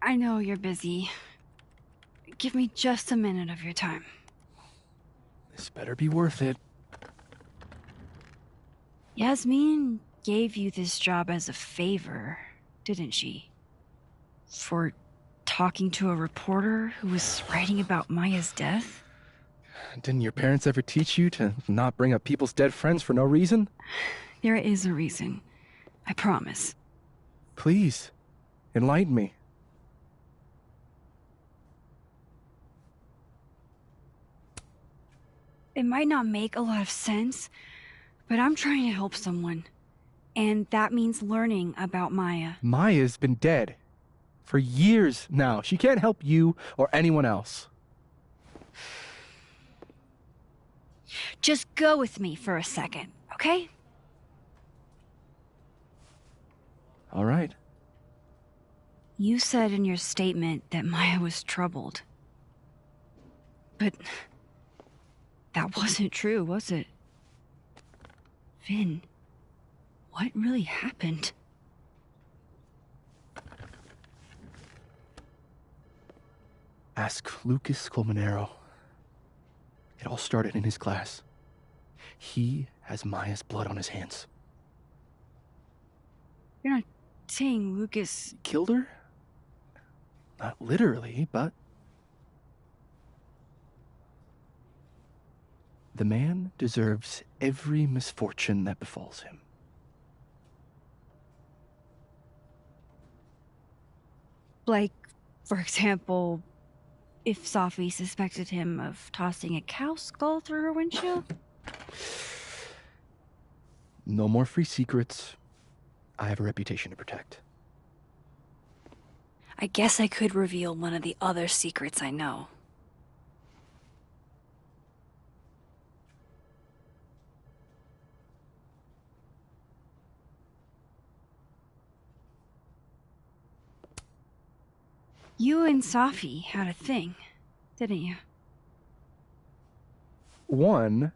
I know you're busy. Give me just a minute of your time. This better be worth it. Yasmin gave you this job as a favor, didn't she? For talking to a reporter who was writing about Maya's death? Didn't your parents ever teach you to not bring up people's dead friends for no reason? There is a reason. I promise. Please. Enlighten me. It might not make a lot of sense, but I'm trying to help someone. And that means learning about Maya. Maya's been dead for years now. She can't help you or anyone else. Just go with me for a second, okay? All right. You said in your statement that Maya was troubled. But that wasn't true, was it? Vin, what really happened? Ask Lucas Colmenero. It all started in his class. He has Maya's blood on his hands. You're not saying Lucas killed her? Not literally, but... The man deserves every misfortune that befalls him. Like, for example, if Sophie suspected him of tossing a cow skull through her windshield? No more free secrets. I have a reputation to protect. I guess I could reveal one of the other secrets I know. You and Sophie had a thing, didn't you? One,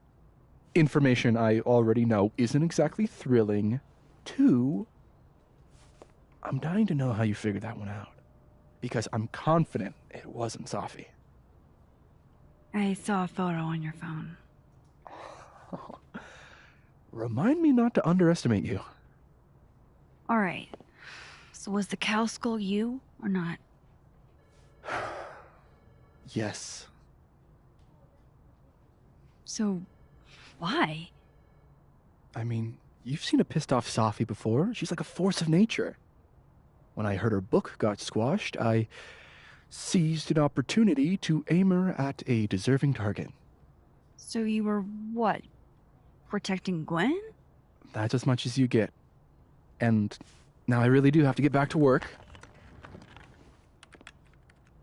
information I already know isn't exactly thrilling. Two, I'm dying to know how you figured that one out. Because I'm confident it wasn't Sophie. I saw a photo on your phone. Remind me not to underestimate you. Alright. So was the cow skull you, or not? Yes. So, why? I mean, you've seen a pissed off Sophie before. She's like a force of nature. When I heard her book got squashed, I seized an opportunity to aim her at a deserving target. So you were, what, protecting Gwen? That's as much as you get. And now I really do have to get back to work.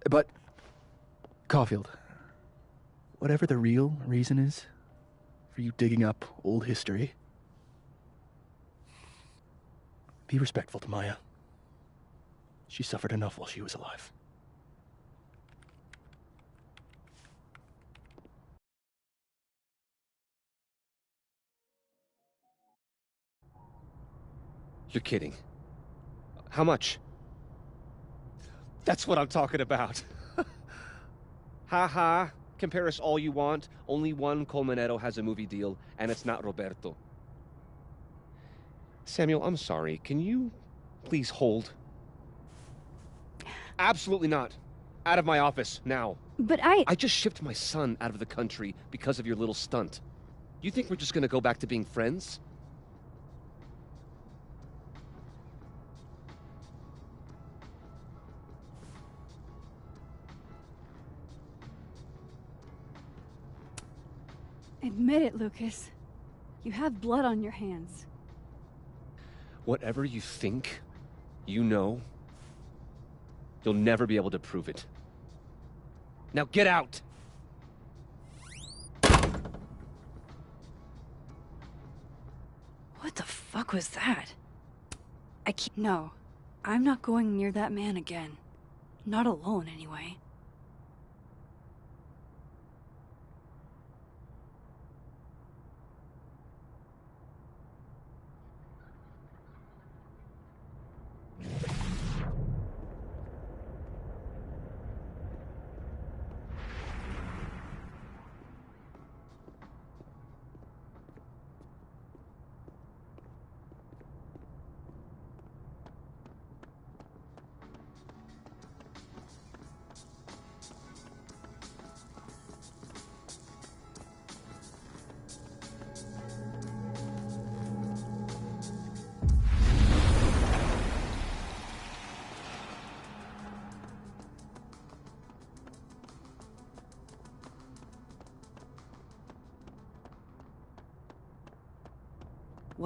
But, Caulfield, whatever the real reason is for you digging up old history, be respectful to Maya. She suffered enough while she was alive. You're kidding. How much? That's what I'm talking about. Ha ha. Compare us all you want. Only one Colmenero has a movie deal, and it's not Roberto. Samuel, I'm sorry. Can you please hold? Absolutely not. Out of my office, now. But I just shipped my son out of the country because of your little stunt. You think we're just gonna go back to being friends? Admit it, Lucas. You have blood on your hands. Whatever you think, you know, you'll never be able to prove it. Now get out! What the fuck was that? No, I'm not going near that man again. Not alone, anyway.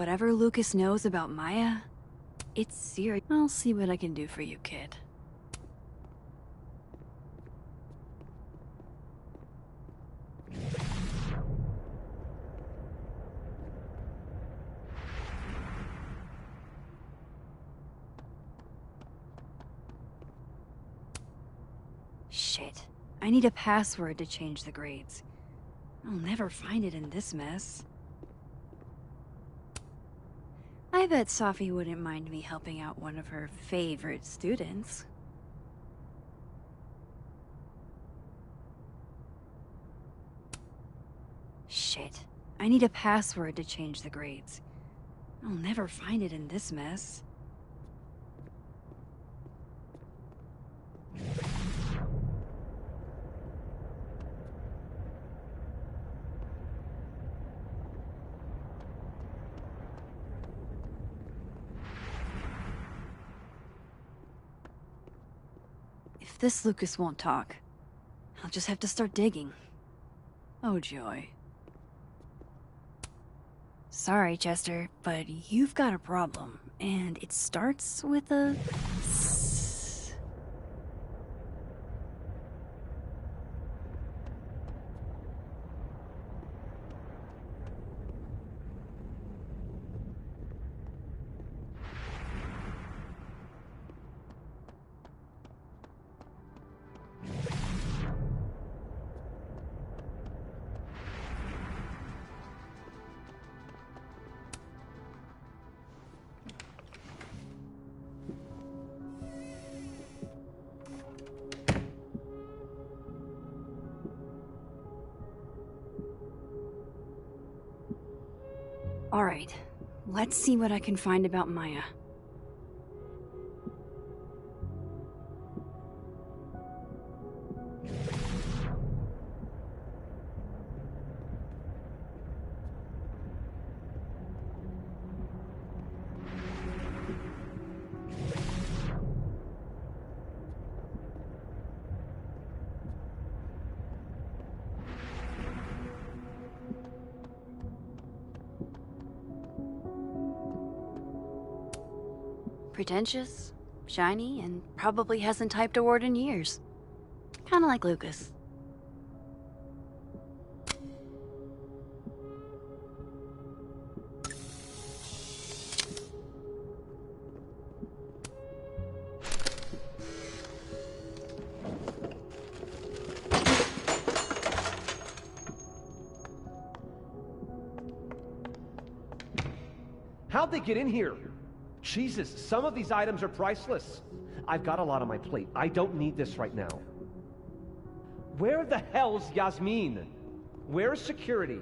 whatever Lucas knows about Maya, it's serious. I'll see what I can do for you, kid. Shit. I need a password to change the grades. I'll never find it in this mess. I bet Sophie wouldn't mind me helping out one of her favorite students. Shit. I need a password to change the grades. I'll never find it in this mess. If this Lucas won't talk, I'll just have to start digging. Oh joy. Sorry, Chester, but you've got a problem, and it starts with a S. All right, let's see what I can find about Maya. Pretentious, shiny, and probably hasn't typed a word in years. Kinda like Lucas. How'd they get in here? Jesus, some of these items are priceless. I've got a lot on my plate. I don't need this right now. Where the hell's Yasmin? Where's security?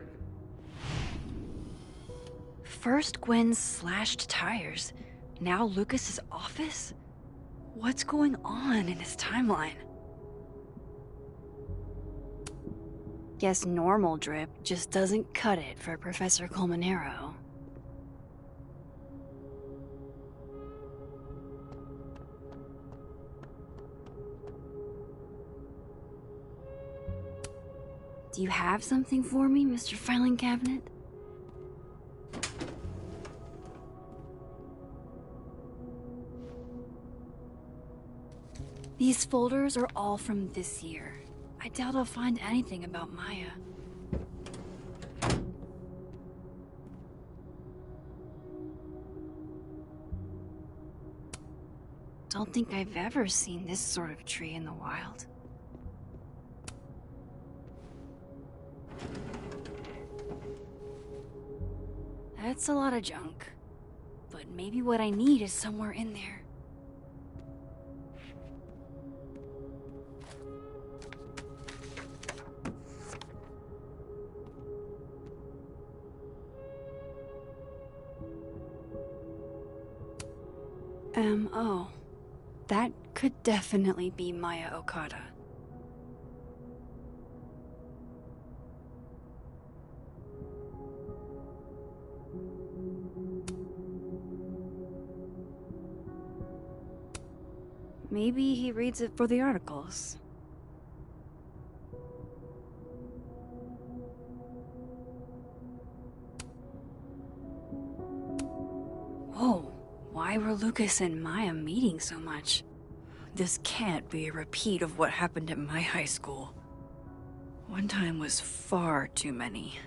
First Gwen's slashed tires, now Lucas's office? What's going on in his timeline? Guess normal drip just doesn't cut it for Professor Colmenero. Do you have something for me, Mr. Filing Cabinet? These folders are all from this year. I doubt I'll find anything about Maya. Don't think I've ever seen this sort of tree in the wild. That's a lot of junk. But maybe what I need is somewhere in there. Oh. That could definitely be Maya Okada. Maybe he reads it for the articles. Why were Lucas and Maya meeting so much? This can't be a repeat of what happened at my high school. One time was far too many.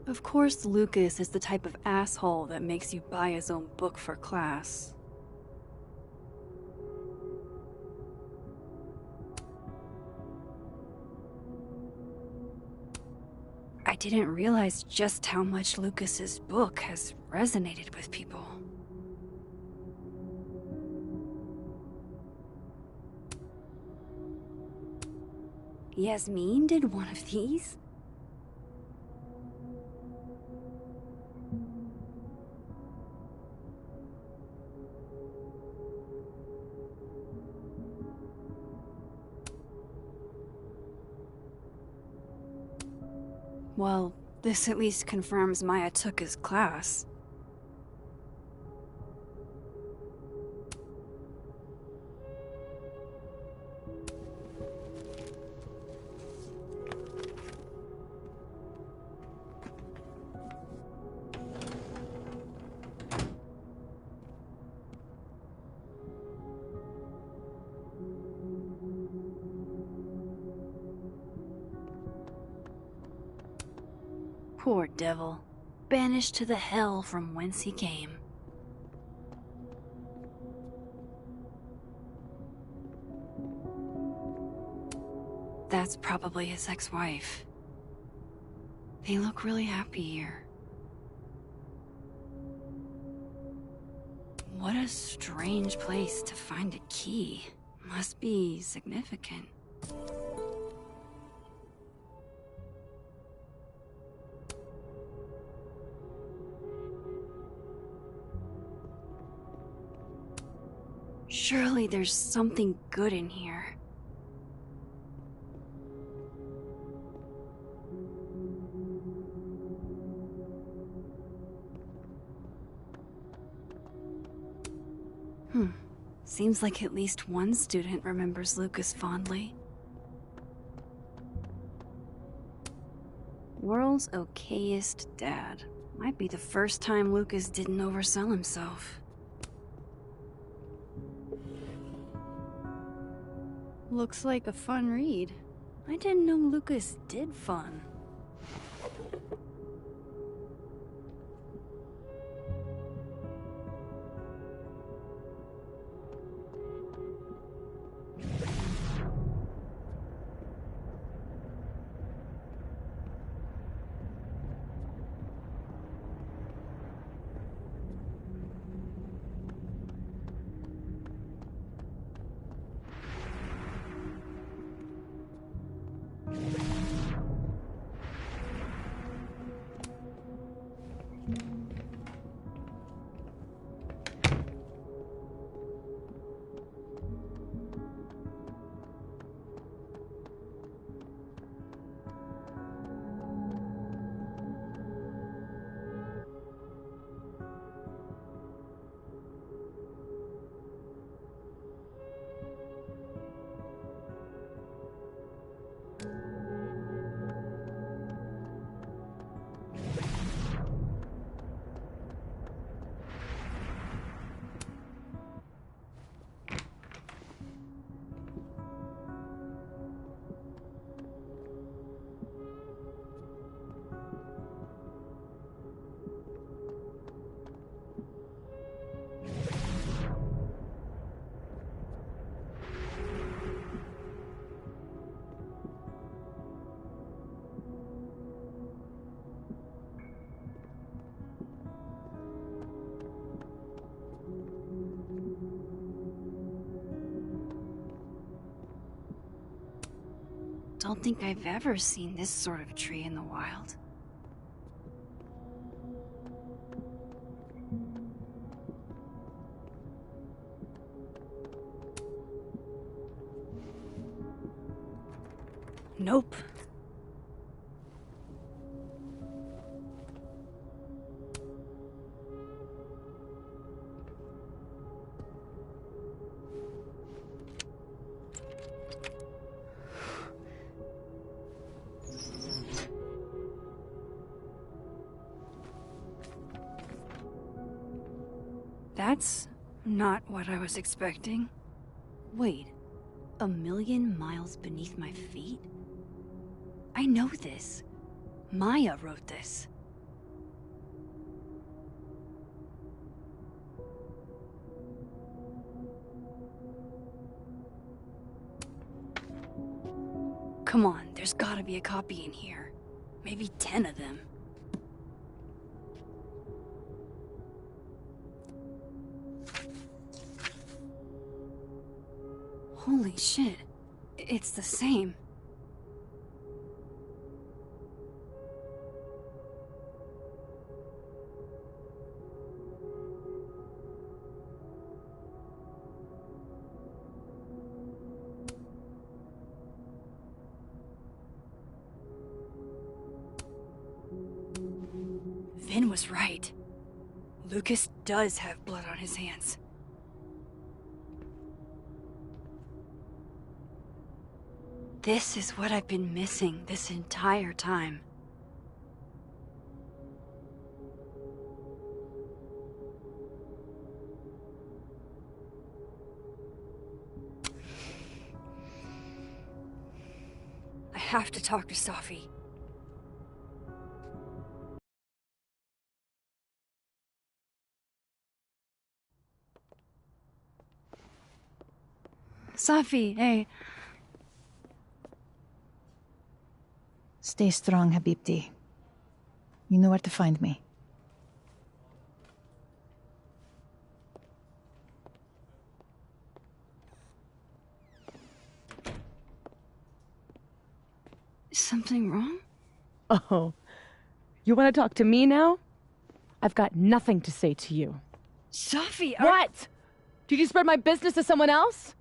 Of course, Lucas is the type of asshole that makes you buy his own book for class. I didn't realize just how much Lucas's book has resonated with people. Yasmin did one of these? Well, this at least confirms Maya took his class. Poor devil, banished to the hell from whence he came. That's probably his ex-wife. They look really happy here. What a strange place to find a key. Must be significant. Surely there's something good in here. Seems like at least one student remembers Lucas fondly. World's okayest dad. Might be the first time Lucas didn't oversell himself. Looks like a fun read. I didn't know Lucas did fun. Don't think I've ever seen this sort of tree in the wild. Nope. That's not what I was expecting. Wait, 1,000,000 miles beneath my feet? I know this. Maya wrote this. Come on, there's gotta be a copy in here. Maybe 10 of them. Holy shit. It's the same. Vin was right. Lucas does have blood on his hands. This is what I've been missing this entire time. I have to talk to Safi. Safi, hey. Stay strong, Habibti. You know where to find me. Is something wrong? Oh, you want to talk to me now? I've got nothing to say to you. Safi, What? Did you spread my business to someone else?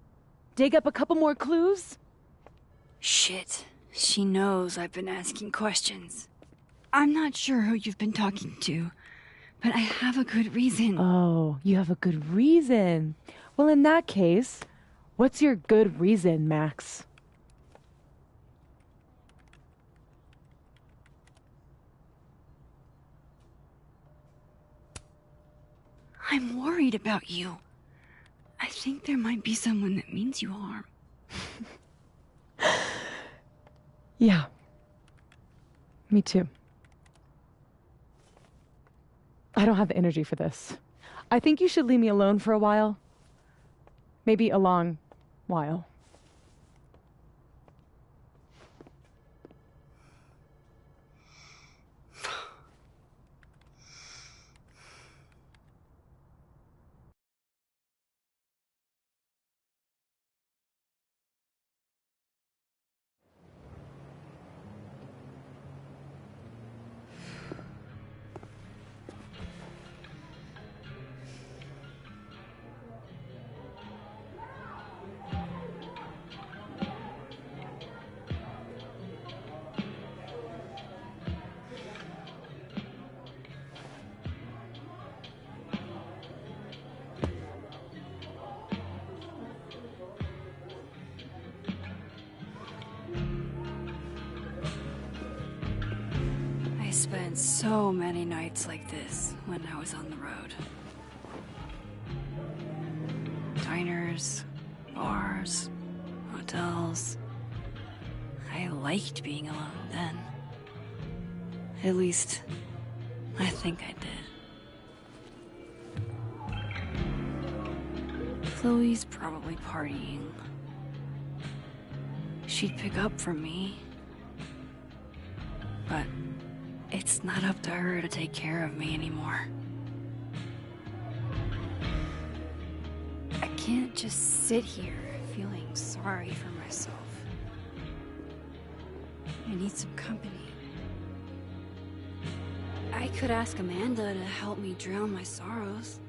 Dig up a couple more clues? Shit. She knows I've been asking questions. I'm not sure who you've been talking to, but I have a good reason. Oh, you have a good reason. Well, in that case, what's your good reason, Max? I'm worried about you. I think there might be someone that means you harm. Yeah. Me too. I don't have the energy for this. I think you should leave me alone for a while. Maybe a long while. I spent so many nights like this when I was on the road. Diners, bars, hotels. I liked being alone then. At least, I think I did. Chloe's probably partying. She'd pick up from me. But it's not up to her to take care of me anymore. I can't just sit here feeling sorry for myself. I need some company. I could ask Amanda to help me drown my sorrows.